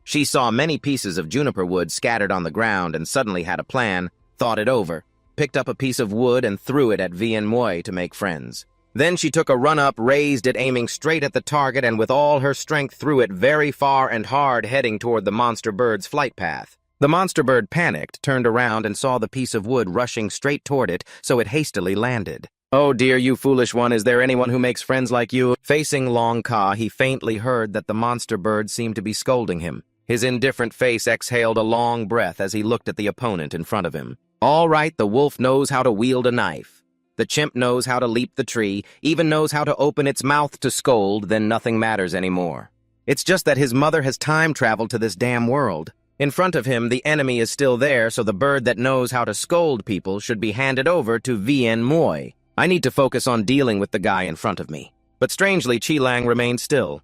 She saw many pieces of juniper wood scattered on the ground and suddenly had a plan, thought it over, picked up a piece of wood and threw it at Vien Moi to make friends. Then she took a run-up, raised it, aiming straight at the target, and with all her strength threw it very far and hard, heading toward the monster bird's flight path. The monster bird panicked, turned around, and saw the piece of wood rushing straight toward it, so it hastily landed. "Oh dear, you foolish one, is there anyone who makes friends like you?" Facing Long Ka, he faintly heard that the monster bird seemed to be scolding him. His indifferent face exhaled a long breath as he looked at the opponent in front of him. "All right, the wolf knows how to wield a knife. The chimp knows how to leap the tree, even knows how to open its mouth to scold, then nothing matters anymore. It's just that his mother has time-traveled to this damn world. In front of him, the enemy is still there, so the bird that knows how to scold people should be handed over to Vien Moi. I need to focus on dealing with the guy in front of me." But strangely, Chi Lang remained still.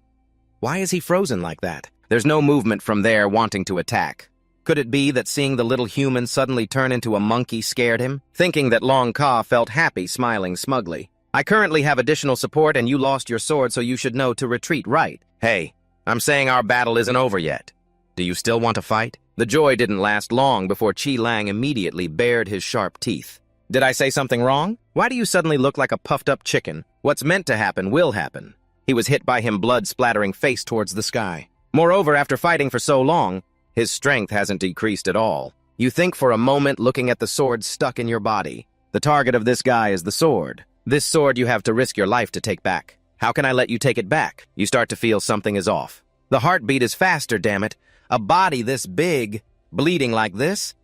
Why is he frozen like that? There's no movement from there, wanting to attack. Could it be that seeing the little human suddenly turn into a monkey scared him? Thinking that Long Ka felt happy, smiling smugly. "I currently have additional support and you lost your sword, so you should know to retreat, right? Hey, I'm saying our battle isn't over yet. Do you still want to fight?" The joy didn't last long before Chi Lang immediately bared his sharp teeth. "Did I say something wrong? Why do you suddenly look like a puffed-up chicken? What's meant to happen will happen." He was hit by him, blood-splattering face towards the sky. Moreover, after fighting for so long, his strength hasn't decreased at all. You think for a moment, looking at the sword stuck in your body. The target of this guy is the sword. This sword you have to risk your life to take back. How can I let you take it back? You start to feel something is off. The heartbeat is faster, damn it. A body this big, bleeding like this?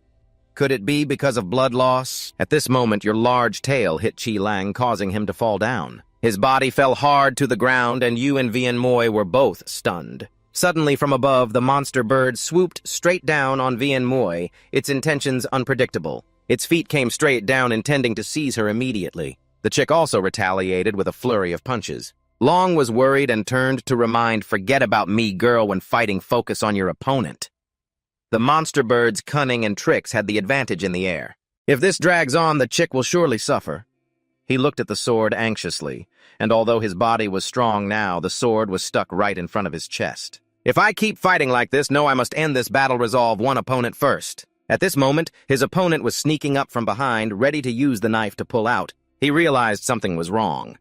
Could it be because of blood loss? At this moment, your large tail hit Chi Lang, causing him to fall down. His body fell hard to the ground, and you and Vien Moi were both stunned. Suddenly, from above, the monster bird swooped straight down on Vien Moi, its intentions unpredictable. Its feet came straight down, intending to seize her immediately. The chick also retaliated with a flurry of punches. Long was worried and turned to remind, "Forget about me, girl, when fighting, focus on your opponent." The monster bird's cunning and tricks had the advantage in the air. If this drags on, the chick will surely suffer. He looked at the sword anxiously, and although his body was strong now, the sword was stuck right in front of his chest. "If I keep fighting like this, no, I must end this battle, resolve one opponent first." At this moment, his opponent was sneaking up from behind, ready to use the knife to pull out. He realized something was wrong.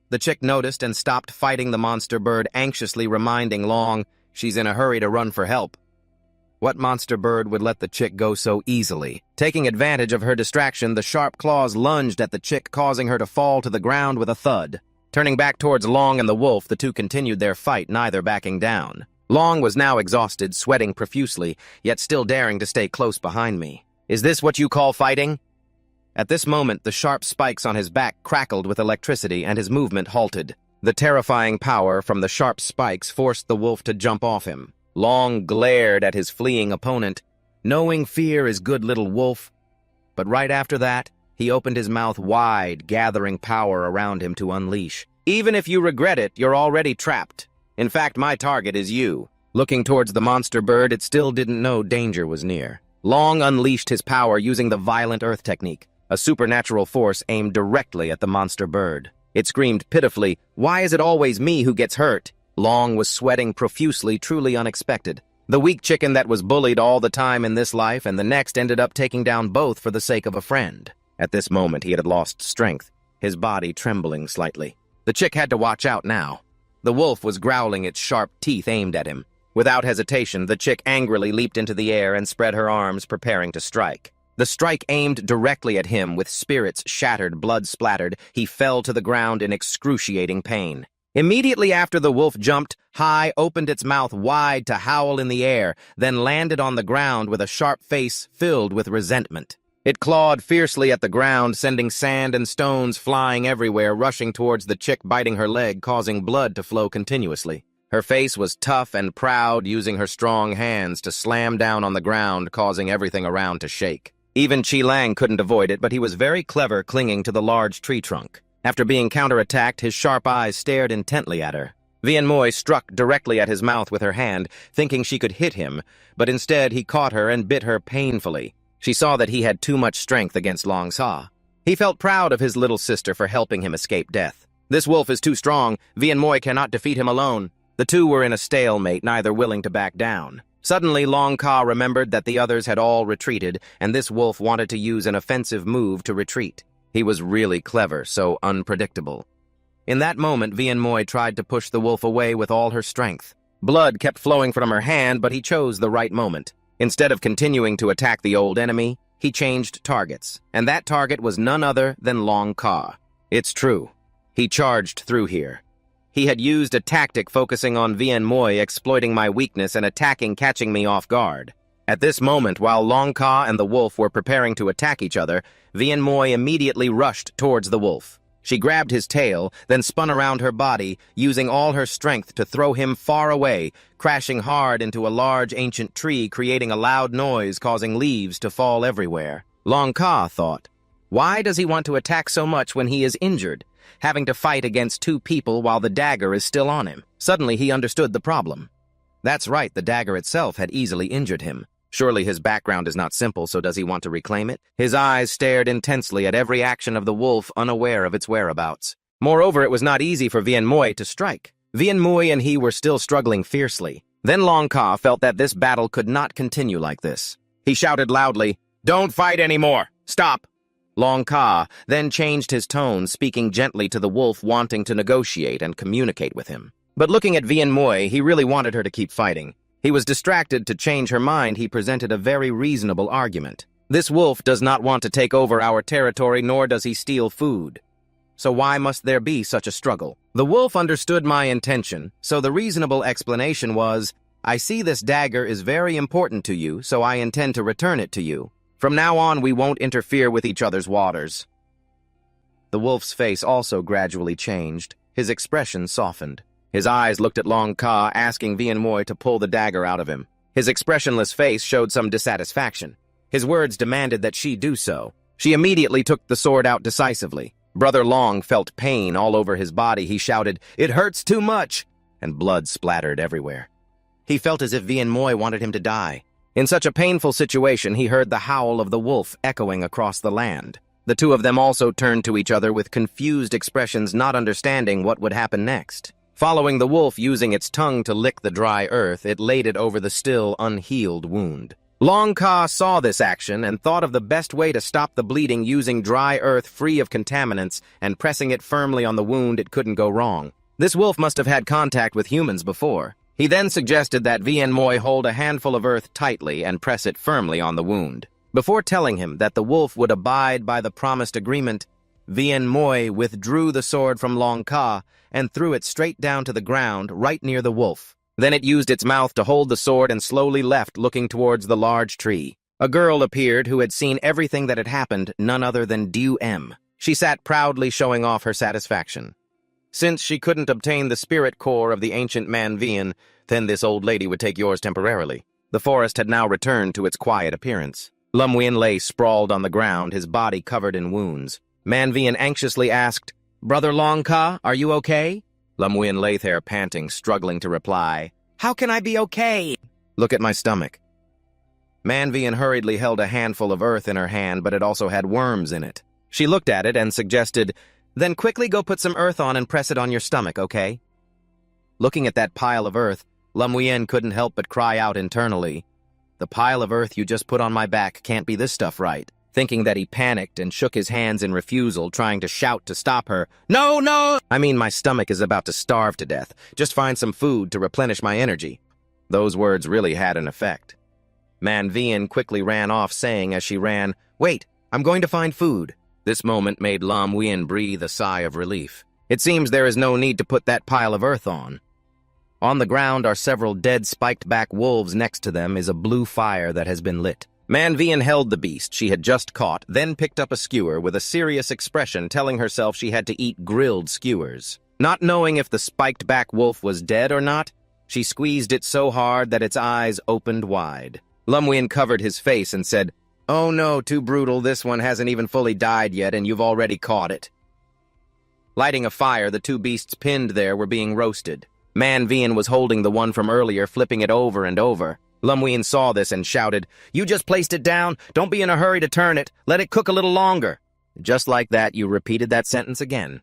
The chick noticed and stopped fighting the monster bird, anxiously reminding Long she's in a hurry to run for help. What monster bird would let the chick go so easily? Taking advantage of her distraction, the sharp claws lunged at the chick, causing her to fall to the ground with a thud. Turning back towards Long and the wolf, the two continued their fight, neither backing down. Long was now exhausted, sweating profusely, yet still daring to stay close behind me. "Is this what you call fighting?" At this moment, the sharp spikes on his back crackled with electricity and his movement halted. The terrifying power from the sharp spikes forced the wolf to jump off him. Long glared at his fleeing opponent, knowing fear is good little wolf. But right after that, he opened his mouth wide, gathering power around him to unleash. Even if you regret it, you're already trapped. In fact, my target is you. Looking towards the monster bird, it still didn't know danger was near. Long unleashed his power using the violent earth technique, a supernatural force aimed directly at the monster bird. It screamed pitifully, "Why is it always me who gets hurt?" Long was sweating profusely, truly unexpected. The weak chicken that was bullied all the time in this life and the next ended up taking down both for the sake of a friend. At this moment, he had lost strength, his body trembling slightly. The chick had to watch out now. The wolf was growling, its sharp teeth aimed at him. Without hesitation, the chick angrily leaped into the air and spread her arms, preparing to strike. The strike aimed directly at him, with spirits shattered, blood splattered. He fell to the ground in excruciating pain. Immediately after, the wolf jumped high, opened its mouth wide to howl in the air, then landed on the ground with a sharp face filled with resentment. It clawed fiercely at the ground, sending sand and stones flying everywhere, rushing towards the chick, biting her leg, causing blood to flow continuously. Her face was tough and proud, using her strong hands to slam down on the ground, causing everything around to shake. Even Chi Lang couldn't avoid it, but he was very clever, clinging to the large tree trunk. After being counterattacked, his sharp eyes stared intently at her. Vian Moi struck directly at his mouth with her hand, thinking she could hit him, but instead he caught her and bit her painfully. She saw that he had too much strength against Long Sa. He felt proud of his little sister for helping him escape death. This wolf is too strong. Vian Moi cannot defeat him alone. The two were in a stalemate, neither willing to back down. Suddenly, Long Ka remembered that the others had all retreated, and this wolf wanted to use an offensive move to retreat. He was really clever, so unpredictable. In that moment, Vian Moi tried to push the wolf away with all her strength. Blood kept flowing from her hand, but he chose the right moment. Instead of continuing to attack the old enemy, he changed targets, and that target was none other than Long Ka. It's true. He charged through here. He had used a tactic focusing on Vian Moi, exploiting my weakness and attacking, catching me off guard. At this moment, while Long Ka and the wolf were preparing to attack each other, Vian Moi immediately rushed towards the wolf. She grabbed his tail, then spun around her body, using all her strength to throw him far away, crashing hard into a large ancient tree, creating a loud noise, causing leaves to fall everywhere. Long Ka thought, why does he want to attack so much when he is injured, having to fight against two people while the dagger is still on him? Suddenly he understood the problem. That's right, the dagger itself had easily injured him. Surely his background is not simple, so does he want to reclaim it? His eyes stared intensely at every action of the wolf, unaware of its whereabouts. Moreover, it was not easy for Vian Moi to strike. Vian Moi and he were still struggling fiercely. Then Long Ka felt that this battle could not continue like this. He shouted loudly, "Don't fight anymore! Stop!" Long Ka then changed his tone, speaking gently to the wolf, wanting to negotiate and communicate with him. But looking at Vian Moi, he really wanted her to keep fighting. He was distracted. To change her mind, he presented a very reasonable argument. This wolf does not want to take over our territory, nor does he steal food. So why must there be such a struggle? The wolf understood my intention, so the reasonable explanation was, I see this dagger is very important to you, so I intend to return it to you. From now on, we won't interfere with each other's waters. The wolf's face also gradually changed. His expression softened. His eyes looked at Long Ka, asking Vian Moi to pull the dagger out of him. His expressionless face showed some dissatisfaction. His words demanded that she do so. She immediately took the sword out decisively. Brother Long felt pain all over his body. He shouted, "It hurts too much!" and blood splattered everywhere. He felt as if Vian Moi wanted him to die. In such a painful situation, he heard the howl of the wolf echoing across the land. The two of them also turned to each other with confused expressions, not understanding what would happen next. Following the wolf using its tongue to lick the dry earth, it laid it over the still unhealed wound. Long Ka saw this action and thought of the best way to stop the bleeding, using dry earth free of contaminants and pressing it firmly on the wound. It couldn't go wrong. This wolf must have had contact with humans before. He then suggested that Vian Moi hold a handful of earth tightly and press it firmly on the wound. Before telling him that the wolf would abide by the promised agreement, Vian Moi withdrew the sword from Long Ka and threw it straight down to the ground right near the wolf. Then it used its mouth to hold the sword and slowly left, looking towards the large tree. A girl appeared who had seen everything that had happened, none other than Du M. She sat proudly showing off her satisfaction. Since she couldn't obtain the spirit core of the ancient Manvian, then this old lady would take yours temporarily. The forest had now returned to its quiet appearance. Lum Wien lay sprawled on the ground, his body covered in wounds. Manvian anxiously asked, "Brother Longka, are you okay?" Lum Wien lay there panting, struggling to reply. "How can I be okay?" "Look at my stomach." Manvian hurriedly held a handful of earth in her hand, but it also had worms in it. She looked at it and suggested, "Then quickly go put some earth on and press it on your stomach, okay?" Looking at that pile of earth, Lum Wien couldn't help but cry out internally, "The pile of earth you just put on my back can't be this stuff, right?" Thinking that, he panicked and shook his hands in refusal, trying to shout to stop her. "No, no! I mean, my stomach is about to starve to death. Just find some food to replenish my energy." Those words really had an effect. Manvian quickly ran off, saying as she ran, "Wait, I'm going to find food." This moment made Lum Wien breathe a sigh of relief. It seems there is no need to put that pile of earth on. On the ground are several dead spiked-back wolves. Next to them is a blue fire that has been lit. Manvian held the beast she had just caught, then picked up a skewer with a serious expression, telling herself she had to eat grilled skewers. Not knowing if the spiked-back wolf was dead or not, she squeezed it so hard that its eyes opened wide. Lum Wien covered his face and said, "Oh no, too brutal, this one hasn't even fully died yet and you've already caught it." Lighting a fire, the two beasts pinned there were being roasted. Manvian was holding the one from earlier, flipping it over and over. Lum Wien saw this and shouted, "You just placed it down? Don't be in a hurry to turn it. Let it cook a little longer." Just like that, you repeated that sentence again.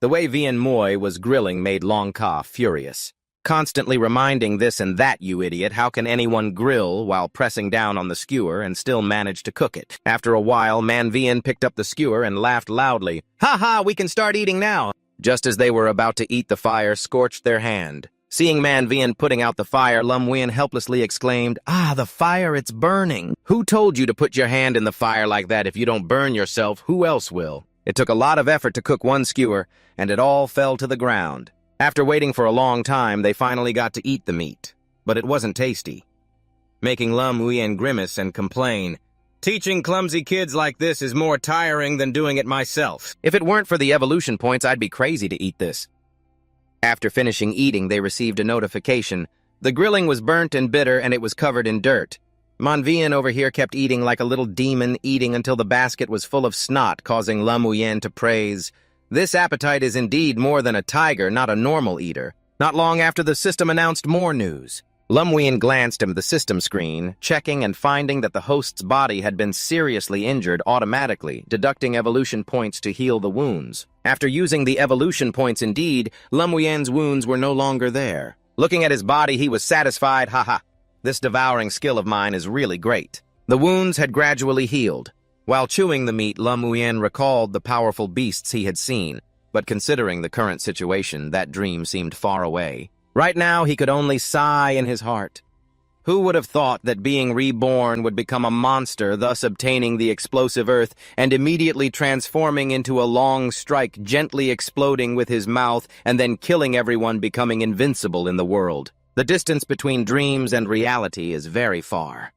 The way Vien Moi was grilling made Long Ka furious. Constantly reminding this and that, "You idiot, how can anyone grill," while pressing down on the skewer and still manage to cook it. After a while, Manvian picked up the skewer and laughed loudly. "Ha ha, we can start eating now." Just as they were about to eat, the fire scorched their hand. Seeing Manvian putting out the fire, Lum Wien helplessly exclaimed, "Ah, the fire, it's burning." "Who told you to put your hand in the fire like that? If you don't burn yourself, who else will?" It took a lot of effort to cook one skewer, and it all fell to the ground. After waiting for a long time, they finally got to eat the meat, but it wasn't tasty. Making Lum Wien grimace and complain, "Teaching clumsy kids like this is more tiring than doing it myself. If it weren't for the evolution points, I'd be crazy to eat this." After finishing eating, they received a notification. The grilling was burnt and bitter, and it was covered in dirt. Manvian over here kept eating like a little demon, eating until the basket was full of snot, causing Lum Wien to praise, "This appetite is indeed more than a tiger, not a normal eater." Not long after, the system announced more news. Lum Wien glanced at the system screen, checking and finding that the host's body had been seriously injured, automatically deducting evolution points to heal the wounds. After using the evolution points indeed, Lum Wien's wounds were no longer there. Looking at his body, he was satisfied. "Haha, this devouring skill of mine is really great." The wounds had gradually healed. While chewing the meat, Lum Wien recalled the powerful beasts he had seen, but considering the current situation, that dream seemed far away. Right now, he could only sigh in his heart. Who would have thought that being reborn would become a monster, thus obtaining the explosive earth and immediately transforming into a long strike, gently exploding with his mouth and then killing everyone, becoming invincible in the world. The distance between dreams and reality is very far.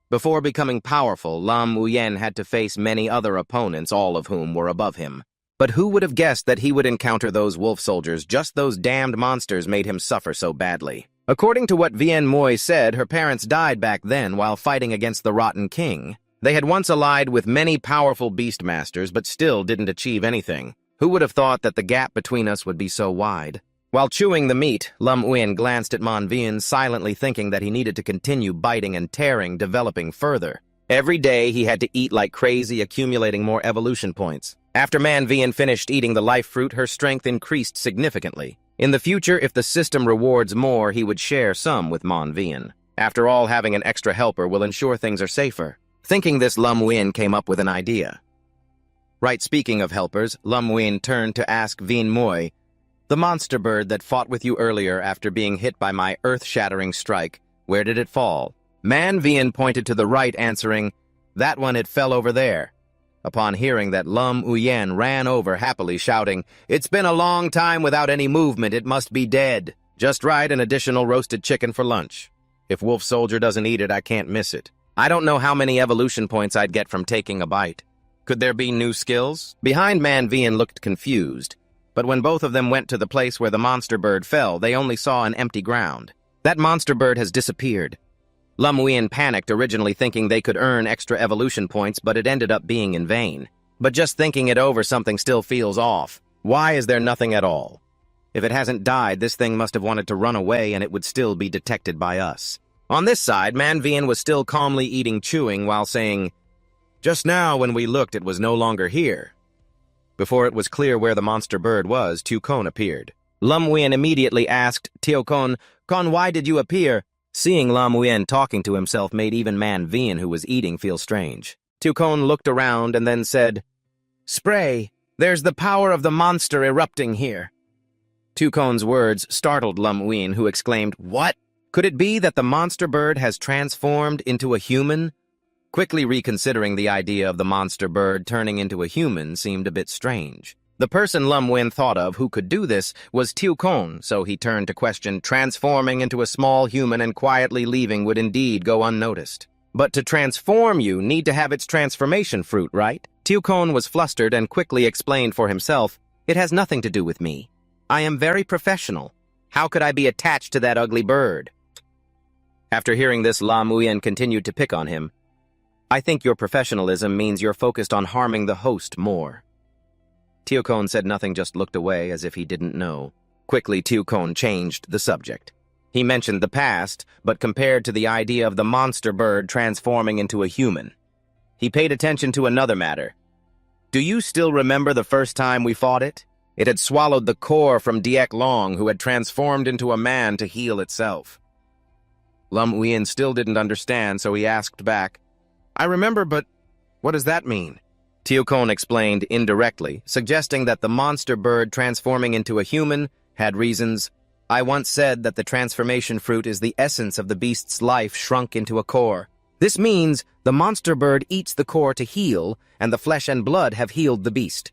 Before becoming powerful, Lum Wien had to face many other opponents, all of whom were above him. But who would have guessed that he would encounter those wolf soldiers? Just those damned monsters made him suffer so badly. According to what Vien Moi said, her parents died back then while fighting against the Rotten King. They had once allied with many powerful beastmasters, but still didn't achieve anything. Who would have thought that the gap between us would be so wide? While chewing the meat, Lum Wien glanced at Manvian, silently thinking that he needed to continue biting and tearing, developing further. Every day he had to eat like crazy, accumulating more evolution points. After Manvian finished eating the life fruit, her strength increased significantly. In the future, if the system rewards more, he would share some with Manvian. After all, having an extra helper will ensure things are safer. Thinking this, Lum Wien came up with an idea. Right, speaking of helpers, Lum Wien turned to ask Vien Moi, "The monster bird that fought with you earlier after being hit by my earth-shattering strike, where did it fall?" Manvian pointed to the right, answering, "That one, it fell over there." Upon hearing that, Lum Wien ran over happily, shouting, "It's been a long time without any movement. It must be dead. Just right, an additional roasted chicken for lunch. If Wolf Soldier doesn't eat it, I can't miss it." I don't know how many evolution points I'd get from taking a bite. Could there be new skills? Behind Manvian looked confused, but when both of them went to the place where the monster bird fell, they only saw an empty ground. That monster bird has disappeared. Lum Wien panicked, originally thinking they could earn extra evolution points, but it ended up being in vain. But just thinking it over, something still feels off. Why is there nothing at all? If it hasn't died, this thing must have wanted to run away and it would still be detected by us. On this side, Manvian was still calmly eating chewing while saying, "Just now when we looked, it was no longer here." Before it was clear where the monster bird was, Tukon appeared. Lum Wien immediately asked Tukon, "Kon, why did you appear?" Seeing Lum Wien talking to himself made even Manvian, who was eating, feel strange. Tukon looked around and then said, "Spray, there's the power of the monster erupting here." Tukon's words startled Lum Wien, who exclaimed, "What? Could it be that the monster bird has transformed into a human?" Quickly reconsidering the idea of the monster bird turning into a human seemed a bit strange. The person Lum Wien thought of who could do this was Tukon, so he turned to question, transforming into a small human and quietly leaving would indeed go unnoticed. But to transform you need to have its transformation fruit, right? Tukon was flustered and quickly explained for himself, "It has nothing to do with me. I am very professional. How could I be attached to that ugly bird?" After hearing this, Lum Wien continued to pick on him. "I think your professionalism means you're focused on harming the host more." Tukon said nothing, just looked away as if he didn't know. Quickly, Tukon changed the subject. He mentioned the past, but compared to the idea of the monster bird transforming into a human. He paid attention to another matter. "Do you still remember the first time we fought it? It had swallowed the core from Diek Long, who had transformed into a man to heal itself." Lum Wien still didn't understand, so he asked back, "I remember, but what does that mean?" Tukon explained indirectly, suggesting that the monster bird transforming into a human had reasons. "I once said that the transformation fruit is the essence of the beast's life shrunk into a core. This means the monster bird eats the core to heal, and the flesh and blood have healed the beast.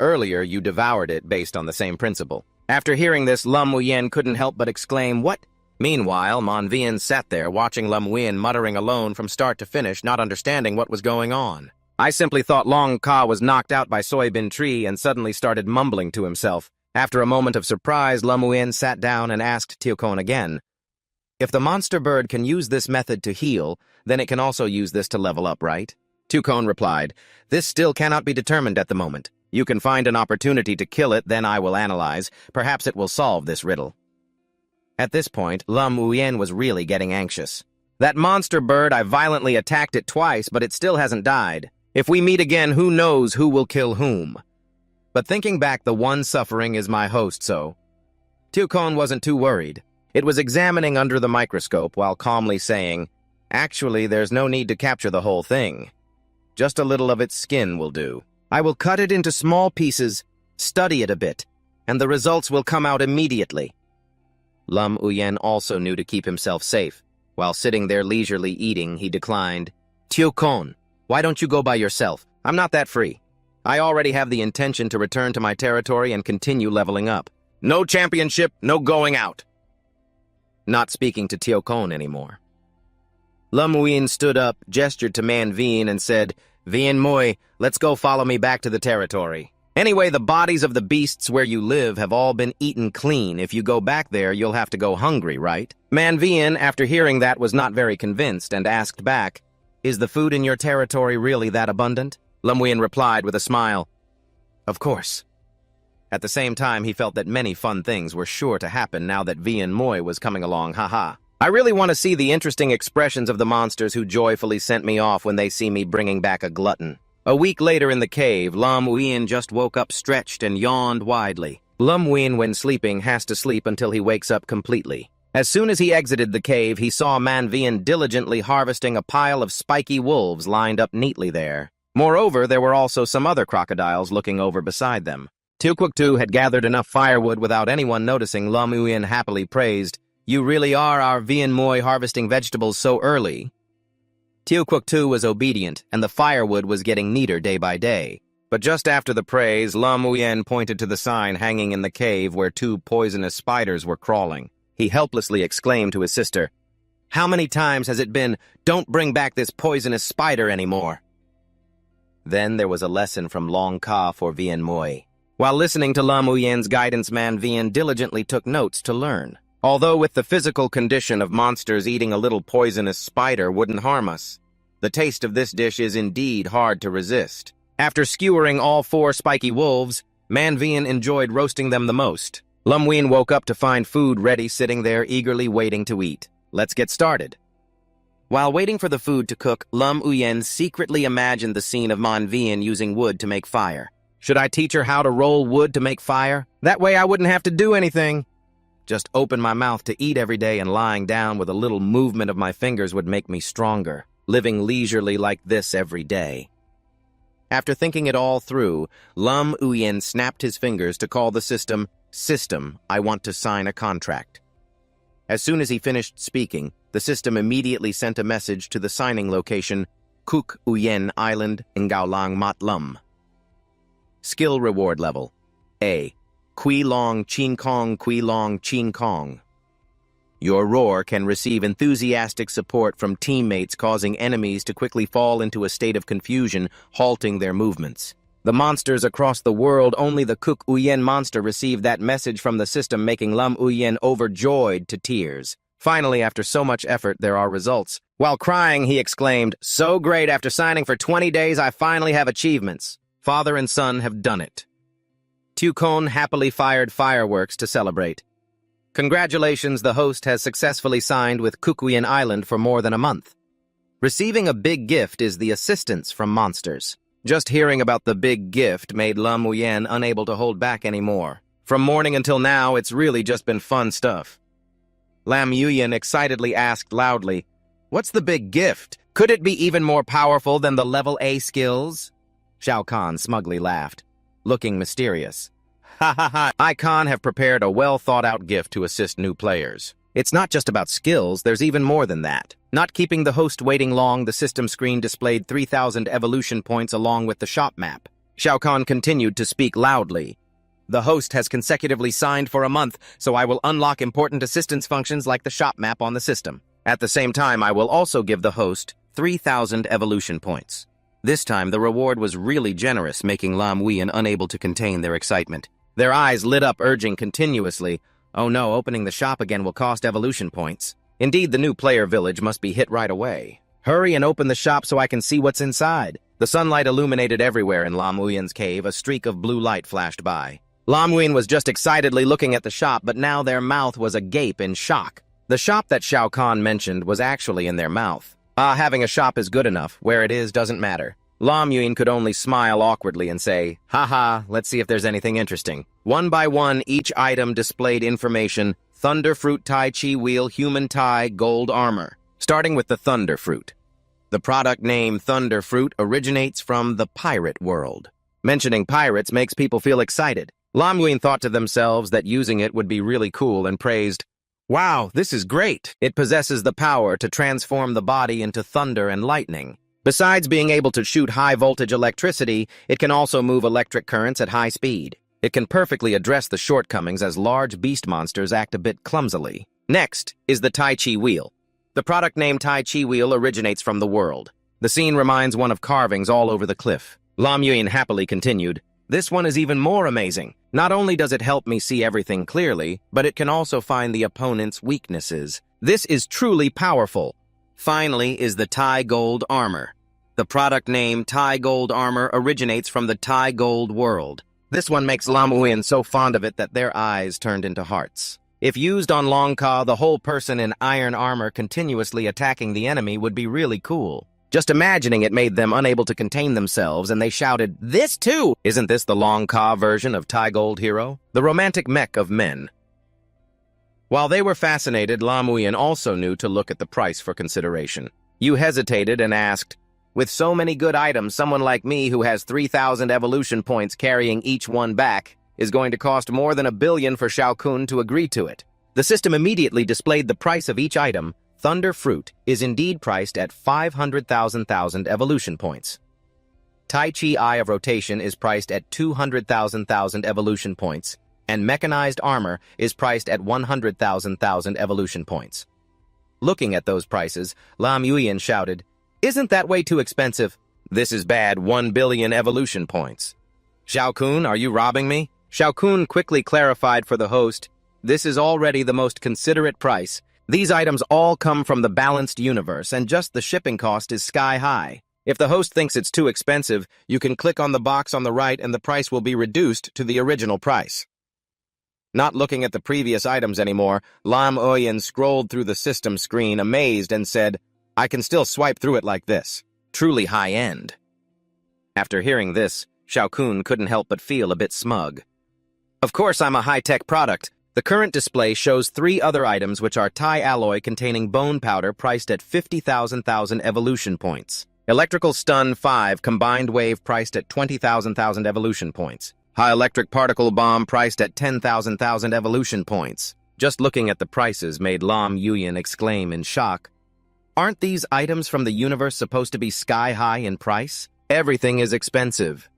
Earlier, you devoured it based on the same principle." After hearing this, Lum Wien couldn't help but exclaim, "What?" Meanwhile, Manvian sat there watching Lum Wien muttering alone from start to finish, not understanding what was going on. "I simply thought Long Ka was knocked out by Soybin Tree and suddenly started mumbling to himself. After a moment of surprise, Lum Wien sat down and asked Tukon again, "If the monster bird can use this method to heal, then it can also use this to level up, right?" Tukon replied, "This still cannot be determined at the moment. You can find an opportunity to kill it, then I will analyze. Perhaps it will solve this riddle." At this point, Lum Wien was really getting anxious. "That monster bird, I violently attacked it twice, but it still hasn't died. If we meet again, who knows who will kill whom? But thinking back, the one suffering is my host, so..." Tukon wasn't too worried. It was examining under the microscope while calmly saying, "Actually, there's no need to capture the whole thing. Just a little of its skin will do. I will cut it into small pieces, study it a bit, and the results will come out immediately." Lum Wien also knew to keep himself safe. While sitting there leisurely eating, he declined, "Tukon, why don't you go by yourself? I'm not that free. I already have the intention to return to my territory and continue leveling up. No championship, no going out." Not speaking to Tukon anymore. Lum Wien stood up, gestured to Manvian, and said, "Vien Moi, let's go follow me back to the territory. Anyway, the bodies of the beasts where you live have all been eaten clean. If you go back there, you'll have to go hungry, right?" Manvian, after hearing that, was not very convinced and asked back, "Is the food in your territory really that abundant?" Lum Wien replied with a smile, "Of course." At the same time, he felt that many fun things were sure to happen now that Vien Moi was coming along, haha. "I really want to see the interesting expressions of the monsters who joyfully sent me off when they see me bringing back a glutton." A week later in the cave, Lum Wien just woke up stretched and yawned widely. Lum Wien, when sleeping, has to sleep until he wakes up completely. As soon as he exited the cave, he saw Manvian diligently harvesting a pile of spiky wolves lined up neatly there. Moreover, there were also some other crocodiles looking over beside them. Tukwuktu had gathered enough firewood without anyone noticing. Lum Wien happily praised, "You really are our Vien Moi harvesting vegetables so early." Tukwuktu was obedient, and the firewood was getting neater day by day. But just after the praise, Lum Wien pointed to the sign hanging in the cave where 2 poisonous spiders were crawling. He helplessly exclaimed to his sister, How many times has it been, "Don't bring back this poisonous spider anymore"? Then there was a lesson from Long Ka for Vien Moi. While listening to Lam Uyen's guidance, Man Vien diligently took notes to learn. Although with the physical condition of monsters, eating a little poisonous spider wouldn't harm us, the taste of this dish is indeed hard to resist. After skewering all 4 spiky wolves, Man Vien enjoyed roasting them the most. Lam Uyen woke up to find food ready, sitting there eagerly waiting to eat. Let's get started. While waiting for the food to cook, Lam Uyen secretly imagined the scene of Man Vien using wood to make fire. Should I teach her how to roll wood to make fire? That way I wouldn't have to do anything. Just open my mouth to eat every day, and lying down with a little movement of my fingers would make me stronger, living leisurely like this every day. After thinking it all through, Lam Uyen snapped his fingers to call the system, "System, I want to sign a contract." As soon as he finished speaking, the system immediately sent a message to the signing location, Kuk Uyen Island, Ngaolang Mat Lum. Skill reward level: A. Kui Long Chin Kong Kui Long Chin Kong. Your roar can receive enthusiastic support from teammates, causing enemies to quickly fall into a state of confusion, halting their movements. The monsters across the world, only the Kuk Uyen monster received that message from the system, making Lam Uyen overjoyed to tears. Finally, after so much effort, there are results. While crying, he exclaimed, "So great, after signing for 20 days, I finally have achievements. Father and son have done it." Tukon happily fired fireworks to celebrate. Congratulations, the host has successfully signed with Kukuyen Island for more than a month. Receiving a big gift is the assistance from monsters. Just hearing about the big gift made Lam Uyen unable to hold back anymore. From morning until now, it's really just been fun stuff. Lam Uyen excitedly asked loudly, "What's the big gift? Could it be even more powerful than the level A skills?" Shao Kahn smugly laughed, looking mysterious. "Ha ha ha, I Khan have prepared a well-thought-out gift to assist new players. It's not just about skills, there's even more than that." Not keeping the host waiting long, the system screen displayed 3,000 evolution points along with the shop map. Shao Kahn continued to speak loudly. "The host has consecutively signed for a month, so I will unlock important assistance functions like the shop map on the system. At the same time, I will also give the host 3,000 evolution points." This time, the reward was really generous, making Lam Uyen unable to contain their excitement. Their eyes lit up, urging continuously, "Oh no, opening the shop again will cost evolution points. Indeed, the new player village must be hit right away. Hurry and open the shop so I can see what's inside." The sunlight illuminated everywhere in Lam Uyen's cave. A streak of blue light flashed by. Lam Uyen was just excitedly looking at the shop, but now their mouth was agape in shock. The shop that Shao Kahn mentioned was actually in their mouth. Having a shop is good enough. Where it is doesn't matter. Lam Uyen could only smile awkwardly and say, "Haha, let's see if there's anything interesting." One by one, each item displayed information: Thunder Fruit Tai Chi Wheel, Human Tai, Gold Armor. Starting with the Thunder Fruit. The product name Thunder Fruit originates from the pirate world. Mentioning pirates makes people feel excited. Lam Uyen thought to themselves that using it would be really cool and praised, "Wow, this is great. It possesses the power to transform the body into thunder and lightning. Besides being able to shoot high-voltage electricity, it can also move electric currents at high speed. It can perfectly address the shortcomings as large beast monsters act a bit clumsily." Next is the Tai Chi Wheel. The product name Tai Chi Wheel originates from the world. The scene reminds one of carvings all over the cliff. Lam Uyen happily continued, "This one is even more amazing. Not only does it help me see everything clearly, but it can also find the opponent's weaknesses. This is truly powerful." Finally is the Tai Gold Armor. The product name Tai Gold Armor originates from the Tai Gold world. This one makes Lam Uyen so fond of it that their eyes turned into hearts. If used on Long Ka, the whole person in iron armor continuously attacking the enemy would be really cool. Just imagining it made them unable to contain themselves, and they shouted, "This too! Isn't this the Long Ka version of Tai Gold Hero? The romantic mech of men?" While they were fascinated, Lam Uyen also knew to look at the price for consideration. You hesitated and asked, "With so many good items, someone like me who has 3,000 evolution points carrying each one back is going to cost more than 1 billion for Shao Kun to agree to it." The system immediately displayed the price of each item. Thunder Fruit is indeed priced at 500,000 evolution points. Tai Chi Eye of Rotation is priced at 200,000 evolution points, and Mechanized Armor is priced at 100,000 evolution points. Looking at those prices, Lam Yuyan shouted, "Isn't that way too expensive? This is bad 1 billion evolution points." "Xiao Kun, are you robbing me?" Xiao Kun quickly clarified for the host, "This is already the most considerate price. These items all come from the balanced universe, and just the shipping cost is sky high. If the host thinks it's too expensive, you can click on the box on the right and the price will be reduced to the original price." Not looking at the previous items anymore, Lam Yuyan scrolled through the system screen, amazed, and said, "I can still swipe through it like this. Truly high-end." After hearing this, Xiao Kun couldn't help but feel a bit smug. "Of course I'm a high-tech product. The current display shows 3 other items which are Thai alloy containing bone powder priced at 50,000 evolution points. Electrical stun 5 combined wave priced at 20,000 evolution points. High electric particle bomb priced at 10,000 evolution points." Just looking at the prices made Lam Yuyan exclaim in shock. Aren't these items from the universe supposed to be sky-high in price? Everything is expensive.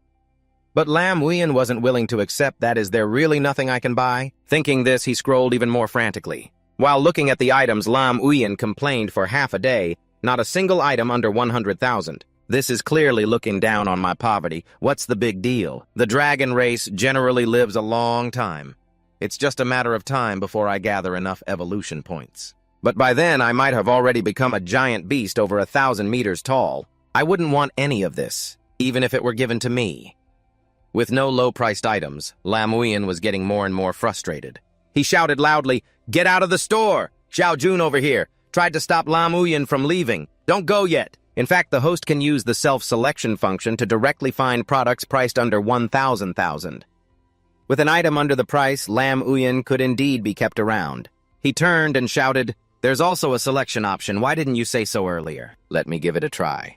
But Lam Yuyan wasn't willing to accept that. "Is there really nothing I can buy?" Thinking this, he scrolled even more frantically. While looking at the items, Lam Yuyan complained for half a day, "Not a single item under 100,000. This is clearly looking down on my poverty. What's the big deal? The dragon race generally lives a long time. It's just a matter of time before I gather enough evolution points. But by then, I might have already become a giant beast over 1,000 meters tall. I wouldn't want any of this, even if it were given to me." With no low-priced items, Lam Yuyan was getting more and more frustrated. He shouted loudly, "Get out of the store! Xiao Jun over here tried to stop Lam Yuyan from leaving. Don't go yet." In fact, the host can use the self-selection function to directly find products priced under 1,000. With an item under the price, Lam Yuyan could indeed be kept around. He turned and shouted, "There's also a selection option. Why didn't you say so earlier? Let me give it a try."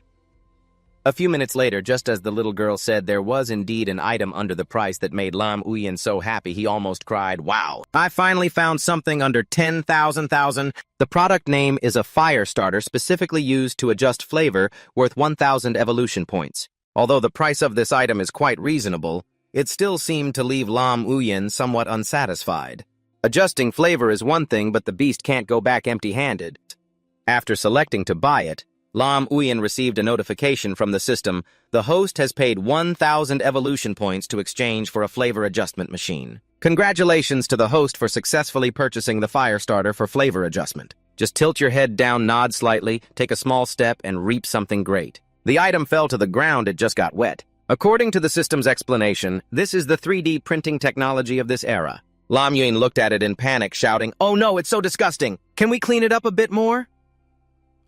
A few minutes later, just as the little girl said, there was indeed an item under the price that made Lam Yuyan so happy he almost cried, "Wow, I finally found something under 10,000. The product name is a fire starter specifically used to adjust flavor, worth 1,000 evolution points. Although the price of this item is quite reasonable, it still seemed to leave Lam Yuyan somewhat unsatisfied. Adjusting flavor is one thing, but the beast can't go back empty-handed. After selecting to buy it, Lam Yuyan received a notification from the system. The host has paid 1,000 evolution points to exchange for a flavor adjustment machine. Congratulations to the host for successfully purchasing the fire starter for flavor adjustment. Just tilt your head down, nod slightly, take a small step, and reap something great. The item fell to the ground, it just got wet. According to the system's explanation, this is the 3D printing technology of this era. Lam Yuyan looked at it in panic, shouting, "Oh no, it's so disgusting! Can we clean it up a bit more?"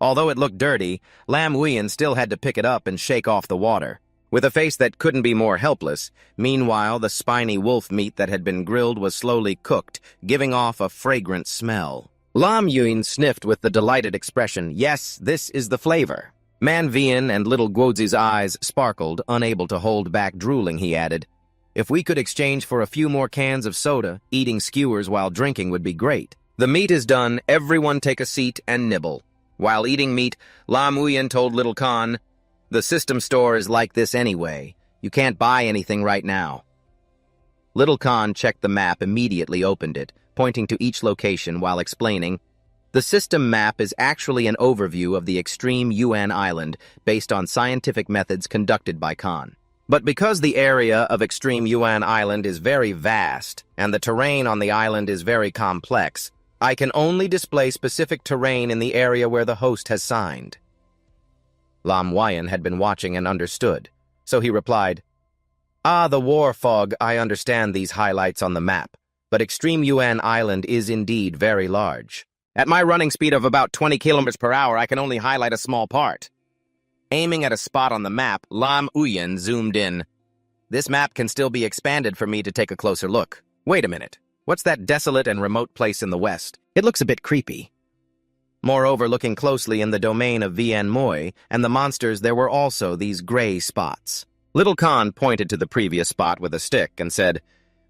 Although it looked dirty, Lam Yuyan still had to pick it up and shake off the water. With a face that couldn't be more helpless, meanwhile the spiny wolf meat that had been grilled was slowly cooked, giving off a fragrant smell. Lam Yuyan sniffed with the delighted expression, "Yes, this is the flavor." Manhwa and little Guozi's eyes sparkled, unable to hold back drooling. He added, "If we could exchange for a few more cans of soda, eating skewers while drinking would be great. The meat is done, everyone take a seat and nibble." While eating meat, Lam Yuyan told Little Khan, "The system store is like this anyway. You can't buy anything right now." Little Khan checked the map, immediately opened it, pointing to each location while explaining, "The system map is actually an overview of the extreme Yuan Island based on scientific methods conducted by Khan. But because the area of extreme Yuan Island is very vast and the terrain on the island is very complex, I can only display specific terrain in the area where the host has signed." Lam Yuyan had been watching and understood, so he replied, "Ah, the war fog, I understand these highlights on the map, but Extreme Yuan Island is indeed very large. At my running speed of about 20 kilometers per hour, I can only highlight a small part." Aiming at a spot on the map, Lam Yuyan zoomed in. "This map can still be expanded for me to take a closer look. Wait a minute. What's that desolate and remote place in the west? It looks a bit creepy." Moreover, looking closely in the domain of Vien Moi and the monsters, there were also these gray spots. Little Khan pointed to the previous spot with a stick and said,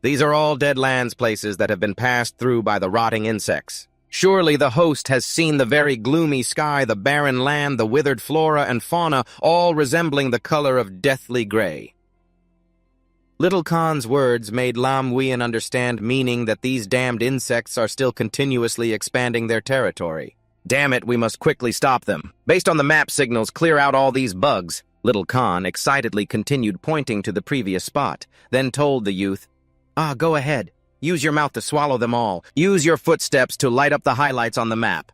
"These are all dead lands places that have been passed through by the rotting insects. Surely the host has seen the very gloomy sky, the barren land, the withered flora and fauna, all resembling the color of deathly gray." Little Khan's words made Lam Yuyan understand, meaning that these damned insects are still continuously expanding their territory. Damn it, we must quickly stop them. Based on the map signals, clear out all these bugs. Little Khan excitedly continued pointing to the previous spot, then told the youth, go ahead. Use your mouth to swallow them all. Use your footsteps to light up the highlights on the map.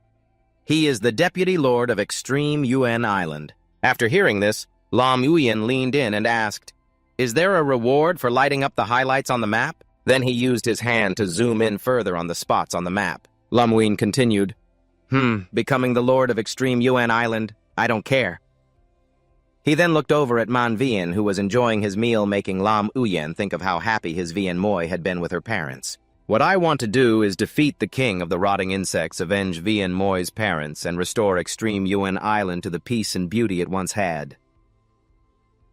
He is the Deputy Lord of Extreme UN Island. After hearing this, Lam Uyen leaned in and asked, is there a reward for lighting up the highlights on the map? Then he used his hand to zoom in further on the spots on the map. Lam Uyen continued, becoming the Lord of Extreme UN Island, I don't care. He then looked over at Man Vien, who was enjoying his meal, making Lam Uyen think of how happy his Vien Moi had been with her parents. What I want to do is defeat the king of the rotting insects, avenge Vien Moi's parents, and restore Extreme UN Island to the peace and beauty it once had.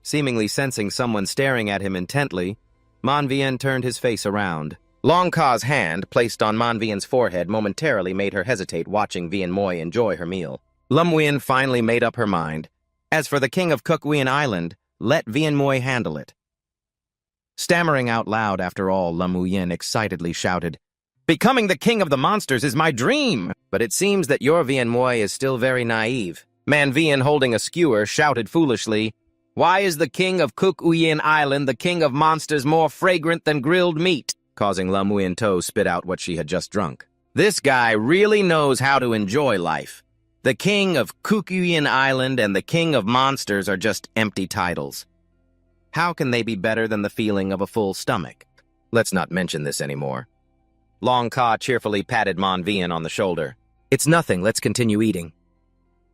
Seemingly sensing someone staring at him intently, Man Vien turned his face around. Long Ka's hand, placed on Man Vien's forehead, momentarily made her hesitate, watching Vien Moi enjoy her meal. Lam Uyen finally made up her mind. As for the king of Cook Uyen Island, let Vien Moi handle it. Stammering out loud after all, Lam Uyen excitedly shouted, becoming the king of the monsters is my dream! But it seems that your Vien Moi is still very naive. Man Vien, holding a skewer, shouted foolishly, why is the king of Cook Uyen Island the king of monsters more fragrant than grilled meat? Causing Lam Uyen To spit out what she had just drunk. This guy really knows how to enjoy life. The king of Cook Uyen Island and the king of monsters are just empty titles. How can they be better than the feeling of a full stomach? Let's not mention this anymore. Long Ka cheerfully patted Man Vien on the shoulder. It's nothing, let's continue eating.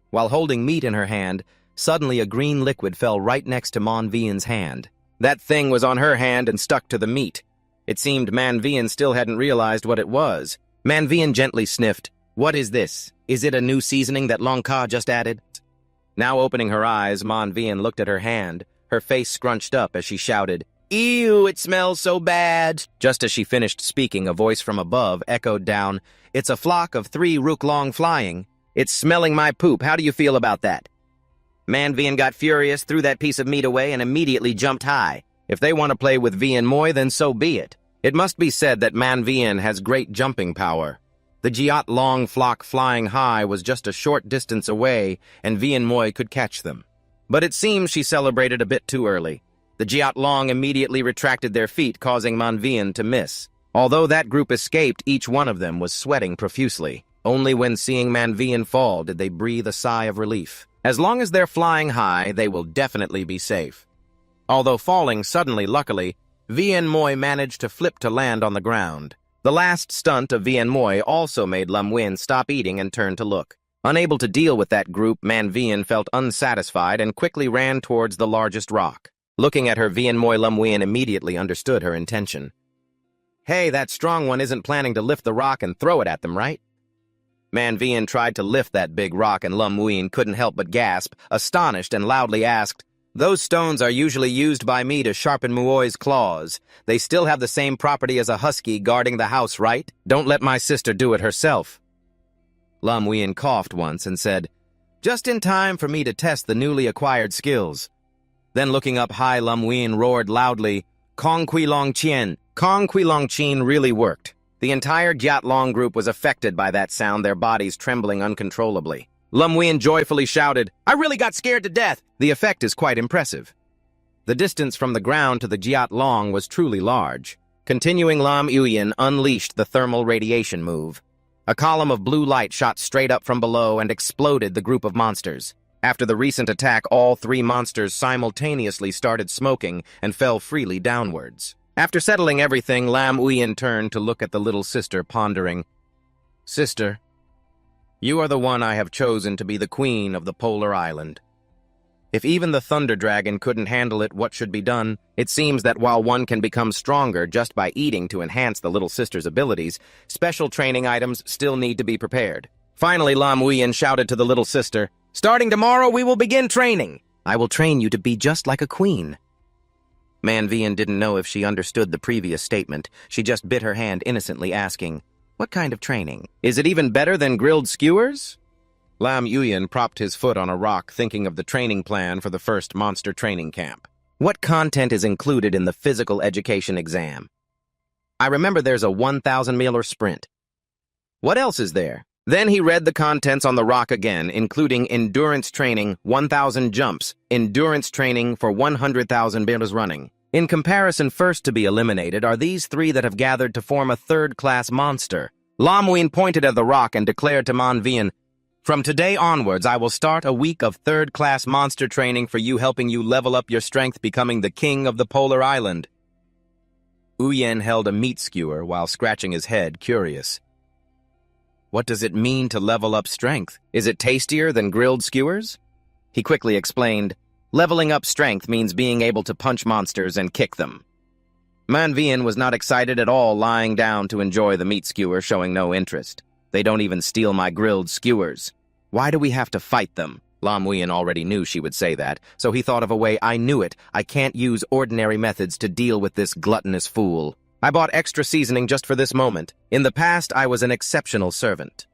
While holding meat in her hand, suddenly a green liquid fell right next to Man Vien's hand. That thing was on her hand and stuck to the meat. It seemed Man Vien still hadn't realized what it was. Man Vien gently sniffed. What is this? Is it a new seasoning that Long Ka just added? Now opening her eyes, Man Vien looked at her hand, her face scrunched up as she shouted, ew, it smells so bad. Just as she finished speaking, a voice from above echoed down, it's a flock of 3 rook long flying. It's smelling my poop. How do you feel about that? Man Vien got furious, threw that piece of meat away, and immediately jumped high. If they want to play with Vien Moi, then so be it. It must be said that Man Vien has great jumping power. The Jiat Long flock flying high was just a short distance away, and Vien Moi could catch them. But it seems she celebrated a bit too early. The Jiat Long immediately retracted their feet, causing Man Vien to miss. Although that group escaped, each one of them was sweating profusely. Only when seeing Man Vien fall did they breathe a sigh of relief. As long as they're flying high, they will definitely be safe. Although falling suddenly, luckily, Vien Moi managed to flip to land on the ground. The last stunt of Vien Moi also made Lam Uyen stop eating and turn to look. Unable to deal with that group, Man Vien felt unsatisfied and quickly ran towards the largest rock. Looking at her, Vien Moi, Lam Uyen immediately understood her intention. Hey, that strong one isn't planning to lift the rock and throw it at them, right? Man Vien tried to lift that big rock, and Lam Uyen couldn't help but gasp, astonished, and loudly asked, those stones are usually used by me to sharpen Muoi's claws. They still have the same property as a husky guarding the house, right? Don't let my sister do it herself. Lam Uyen coughed once and said, just in time for me to test the newly acquired skills. Then looking up high, Lam Uyen roared loudly, Kong Kui Long Chien. Kong Kui Long Chien really worked. The entire Jiat Long group was affected by that sound, their bodies trembling uncontrollably. Lam Uyen joyfully shouted, I really got scared to death! The effect is quite impressive. The distance from the ground to the Jiat Long was truly large. Continuing, Lam Uyen unleashed the thermal radiation move. A column of blue light shot straight up from below and exploded the group of monsters. After the recent attack, all 3 monsters simultaneously started smoking and fell freely downwards. After settling everything, Lam Uyen turned to look at the little sister, pondering, Sister, you are the one I have chosen to be the queen of the polar island. If even the Thunder Dragon couldn't handle it, what should be done? It seems that while one can become stronger just by eating to enhance the little sister's abilities, special training items still need to be prepared. Finally, Lam Uyen shouted to the little sister, starting tomorrow, we will begin training. I will train you to be just like a queen. Man Vien didn't know if she understood the previous statement. She just bit her hand innocently, asking, what kind of training? Is it even better than grilled skewers? Lam Uyen propped his foot on a rock, thinking of the training plan for the first monster training camp. What content is included in the physical education exam? I remember there's a 1,000 meter sprint. What else is there? Then he read the contents on the rock again, including endurance training, 1,000 jumps, endurance training for 100,000 meters running. In comparison, first to be eliminated are these three that have gathered to form a third-class monster. Lam Wein pointed at the rock and declared to Man Vian, "From today onwards, I will start a week of third-class monster training for you, helping you level up your strength, becoming the king of the polar island." Uyen held a meat skewer while scratching his head, curious. What does it mean to level up strength? Is it tastier than grilled skewers? He quickly explained, leveling up strength means being able to punch monsters and kick them. Man Vian was not excited at all, lying down to enjoy the meat skewer, showing no interest. They don't even steal my grilled skewers. Why do we have to fight them? Lam Wein already knew she would say that, so he thought of a way. I knew it. I can't use ordinary methods to deal with this gluttonous fool. I bought extra seasoning just for this moment. In the past, I was an exceptional servant.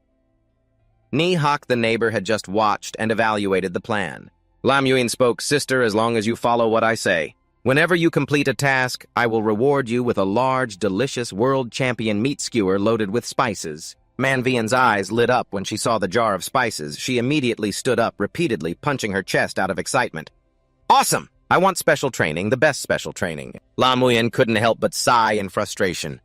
Ni Hak, the neighbor, had just watched and evaluated the plan. Lam Wein spoke, "Sister, as long as you follow what I say. Whenever you complete a task, I will reward you with a large, delicious world champion meat skewer loaded with spices." Man Vian's eyes lit up when she saw the jar of spices. She immediately stood up, repeatedly punching her chest out of excitement. "Awesome! I want special training, the best special training." Lam Wein couldn't help but sigh in frustration.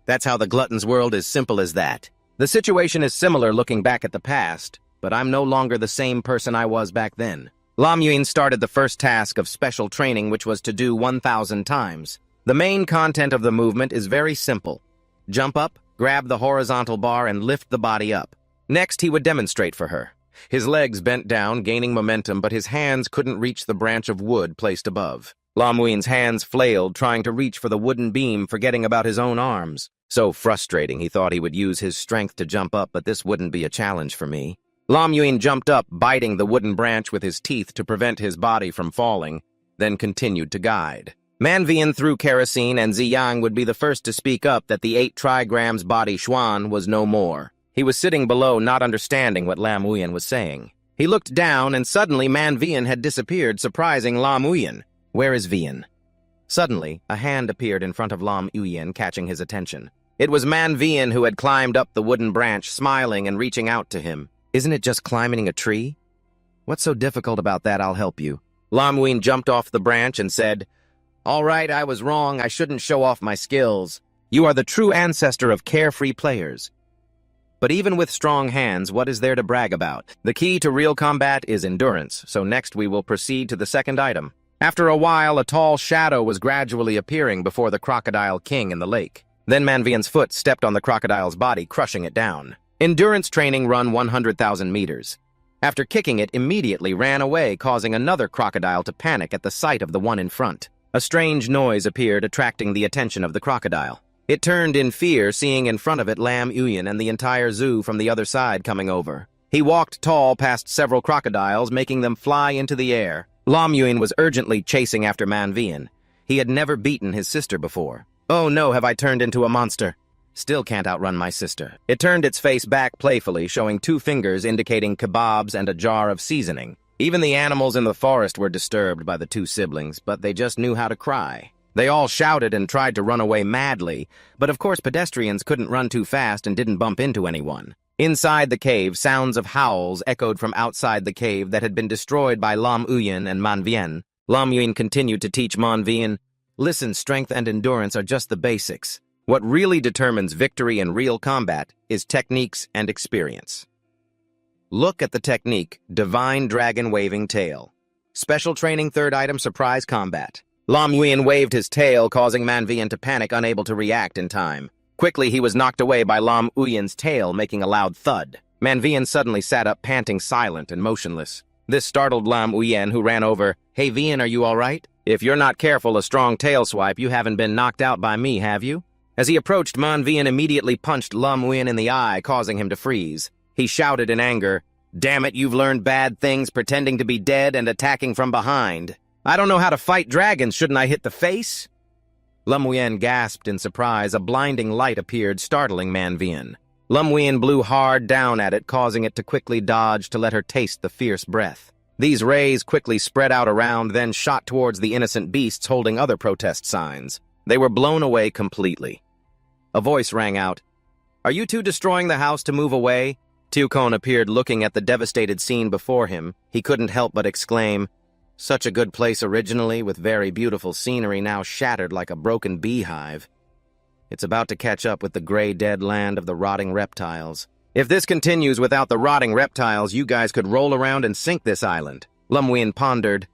That's how the glutton's world is, simple as that. The situation is similar looking back at the past, but I'm no longer the same person I was back then. Lam Wein started the first task of special training, which was to do 1,000 times. The main content of the movement is very simple. Jump up, grab the horizontal bar, and lift the body up. Next, he would demonstrate for her. His legs bent down, gaining momentum, but his hands couldn't reach the branch of wood placed above. Lam Wein's hands flailed, trying to reach for the wooden beam, forgetting about his own arms. So frustrating, he thought he would use his strength to jump up, but this wouldn't be a challenge for me. Lam Wein jumped up, biting the wooden branch with his teeth to prevent his body from falling, then continued to guide. Man Vian threw kerosene, and Ziyang would be the first to speak up that the 8 trigrams body Xuan was no more. He was sitting below, not understanding what Lam Wein was saying. He looked down, and suddenly Man Vian had disappeared, surprising Lam Wein. Where is Vian? Suddenly, a hand appeared in front of Lam Wein, catching his attention. It was Man Vian, who had climbed up the wooden branch, smiling and reaching out to him. Isn't it just climbing a tree? What's so difficult about that? I'll help you. Lam Wein jumped off the branch and said, "All right, I was wrong. I shouldn't show off my skills. You are the true ancestor of carefree players. But even with strong hands, what is there to brag about? The key to real combat is endurance, so next we will proceed to the second item." After a while, a tall shadow was gradually appearing before the crocodile king in the lake. Then Man Vian's foot stepped on the crocodile's body, crushing it down. Endurance training run 100,000 meters. After kicking it, immediately ran away, causing another crocodile to panic at the sight of the one in front. A strange noise appeared, attracting the attention of the crocodile. It turned in fear, seeing in front of it Lam Wein and the entire zoo from the other side coming over. He walked tall past several crocodiles, making them fly into the air. Lam Wein was urgently chasing after Man Vian. He had never beaten his sister before. "Oh no, have I turned into a monster? Still can't outrun my sister." It turned its face back playfully, showing 2 fingers indicating kebabs and a jar of seasoning. Even the animals in the forest were disturbed by the 2 siblings, but they just knew how to cry. They all shouted and tried to run away madly, but of course pedestrians couldn't run too fast and didn't bump into anyone. Inside the cave, sounds of howls echoed from outside the cave that had been destroyed by Lam Wein and Man Vian. Lam Wein continued to teach Man Vian, "Listen, strength and endurance are just the basics. What really determines victory in real combat is techniques and experience. Look at the technique, Divine Dragon Waving Tail. Special training, third item, Surprise Combat." Lam Wein waved his tail, causing Man Vian to panic, unable to react in time. Quickly, he was knocked away by Lam Wein tail, making a loud thud. Man Vian suddenly sat up, panting, silent and motionless. This startled Lam Wein, who ran over. "Hey Vian, are you all right? If you're not careful, a strong tail swipe, you haven't been knocked out by me, have you?" As he approached, Man Vian immediately punched Lam Wein in the eye, causing him to freeze. He shouted in anger, "Damn it, you've learned bad things, pretending to be dead and attacking from behind. I don't know how to fight dragons, shouldn't I hit the face?" Lam Wein gasped in surprise. A blinding light appeared, startling Man Vian. Lam Wein blew hard down at it, causing it to quickly dodge to let her taste the fierce breath. These rays quickly spread out around, then shot towards the innocent beasts holding other protest signs. They were blown away completely. A voice rang out, "Are you two destroying the house to move away? Tukon appeared looking at the devastated scene before him. He couldn't help but exclaim, "Such a good place originally, with very beautiful scenery now shattered like a broken beehive. It's about to catch up with the gray dead land of the rotting reptiles. If this continues without the rotting reptiles, you guys could roll around and sink this island." Lam Wein pondered.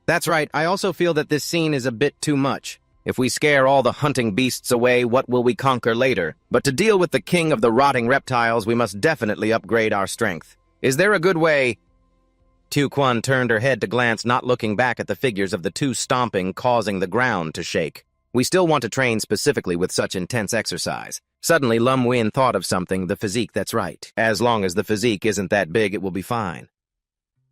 "That's right, I also feel that this scene is a bit too much. If we scare all the hunting beasts away, what will we conquer later? But to deal with the king of the rotting reptiles, we must definitely upgrade our strength. Is there a good way?" Tukon turned her head to glance, not looking back at the figures of the two stomping, causing the ground to shake. "We still want to train specifically with such intense exercise." Suddenly, Lam Wein thought of something, the physique, that's right. As long as the physique isn't that big, it will be fine.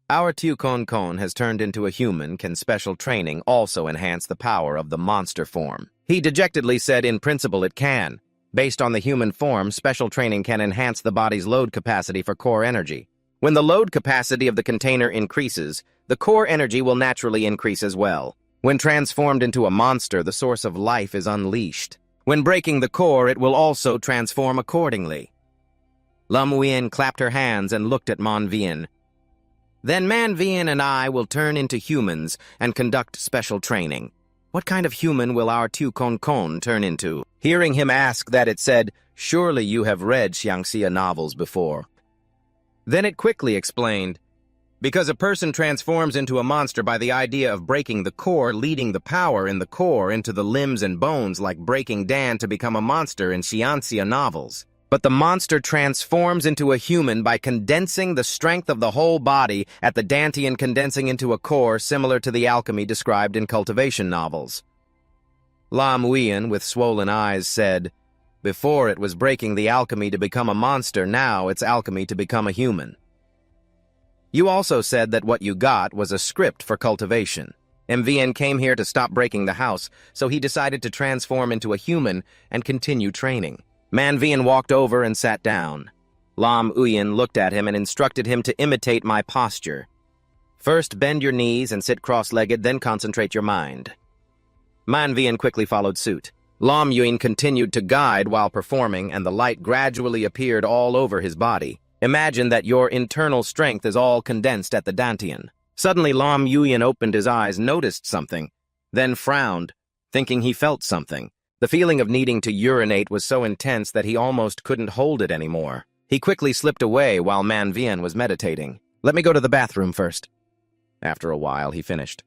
"Our Tukon Kon has turned into a human. Can special training also enhance the power of the monster form?" He dejectedly said, "In principle it can. Based on the human form, special training can enhance the body's load capacity for core energy. When the load capacity of the container increases, the core energy will naturally increase as well. When transformed into a monster, the source of life is unleashed. When breaking the core, it will also transform accordingly." Lam Wein clapped her hands and looked at Man Vien. "Then Man Vien and I will turn into humans and conduct special training. What kind of human will our Tukon Kon turn into?" Hearing him ask that, it said, "Surely you have read Xiangxia novels before." Then it quickly explained, "Because a person transforms into a monster by the idea of breaking the core, leading the power in the core into the limbs and bones, like breaking Dan to become a monster in Xiangxia novels. But the monster transforms into a human by condensing the strength of the whole body, at the Dantian condensing into a core similar to the alchemy described in cultivation novels." Lam Wein, with swollen eyes, said, "Before it was breaking the alchemy to become a monster, now it's alchemy to become a human. You also said that what you got was a script for cultivation. MVN came here to stop breaking the house, so he decided to transform into a human and continue training." Man Vien walked over and sat down. Lam Uyen looked at him and instructed him to imitate my posture. "First, bend your knees and sit cross-legged, then concentrate your mind." Man Vien quickly followed suit. Lam Uyen continued to guide while performing, and the light gradually appeared all over his body. Imagine that your internal strength is all condensed at the Dantian. Suddenly, Lam Uyen opened his eyes, noticed something, then frowned, thinking he felt something. The feeling of needing to urinate was so intense that he almost couldn't hold it anymore. He quickly slipped away while Man Vien was meditating. "Let me go to the bathroom first." After a while, he finished.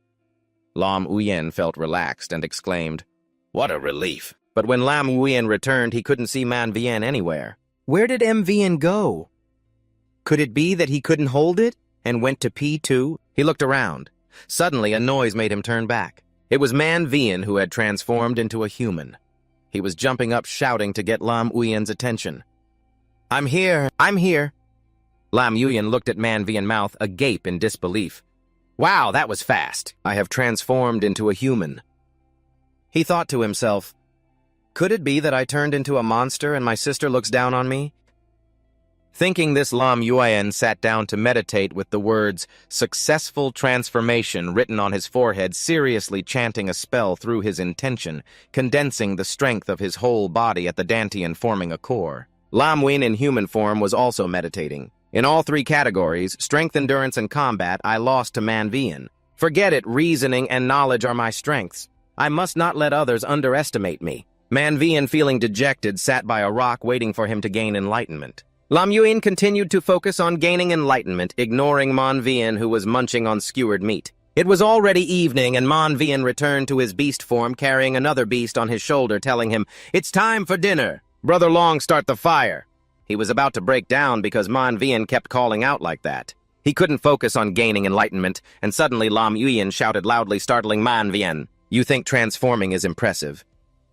Lam Uyen felt relaxed and exclaimed, "What a relief." But when Lam Uyen returned, he couldn't see Man Vien anywhere. Where did M Vien go? Could it be that he couldn't hold it and went to pee too? He looked around. Suddenly, a noise made him turn back. It was Man Vien who had transformed into a human. He was jumping up, shouting to get Lam Uyen's attention. "I'm here! I'm here!" Lam Uyen looked at Man Vien's mouth, agape in disbelief. "Wow, that was fast! I have transformed into a human." He thought to himself, "Could it be that I turned into a monster and my sister looks down on me?" Thinking this, Lam Uyen sat down to meditate with the words "successful transformation" written on his forehead, seriously chanting a spell through his intention, condensing the strength of his whole body at the Dantian, forming a core. Lam Wein in human form was also meditating. In all three categories, strength, endurance, and combat, I lost to Man Vien. Forget it, reasoning and knowledge are my strengths. I must not let others underestimate me. Man Vien, feeling dejected, sat by a rock waiting for him to gain enlightenment. Lam Uyen continued to focus on gaining enlightenment, ignoring Man Vien, who was munching on skewered meat. It was already evening, and Man Vien returned to his beast form, carrying another beast on his shoulder, telling him, "It's time for dinner. Brother Long, start the fire." He was about to break down because Man Vien kept calling out like that. He couldn't focus on gaining enlightenment, and suddenly Lam Uyen shouted loudly, startling Man Vien, "You think transforming is impressive?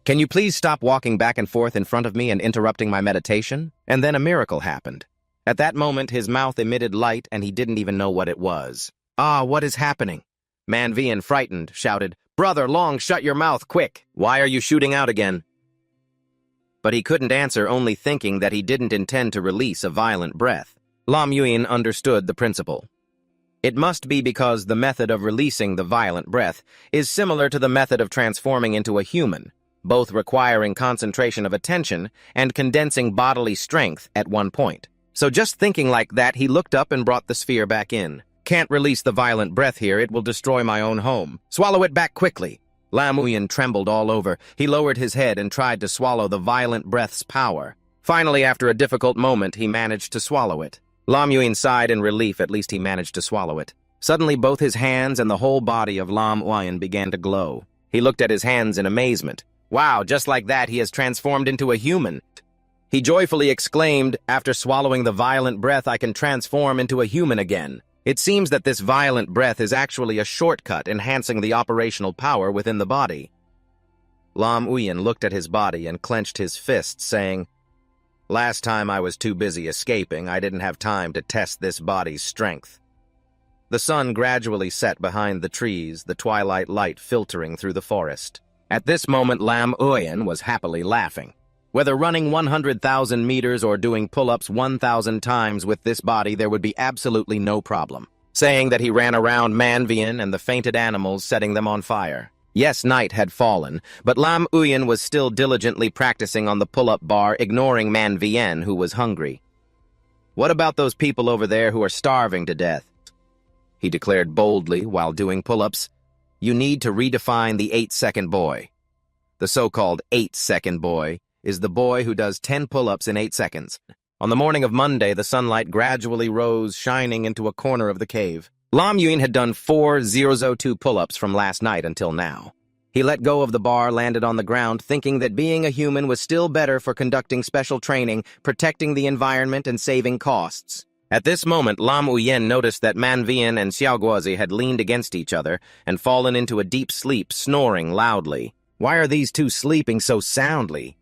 Can you please stop walking back and forth in front of me and interrupting my meditation?" And then a miracle happened. At that moment, his mouth emitted light, and he didn't even know what it was. "Ah, what is happening?" Man Vien, frightened, shouted, "Brother Long, shut your mouth, quick! Why are you shooting out again?" But he couldn't answer, only thinking that he didn't intend to release a violent breath. Lam Uyen understood the principle. It must be because the method of releasing the violent breath is similar to the method of transforming into a human, both requiring concentration of attention and condensing bodily strength at one point. So just thinking like that, he looked up and brought the sphere back in. Can't release the violent breath here, it will destroy my own home. Swallow it back quickly. Lam Uyen trembled all over. He lowered his head and tried to swallow the violent breath's power. Finally, after a difficult moment, he managed to swallow it. Lam Uyen sighed in relief, at least he managed to swallow it. Suddenly, both his hands and the whole body of Lam Uyen began to glow. He looked at his hands in amazement. Wow, just like that, he has transformed into a human. He joyfully exclaimed, after swallowing the violent breath, I can transform into a human again. It seems that this violent breath is actually a shortcut enhancing the operational power within the body. Lam Uyen looked at his body and clenched his fists, saying, Last time I was too busy escaping, I didn't have time to test this body's strength. The sun gradually set behind the trees, the twilight light filtering through the forest. At this moment, Lam Uyen was happily laughing. Whether running 100,000 meters or doing pull-ups 1,000 times with this body, there would be absolutely no problem. Saying that he ran around Manhwa and the fainted animals, setting them on fire. Yes, night had fallen, but Lam Uyen was still diligently practicing on the pull-up bar, ignoring Manhwa, who was hungry. What about those people over there who are starving to death? He declared boldly while doing pull-ups. You need to redefine the 8-second boy. The so-called 8-second boy is the boy who does 10 pull-ups in 8 seconds. On the morning of Monday, the sunlight gradually rose, shining into a corner of the cave. Lam Uyen had done 4,002 pull-ups from last night until now. He let go of the bar, landed on the ground, thinking that being a human was still better for conducting special training, protecting the environment, and saving costs. At this moment, Lam Uyen noticed that Manhwa and Xiaoguozi had leaned against each other and fallen into a deep sleep, snoring loudly. Why are these two sleeping so soundly?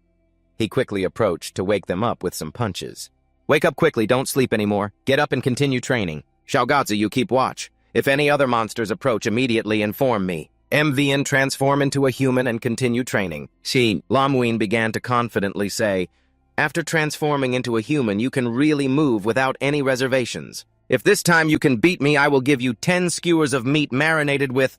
He quickly approached to wake them up with some punches. Wake up quickly, don't sleep anymore. Get up and continue training. Xiaoguozi, you keep watch. If any other monsters approach, immediately inform me. MVN transform into a human and continue training. Lam Uyen began to confidently say, After transforming into a human, you can really move without any reservations. If this time you can beat me, I will give you 10 skewers of meat marinated with...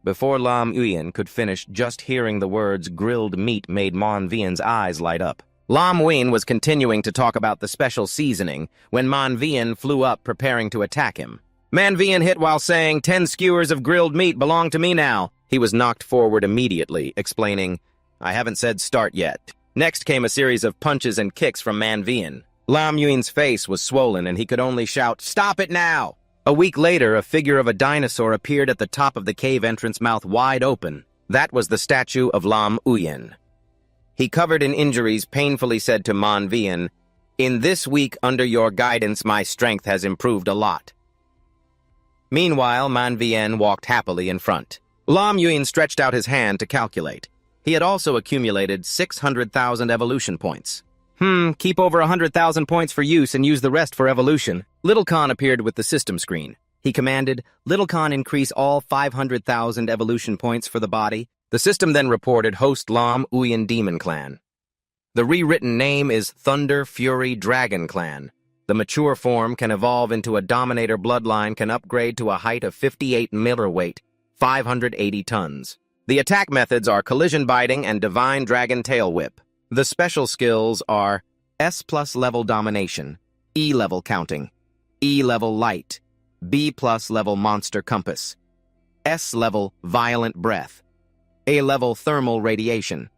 Before Lam Uyen could finish, just hearing the words grilled meat made Manhwa's eyes light up. Lam Uyen was continuing to talk about the special seasoning when Manhwa flew up preparing to attack him. Manhwa hit while saying, 10 skewers of grilled meat belong to me now. He was knocked forward immediately, explaining, I haven't said start yet. Next came a series of punches and kicks from Manhwa. Lam Uyen's face was swollen and he could only shout, Stop it now! A week later, a figure of a dinosaur appeared at the top of the cave entrance, mouth wide open. That was the statue of Lam Uyen. He, covered in injuries, painfully said to Manhwa, In this week, under your guidance, my strength has improved a lot. Meanwhile, Manhwa walked happily in front. Lam Uyen stretched out his hand to calculate. He had also accumulated 600,000 evolution points. Keep over 100,000 points for use and use the rest for evolution. Little Khan appeared with the system screen. He commanded, Little Khan increase all 500,000 evolution points for the body. The system then reported host Lam Uyen Demon Clan. The rewritten name is Thunder Fury Dragon Clan. The mature form can evolve into a Dominator bloodline, can upgrade to a height of 58 weight, 580 tons. The attack methods are Collision Biting and Divine Dragon Tail Whip. The special skills are S+ level Domination, E level Counting, E level Light, B+ level Monster Compass, S level Violent Breath, A level Thermal Radiation,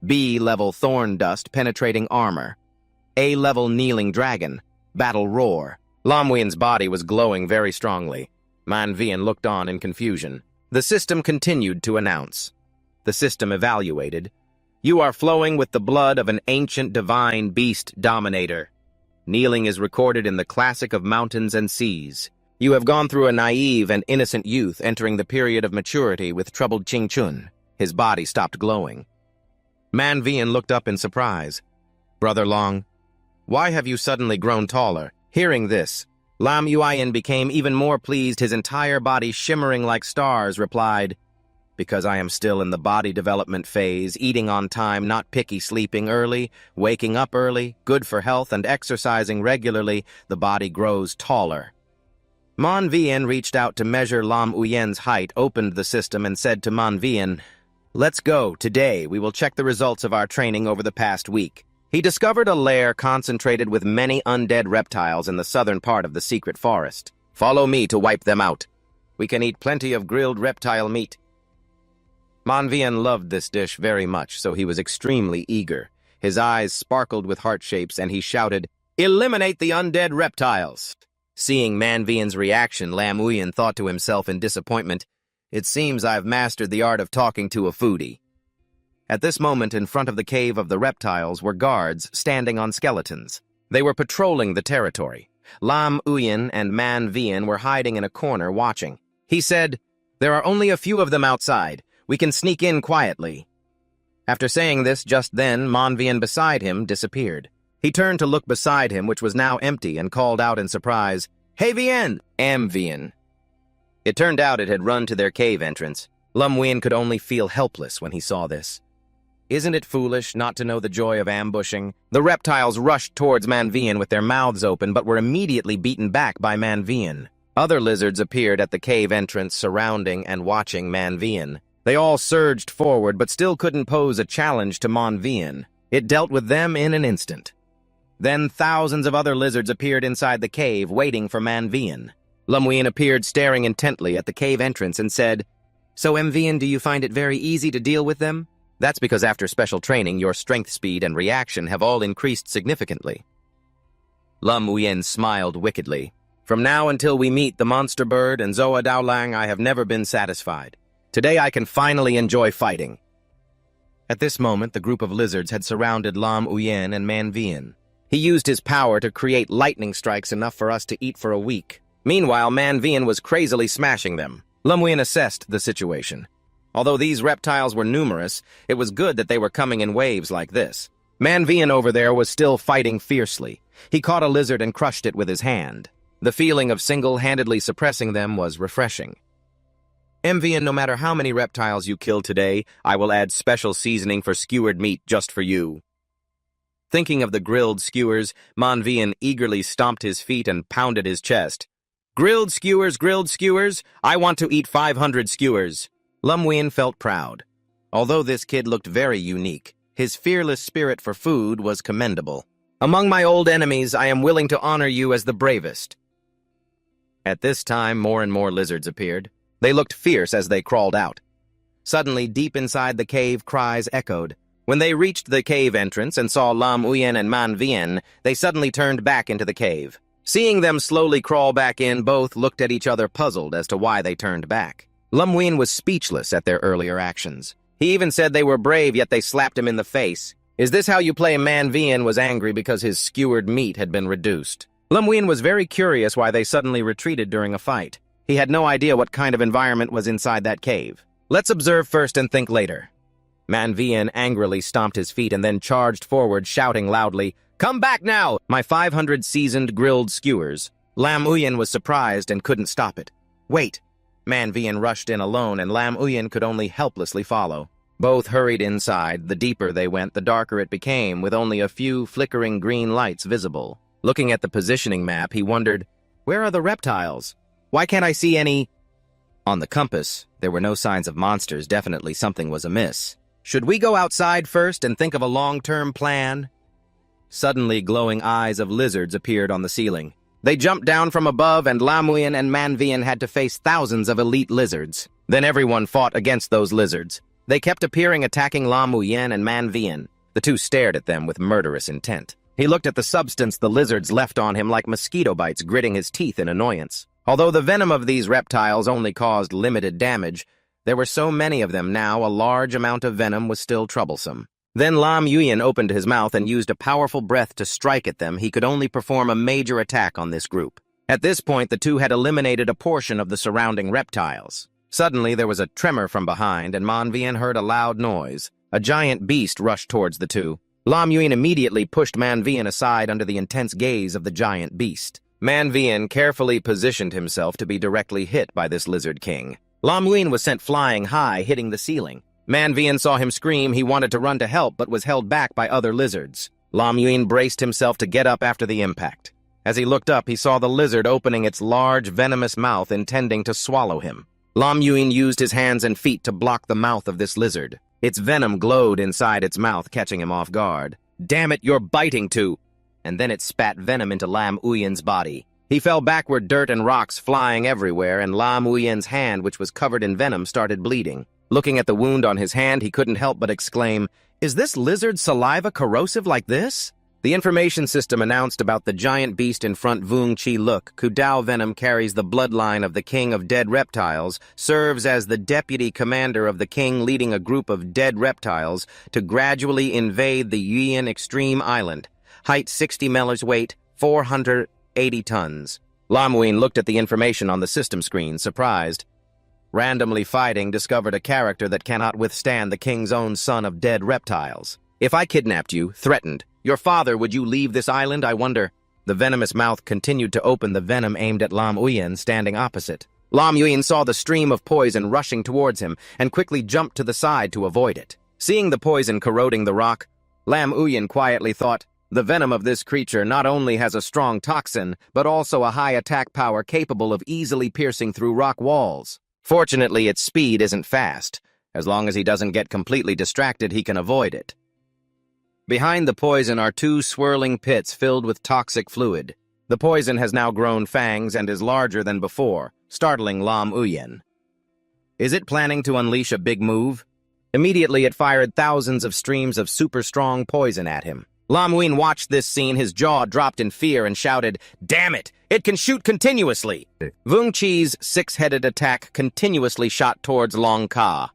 B level Thorn Dust Penetrating Armor, A level Kneeling Dragon, Battle Roar. Lam Uyen's body was glowing very strongly. Manhwa looked on in confusion. The system continued to announce. The system evaluated. You are flowing with the blood of an ancient divine beast dominator. Kneeling is recorded in the classic of mountains and seas. You have gone through a naive and innocent youth, entering the period of maturity with troubled Ching Chun. His body stopped glowing. Manhwa looked up in surprise. Brother Long, why have you suddenly grown taller? Hearing this, Lam Uyen became even more pleased, his entire body shimmering like stars, replied, Because I am still in the body development phase, eating on time, not picky, sleeping early, waking up early, good for health, and exercising regularly, the body grows taller. Manhwa reached out to measure Lam Uyen's height, opened the system, and said to Manhwa, Let's go. Today, we will check the results of our training over the past week. He discovered a lair concentrated with many undead reptiles in the southern part of the secret forest. Follow me to wipe them out. We can eat plenty of grilled reptile meat. Manhwa loved this dish very much, so he was extremely eager. His eyes sparkled with heart shapes, and he shouted, "Eliminate the undead reptiles!" Seeing Manhwa's reaction, Lam Uyen thought to himself in disappointment, "It seems I've mastered the art of talking to a foodie." At this moment, in front of the cave of the reptiles were guards standing on skeletons. They were patrolling the territory. Lam Uyen and Manhwa were hiding in a corner watching. He said, "There are only a few of them outside. We can sneak in quietly." After saying this, just then, Manhwa beside him disappeared. He turned to look beside him, which was now empty, and called out in surprise, "Hey, Vien! Vien!" It turned out it had run to their cave entrance. Lam Uyen could only feel helpless when he saw this. Isn't it foolish not to know the joy of ambushing? The reptiles rushed towards Manhwa with their mouths open, but were immediately beaten back by Manhwa. Other lizards appeared at the cave entrance, surrounding and watching Manhwa. They all surged forward, but still couldn't pose a challenge to Manhwa. It dealt with them in an instant. Then thousands of other lizards appeared inside the cave, waiting for Manhwa. Lam Uyen appeared staring intently at the cave entrance and said, "So, Manhwa, do you find it very easy to deal with them? That's because after special training, your strength, speed, and reaction have all increased significantly." Lam Uyen smiled wickedly. "From now until we meet the monster bird and Zoa Daolang, I have never been satisfied. Today I can finally enjoy fighting." At this moment, the group of lizards had surrounded Lam Uyen and Manhwa. He used his power to create lightning strikes enough for us to eat for a week. Meanwhile, Manhwa was crazily smashing them. Lam Uyen assessed the situation. Although these reptiles were numerous, it was good that they were coming in waves like this. Manhwa over there was still fighting fiercely. He caught a lizard and crushed it with his hand. The feeling of single-handedly suppressing them was refreshing. "Manhwa, no matter how many reptiles you kill today, I will add special seasoning for skewered meat just for you." Thinking of the grilled skewers, Manhwa eagerly stomped his feet and pounded his chest. Grilled skewers, I want to eat 500 skewers." Lam Uyen felt proud. Although this kid looked very unique, his fearless spirit for food was commendable. "Among my old enemies, I am willing to honor you as the bravest." At this time, more and more lizards appeared. They looked fierce as they crawled out. Suddenly, deep inside the cave, cries echoed. When they reached the cave entrance and saw Lam Uyen and Manhwa, they suddenly turned back into the cave. Seeing them slowly crawl back in, both looked at each other puzzled as to why they turned back. Lam Uyen was speechless at their earlier actions. He even said they were brave, yet they slapped him in the face. "Is this how you play?" Manhwa was angry because his skewered meat had been reduced. Lam Uyen was very curious why they suddenly retreated during a fight. He had no idea what kind of environment was inside that cave. "Let's observe first and think later." Manhwa angrily stomped his feet and then charged forward, shouting loudly, "Come back now, my 500 seasoned grilled skewers." Lam Uyen was surprised and couldn't stop it. "Wait!" Manhwa rushed in alone, and Lam Uyen could only helplessly follow. Both hurried inside. The deeper they went, the darker it became, with only a few flickering green lights visible. Looking at the positioning map, he wondered, "Where are the reptiles? Why can't I see any?" On the compass, there were no signs of monsters. Definitely something was amiss. "Should we go outside first and think of a long-term plan?" Suddenly, glowing eyes of lizards appeared on the ceiling. They jumped down from above, and Lam Uyen and Manhwa had to face thousands of elite lizards. Then everyone fought against those lizards. They kept appearing, attacking Lam Uyen and Manhwa. The two stared at them with murderous intent. He looked at the substance the lizards left on him like mosquito bites, gritting his teeth in annoyance. Although the venom of these reptiles only caused limited damage, there were so many of them now, a large amount of venom was still troublesome. Then Lam Uyen opened his mouth and used a powerful breath to strike at them. He could only perform a major attack on this group. At this point, the two had eliminated a portion of the surrounding reptiles. Suddenly, there was a tremor from behind, and Manhwa heard a loud noise. A giant beast rushed towards the two. Lam Uyen immediately pushed Manhwa aside under the intense gaze of the giant beast. Manhwa carefully positioned himself to be directly hit by this lizard king. Lam Uyen was sent flying high, hitting the ceiling. Manhwa saw him scream. He wanted to run to help, but was held back by other lizards. Lam Uyen braced himself to get up after the impact. As he looked up, he saw the lizard opening its large, venomous mouth, intending to swallow him. Lam Uyen used his hands and feet to block the mouth of this lizard. Its venom glowed inside its mouth, catching him off guard. "Damn it, you're biting too!" And then it spat venom into Lam Uyen's body. He fell backward, dirt and rocks flying everywhere, and Lam Uyen's hand, which was covered in venom, started bleeding. Looking at the wound on his hand, he couldn't help but exclaim, "Is this lizard saliva corrosive like this?" The information system announced about the giant beast in front. Vung Chi Look, Kudao venom carries the bloodline of the king of dead reptiles, serves as the deputy commander of the king, leading a group of dead reptiles to gradually invade the Yuan Extreme Island. Height 60 meters, weight 480 tons. Lam Uyen looked at the information on the system screen, surprised. Randomly fighting discovered a character that cannot withstand the king's own son of dead reptiles. "If I kidnapped you, threatened your father, would you leave this island, I wonder?" The venomous mouth continued to open, the venom aimed at Lam Uyen, standing opposite. Lam Uyen saw the stream of poison rushing towards him and quickly jumped to the side to avoid it. Seeing the poison corroding the rock, Lam Uyen quietly thought, "The venom of this creature not only has a strong toxin, but also a high attack power capable of easily piercing through rock walls. Fortunately, its speed isn't fast. As long as he doesn't get completely distracted, he can avoid it." Behind the poison are two swirling pits filled with toxic fluid. The poison has now grown fangs and is larger than before, startling Lam Uyen. Is it planning to unleash a big move? Immediately, it fired thousands of streams of super-strong poison at him. Lam Uyen watched this scene, his jaw dropped in fear, and shouted, "Damn it! It can shoot continuously!" Vung Chi's six-headed attack continuously shot towards Long Ka.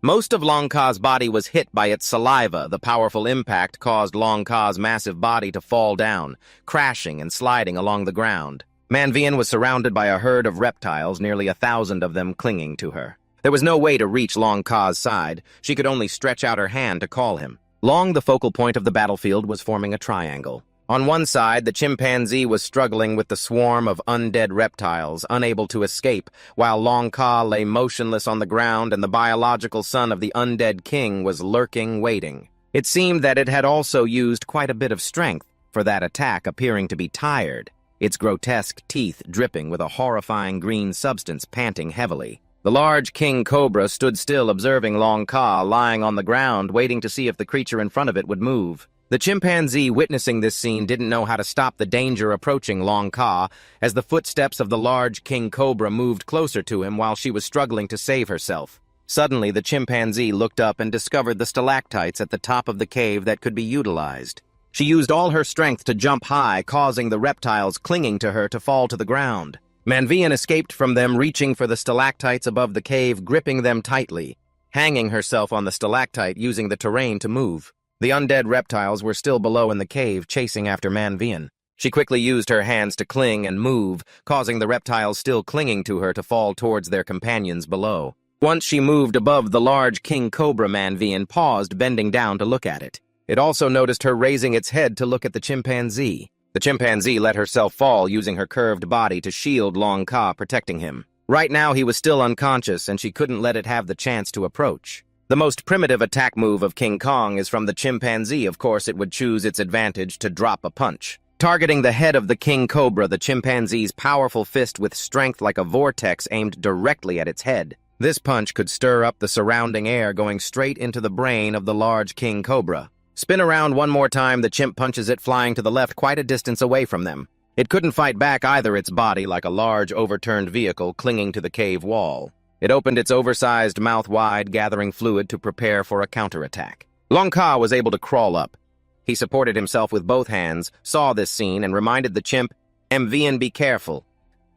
Most of Long Ka's body was hit by its saliva. The powerful impact caused Long Ka's massive body to fall down, crashing and sliding along the ground. Manhwa was surrounded by a herd of reptiles, nearly 1,000 of them clinging to her. There was no way to reach Long Ka's side. She could only stretch out her hand to call him. Long, the focal point of the battlefield, was forming a triangle. On one side, the chimpanzee was struggling with the swarm of undead reptiles, unable to escape, while Long Ka lay motionless on the ground and the biological son of the undead king was lurking, waiting. It seemed that it had also used quite a bit of strength for that attack, appearing to be tired, its grotesque teeth dripping with a horrifying green substance, panting heavily. The large king cobra stood still, observing Long Ka lying on the ground, waiting to see if the creature in front of it would move. The chimpanzee, witnessing this scene, didn't know how to stop the danger approaching Long Ka, as the footsteps of the large king cobra moved closer to him while she was struggling to save herself. Suddenly, the chimpanzee looked up and discovered the stalactites at the top of the cave that could be utilized. She used all her strength to jump high, causing the reptiles clinging to her to fall to the ground. Manhwa escaped from them, reaching for the stalactites above the cave, gripping them tightly, hanging herself on the stalactite, using the terrain to move. The undead reptiles were still below in the cave, chasing after Manhwa. She quickly used her hands to cling and move, causing the reptiles still clinging to her to fall towards their companions below. Once she moved above the large king cobra, Manhwa paused, bending down to look at it. It also noticed her raising its head to look at the chimpanzee. The chimpanzee let herself fall, using her curved body to shield Long Ka, protecting him. Right now, he was still unconscious, and she couldn't let it have the chance to approach. The most primitive attack move of King Kong is from the chimpanzee. Of course, it would choose its advantage to drop a punch. Targeting the head of the king cobra, the chimpanzee's powerful fist with strength like a vortex aimed directly at its head. This punch could stir up the surrounding air, going straight into the brain of the large king cobra. Spin around one more time, the chimp punches it, flying to the left quite a distance away from them. It couldn't fight back either, its body like a large overturned vehicle clinging to the cave wall. It opened its oversized mouth wide, gathering fluid to prepare for a counterattack. Long Ka was able to crawl up. He supported himself with both hands, saw this scene, and reminded the chimp, "Mvn, be careful."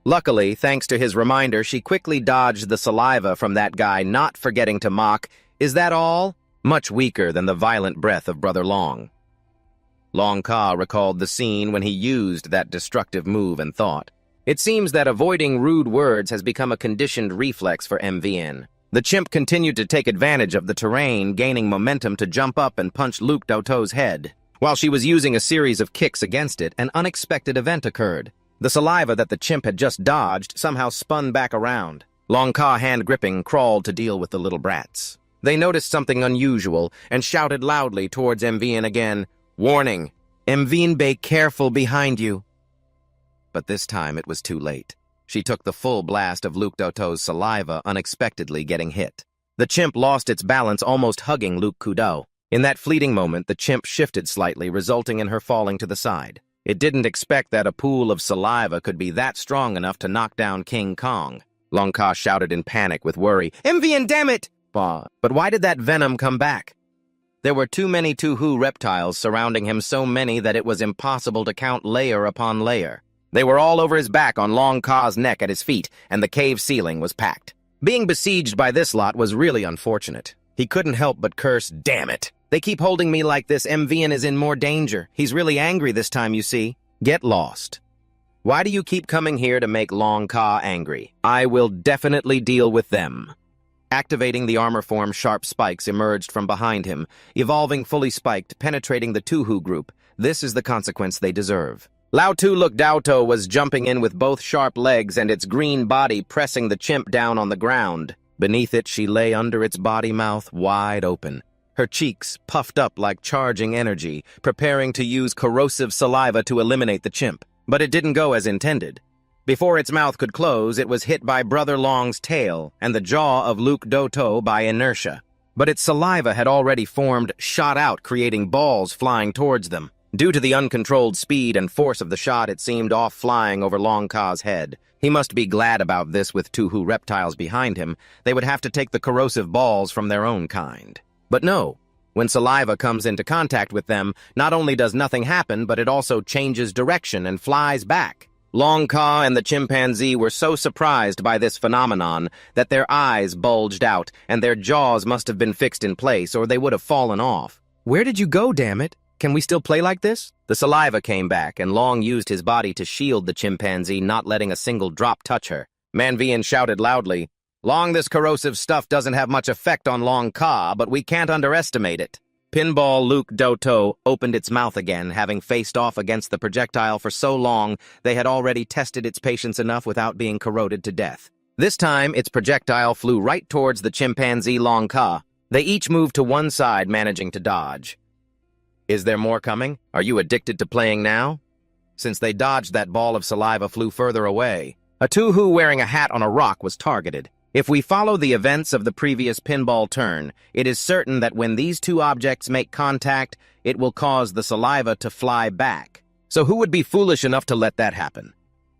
Luckily, thanks to his reminder, she quickly dodged the saliva from that guy, not forgetting to mock, "Is that all?" Much weaker than the violent breath of Brother Long. Long Ka recalled the scene when he used that destructive move and thought, "It seems that avoiding rude words has become a conditioned reflex for MVN." The chimp continued to take advantage of the terrain, gaining momentum to jump up and punch Luke Doto's head. While she was using a series of kicks against it, an unexpected event occurred. The saliva that the chimp had just dodged somehow spun back around. Long Ka, hand gripping, crawled to deal with the little brats. They noticed something unusual and shouted loudly towards MVN again, "Warning! MVN, be careful behind you!" But this time it was too late. She took the full blast of Luke Doto's saliva, unexpectedly getting hit. The chimp lost its balance, almost hugging Luke Kudo. In that fleeting moment, the chimp shifted slightly, resulting in her falling to the side. It didn't expect that a pool of saliva could be that strong enough to knock down King Kong. Long Ka shouted in panic with worry, "Envian, damn it!" But why did that venom come back? There were too many Tuhu reptiles surrounding him, so many that it was impossible to count layer upon layer. They were all over his back, on Long Ka's neck, at his feet, and the cave ceiling was packed. Being besieged by this lot was really unfortunate. He couldn't help but curse, "Damn it! They keep holding me like this. Envian is in more danger. He's really angry this time, you see. Get lost. Why do you keep coming here to make Long Ka angry? I will definitely deal with them." Activating the armor form, sharp spikes emerged from behind him, evolving fully spiked, penetrating the Tuhu group. This is the consequence they deserve. Lao Tu Luk Daoto was jumping in with both sharp legs and its green body pressing the chimp down on the ground. Beneath it, she lay under its body, mouth wide open. Her cheeks puffed up like charging energy, preparing to use corrosive saliva to eliminate the chimp. But it didn't go as intended. Before its mouth could close, it was hit by Brother Long's tail and the jaw of Luke Doto by inertia. But its saliva had already formed, shot out, creating balls flying towards them. Due to the uncontrolled speed and force of the shot, it seemed off flying over Long Ka's head. He must be glad about this. With Tuhu reptiles behind him, they would have to take the corrosive balls from their own kind. But no, when saliva comes into contact with them, not only does nothing happen, but it also changes direction and flies back. Long Ka and the chimpanzee were so surprised by this phenomenon that their eyes bulged out and their jaws must have been fixed in place or they would have fallen off. "Where did you go, damn it? Can we still play like this?" The saliva came back, and Long used his body to shield the chimpanzee, not letting a single drop touch her. Manvian shouted loudly, "Long, this corrosive stuff doesn't have much effect on Long Ka, but we can't underestimate it." Pinball Luke Doto opened its mouth again, having faced off against the projectile for so long they had already tested its patience enough without being corroded to death. This time, its projectile flew right towards the chimpanzee Long Ka. They each moved to one side, managing to dodge. Is there more coming? Are you addicted to playing now? Since they dodged, that ball of saliva flew further away. A Tuhu wearing a hat on a rock was targeted. If we follow the events of the previous pinball turn, it is certain that when these two objects make contact, it will cause the saliva to fly back. So who would be foolish enough to let that happen?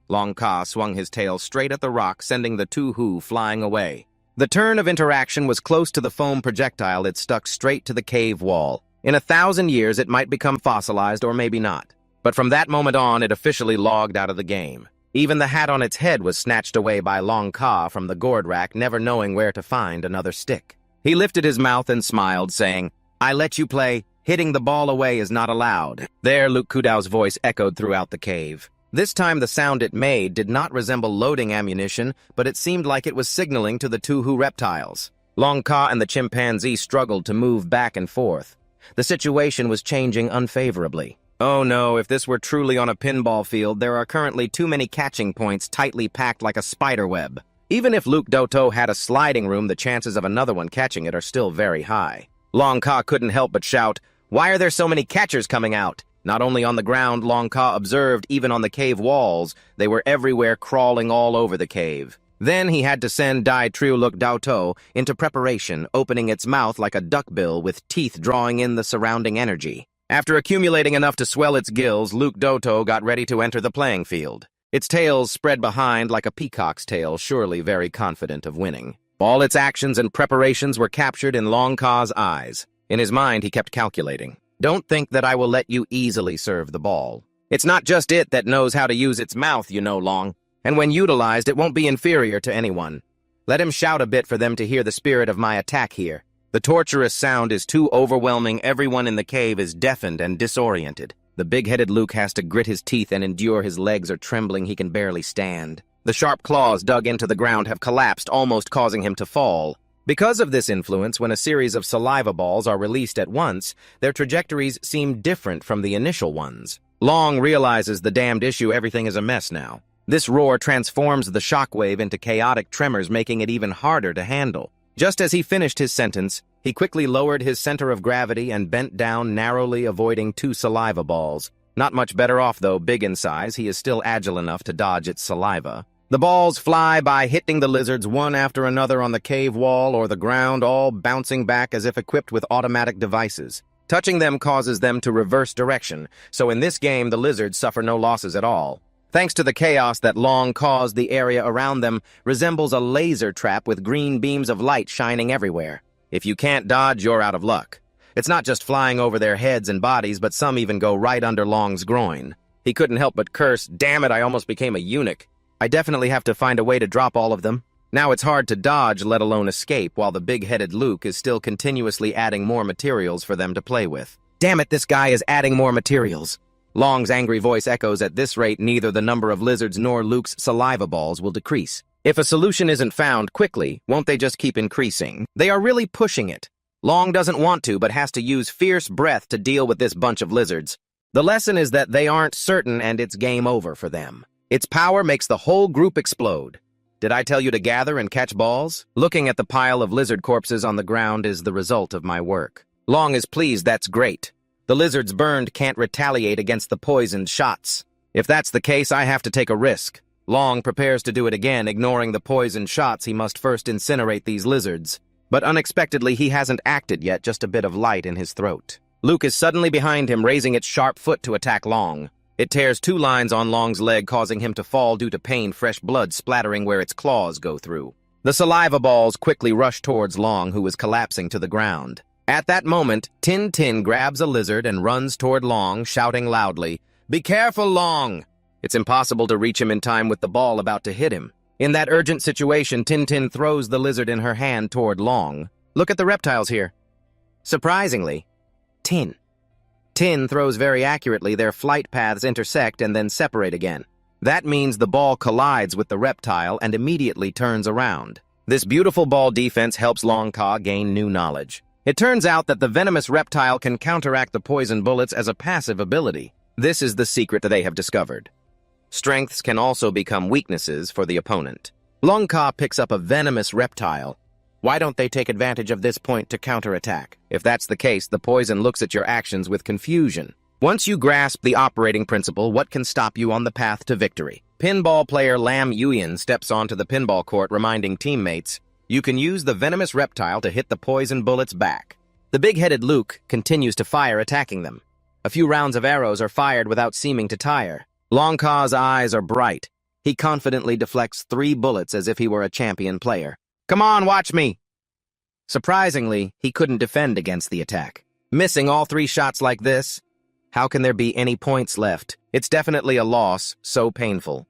Long Ka swung his tail straight at the rock, sending the Tuhu flying away. The turn of interaction was close to the foam projectile. It stuck straight to the cave wall. In 1,000 years, it might become fossilized or maybe not. But from that moment on, it officially logged out of the game. Even the hat on its head was snatched away by Long Ka from the gourd rack, never knowing where to find another stick. He lifted his mouth and smiled, saying, "I let you play. Hitting the ball away is not allowed." There, Luke Kudao's voice echoed throughout the cave. This time the sound it made did not resemble loading ammunition, but it seemed like it was signaling to the Tuhu reptiles. Long Ka and the chimpanzee struggled to move back and forth. The situation was changing unfavorably. Oh no, if this were truly on a pinball field, there are currently too many catching points tightly packed like a spider web. Even if Luke Doto had a sliding room, the chances of another one catching it are still very high. Long Ka couldn't help but shout, "Why are there so many catchers coming out?" Not only on the ground, Long Ka observed, even on the cave walls, they were everywhere, crawling all over the cave. Then he had to send Dai Triu Luk Daoto into preparation, opening its mouth like a duckbill with teeth drawing in the surrounding energy. After accumulating enough to swell its gills, Luke Doto got ready to enter the playing field. Its tail spread behind like a peacock's tail, surely very confident of winning. All its actions and preparations were captured in Long Ka's eyes. In his mind, he kept calculating. "Don't think that I will let you easily serve the ball. It's not just it that knows how to use its mouth, you know, Long. And when utilized, it won't be inferior to anyone. Let him shout a bit for them to hear the spirit of my attack here. The torturous sound is too overwhelming. Everyone in the cave is deafened and disoriented. The big-headed Luke has to grit his teeth and endure. His legs are trembling. He can barely stand. The sharp claws dug into the ground have collapsed, almost causing him to fall. Because of this influence, when a series of saliva balls are released at once, their trajectories seem different from the initial ones. Long realizes the damned issue. Everything is a mess now. This roar transforms the shockwave into chaotic tremors, making it even harder to handle. Just as he finished his sentence, he quickly lowered his center of gravity and bent down, narrowly avoiding two saliva balls. Not much better off, though. Big in size, he is still agile enough to dodge its saliva. The balls fly by, hitting the lizards one after another on the cave wall or the ground, all bouncing back as if equipped with automatic devices. Touching them causes them to reverse direction, so in this game the lizards suffer no losses at all. Thanks to the chaos that Long caused, the area around them resembles a laser trap with green beams of light shining everywhere. If you can't dodge, you're out of luck. It's not just flying over their heads and bodies, but some even go right under Long's groin. He couldn't help but curse, "Damn it, I almost became a eunuch. I definitely have to find a way to drop all of them." Now it's hard to dodge, let alone escape, while the big-headed Luke is still continuously adding more materials for them to play with. Damn it, this guy is adding more materials. Long's angry voice echoes. At this rate, neither the number of lizards nor Luke's saliva balls will decrease. If a solution isn't found quickly, won't they just keep increasing? They are really pushing it. Long doesn't want to, but has to use fierce breath to deal with this bunch of lizards. The lesson is that they aren't certain and it's game over for them. Its power makes the whole group explode. Did I tell you to gather and catch balls? Looking at the pile of lizard corpses on the ground is the result of my work. Long is pleased. That's great. The lizards burned can't retaliate against the poisoned shots. If that's the case, I have to take a risk. Long prepares to do it again. Ignoring the poisoned shots, he must first incinerate these lizards. But unexpectedly, he hasn't acted yet, just a bit of light in his throat. Luke is suddenly behind him, raising its sharp foot to attack Long. It tears 2 lines on Long's leg, causing him to fall due to pain, fresh blood splattering where its claws go through. The saliva balls quickly rush towards Long, who is collapsing to the ground. At that moment, Tin Tin grabs a lizard and runs toward Long, shouting loudly, "Be careful, Long!" It's impossible to reach him in time with the ball about to hit him. In that urgent situation, Tin Tin throws the lizard in her hand toward Long. Look at the reptiles here. Surprisingly, Tin throws very accurately. Their flight paths intersect and then separate again. That means the ball collides with the reptile and immediately turns around. This beautiful ball defense helps Long Ka gain new knowledge. It turns out that the venomous reptile can counteract the poison bullets as a passive ability. This is the secret that they have discovered. Strengths can also become weaknesses for the opponent. Long Ka picks up a venomous reptile. Why don't they take advantage of this point to counterattack? If that's the case, the poison looks at your actions with confusion. Once you grasp the operating principle, what can stop you on the path to victory? Pinball player Lam Yuyan steps onto the pinball court, reminding teammates, you can use the venomous reptile to hit the poison bullets back. The big-headed Luke continues to fire, attacking them. A few rounds of arrows are fired without seeming to tire. Long Ka's eyes are bright. He confidently deflects 3 bullets as if he were a champion player. Come on, watch me! Surprisingly, he couldn't defend against the attack. Missing all 3 shots like this? How can there be any points left? It's definitely a loss, so painful.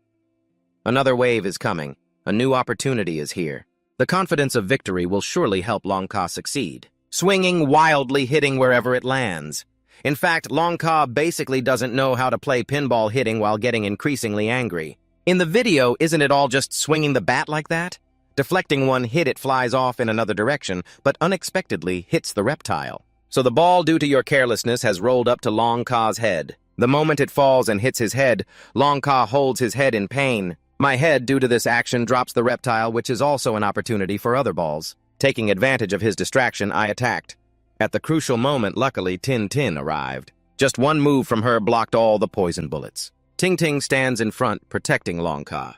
Another wave is coming. A new opportunity is here. The confidence of victory will surely help Long Ka succeed. Swinging wildly, hitting wherever it lands. In fact, Long Ka basically doesn't know how to play pinball, hitting while getting increasingly angry. In the video, isn't it all just swinging the bat like that? Deflecting one hit, it flies off in another direction, but unexpectedly hits the reptile. So the ball, due to your carelessness, has rolled up to Long Ka's head. The moment it falls and hits his head, Long Ka holds his head in pain. My head, due to this action, drops the reptile, which is also an opportunity for other balls. Taking advantage of his distraction, I attacked. At the crucial moment, luckily, Tin Tin arrived. Just one move from her blocked all the poison bullets. Ting Ting stands in front, protecting Long Ka.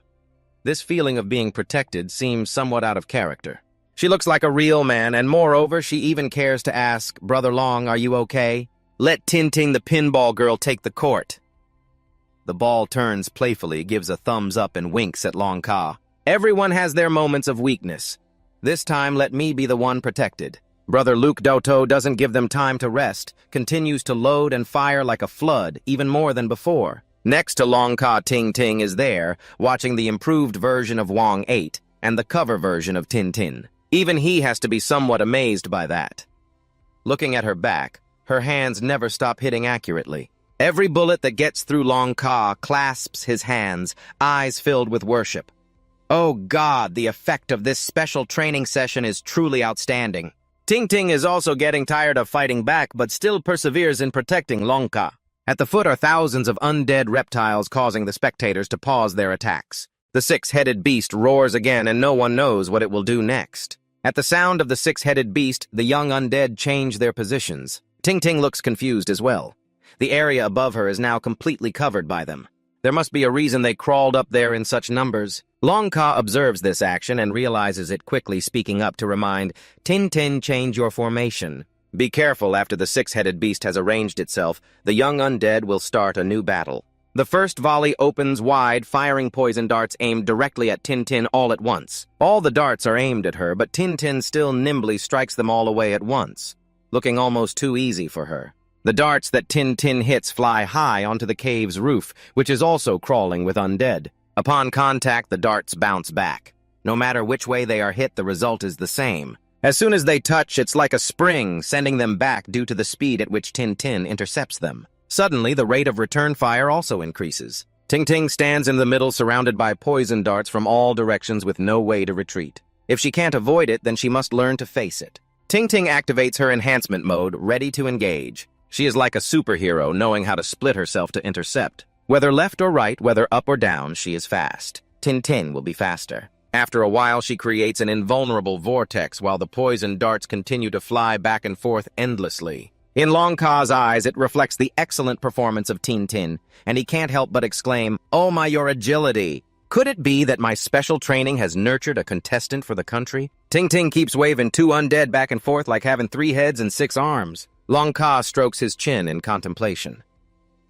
This feeling of being protected seems somewhat out of character. She looks like a real man, and moreover, she even cares to ask, "Brother Long, are you okay? Let Tin Ting the pinball girl take the court." The ball turns playfully, gives a thumbs up, and winks at Long Ka. Everyone has their moments of weakness. This time, let me be the one protected. Brother Luke Doto doesn't give them time to rest, continues to load and fire like a flood, even more than before. Next to Long Ka, Ting Ting is there, watching the improved version of Wong 8 and the cover version of Tin Tin. Even he has to be somewhat amazed by that. Looking at her back, her hands never stop hitting accurately. Every bullet that gets through Long Ka clasps his hands, eyes filled with worship. Oh God, the effect of this special training session is truly outstanding. Ting Ting is also getting tired of fighting back, but still perseveres in protecting Long Ka. At the foot are thousands of undead reptiles, causing the spectators to pause their attacks. The 6-headed beast roars again, and no one knows what it will do next. At the sound of the 6-headed beast, the young undead change their positions. Ting Ting looks confused as well. The area above her is now completely covered by them. There must be a reason they crawled up there in such numbers. Long Ka observes this action and realizes it, quickly speaking up to remind Tin Tin, change your formation. Be careful, after the six-headed beast has arranged itself, the young undead will start a new battle. The first volley opens wide, firing poison darts aimed directly at Tin Tin all at once. All the darts are aimed at her, but Tin Tin still nimbly strikes them all away at once, looking almost too easy for her. The darts that Tin Tin hits fly high onto the cave's roof, which is also crawling with undead. Upon contact, the darts bounce back. No matter which way they are hit, the result is the same. As soon as they touch, it's like a spring, sending them back due to the speed at which Tin Tin intercepts them. Suddenly, the rate of return fire also increases. Ting Ting stands in the middle, surrounded by poison darts from all directions with no way to retreat. If she can't avoid it, then she must learn to face it. Ting Ting activates her enhancement mode, ready to engage. She is like a superhero, knowing how to split herself to intercept. Whether left or right, whether up or down, she is fast. Tin Tin will be faster. After a while, she creates an invulnerable vortex while the poison darts continue to fly back and forth endlessly. In Long Ka's eyes, it reflects the excellent performance of Tin Tin, and he can't help but exclaim, "Oh my, your agility! Could it be that my special training has nurtured a contestant for the country?" Ting Ting keeps waving two undead back and forth like having 3 heads and 6 arms. Long Ka strokes his chin in contemplation.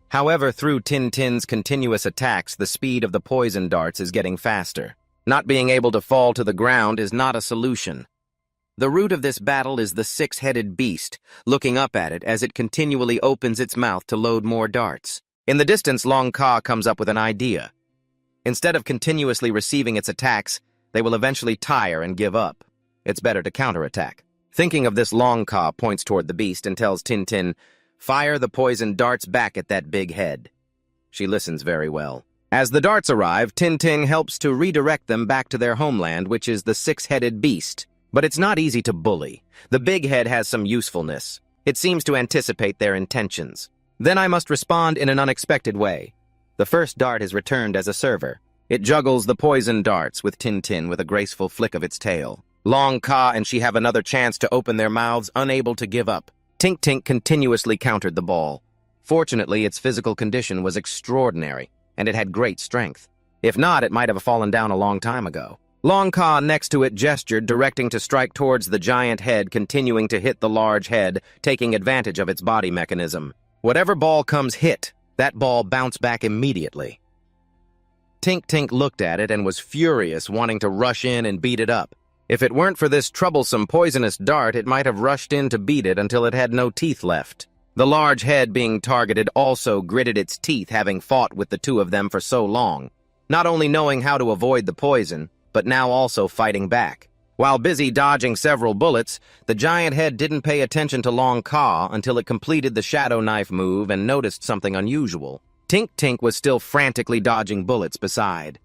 However, through Tin Tin's continuous attacks, the speed of the poison darts is getting faster. Not being able to fall to the ground is not a solution. The root of this battle is the 6-headed beast, looking up at it as it continually opens its mouth to load more darts. In the distance, Long Ka comes up with an idea. Instead of continuously receiving its attacks, they will eventually tire and give up. It's better to counterattack. Thinking of this, Long Ka points toward the beast and tells Tin Tin, "Fire the poison darts back at that big head." She listens very well. As the darts arrive, Tin Tin helps to redirect them back to their homeland, which is the 6-headed beast. But it's not easy to bully. The big head has some usefulness. It seems to anticipate their intentions. Then I must respond in an unexpected way. The first dart is returned as a server. It juggles the poison darts with Tin Tin with a graceful flick of its tail. Long Ka and she have another chance to open their mouths, unable to give up. Tink Tink continuously countered the ball. Fortunately, its physical condition was extraordinary, and it had great strength. If not, it might have fallen down a long time ago. Long Ka next to it gestured, directing to strike towards the giant head, continuing to hit the large head, taking advantage of its body mechanism. Whatever ball comes hit, that ball bounced back immediately. Tink Tink looked at it and was furious, wanting to rush in and beat it up. If it weren't for this troublesome poisonous dart, it might have rushed in to beat it until it had no teeth left. The large head being targeted also gritted its teeth, having fought with the two of them for so long, not only knowing how to avoid the poison, but now also fighting back. While busy dodging several bullets, the giant head didn't pay attention to Long Ka until it completed the shadow knife move and noticed something unusual. Tink Tink was still frantically dodging bullets beside.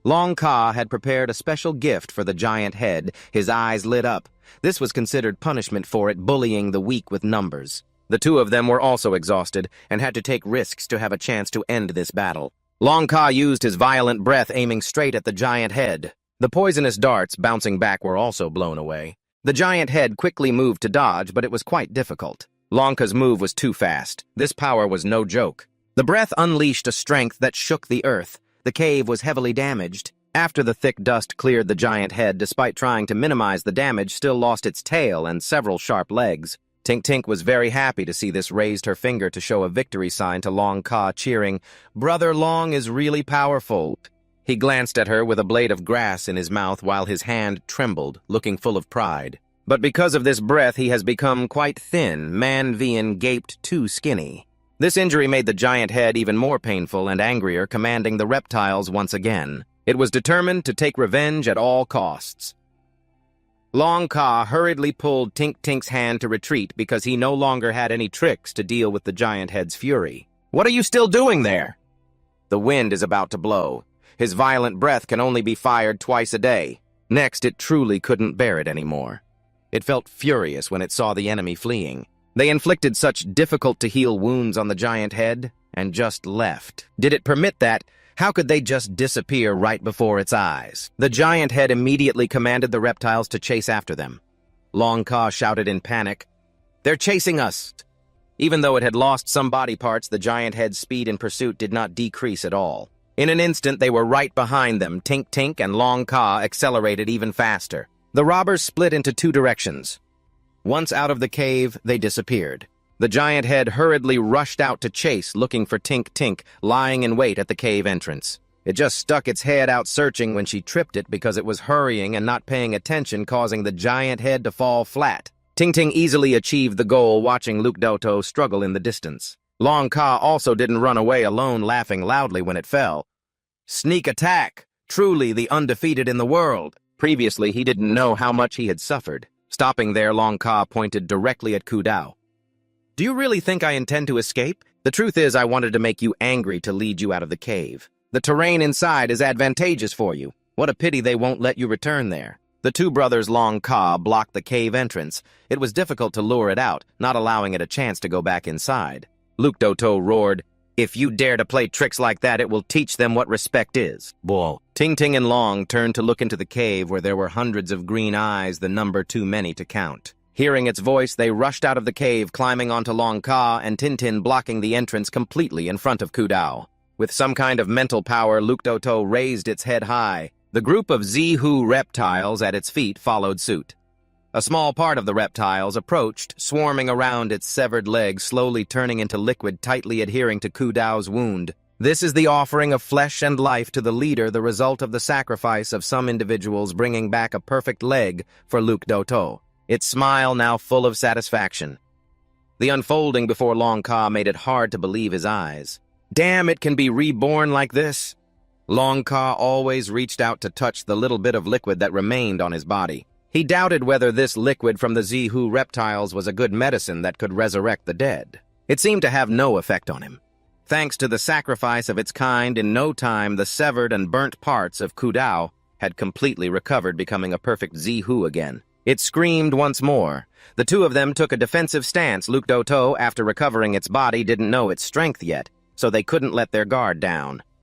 Long Ka had prepared a special gift for the giant head. His eyes lit up. This was considered punishment for it bullying the weak with numbers. The two of them were also exhausted and had to take risks to have a chance to end this battle. Long Ka used his violent breath, aiming straight at the giant head. The poisonous darts bouncing back were also blown away. The giant head quickly moved to dodge, but it was quite difficult. Long Ka's move was too fast. This power was no joke. The breath unleashed a strength that shook the earth. The cave was heavily damaged. After the thick dust cleared, the giant head, despite trying to minimize the damage, still lost its tail and several sharp legs. Tink Tink was very happy to see this, raised her finger to show a victory sign to Long Ka, cheering, "Brother Long is really powerful." He glanced at her with a blade of grass in his mouth while his hand trembled, looking full of pride. But because of this breath, he has become quite thin, Man-Vian gaped too skinny. This injury made the giant head even more painful and angrier, commanding the reptiles once again. It was determined to take revenge at all costs. Long Ka hurriedly pulled Tink Tink's hand to retreat because he no longer had any tricks to deal with the giant head's fury. "What are you still doing there?" The wind is about to blow. His violent breath can only be fired twice a day. Next, it truly couldn't bear it anymore. It felt furious when it saw the enemy fleeing. They inflicted such difficult-to-heal wounds on the giant head and just left. Did it permit that? How could they just disappear right before its eyes? The giant head immediately commanded the reptiles to chase after them. Long Ka shouted in panic, "They're chasing us!" Even though it had lost some body parts, the giant head's speed in pursuit did not decrease at all. In an instant, they were right behind them. Tink Tink and Long Ka accelerated even faster. The robbers split into two directions. Once out of the cave, they disappeared. The giant head hurriedly rushed out to chase, looking for Tink Tink, lying in wait at the cave entrance. It just stuck its head out searching when she tripped it because it was hurrying and not paying attention, causing the giant head to fall flat. Ting Ting easily achieved the goal, watching Luke Doto struggle in the distance. Long Ka also didn't run away alone, laughing loudly when it fell. Sneak attack! Truly the undefeated in the world! Previously, he didn't know how much he had suffered. Stopping there, Long Ka pointed directly at Ku Dao. Do you really think I intend to escape? The truth is, I wanted to make you angry to lead you out of the cave. The terrain inside is advantageous for you. What a pity they won't let you return there. The two brothers Long Ka blocked the cave entrance. It was difficult to lure it out, not allowing it a chance to go back inside. Luke Doto roared, "If you dare to play tricks like that, it will teach them what respect is." Bull. Ting Ting and Long turned to look into the cave where there were hundreds of green eyes, the number too many to count. Hearing its voice, they rushed out of the cave, climbing onto Long Ka and Tintin blocking the entrance completely in front of Ku Dao. With some kind of mental power, Luke Doto raised its head high. The group of Zihu reptiles at its feet followed suit. A small part of the reptiles approached, swarming around its severed legs, slowly turning into liquid tightly adhering to Ku Dao's wound. This is the offering of flesh and life to the leader, the result of the sacrifice of some individuals bringing back a perfect leg for Luke Doto. Its smile now full of satisfaction. The unfolding before Long Ka made it hard to believe his eyes. Damn, it can be reborn like this. Long Ka always reached out to touch the little bit of liquid that remained on his body. He doubted whether this liquid from the Zihu reptiles was a good medicine that could resurrect the dead. It seemed to have no effect on him. Thanks to the sacrifice of its kind, in no time the severed and burnt parts of Ku Dao had completely recovered, becoming a perfect Zihu again. It screamed once more. The two of them took a defensive stance. Luke Doto, after recovering its body, didn't know its strength yet, so they couldn't let their guard down.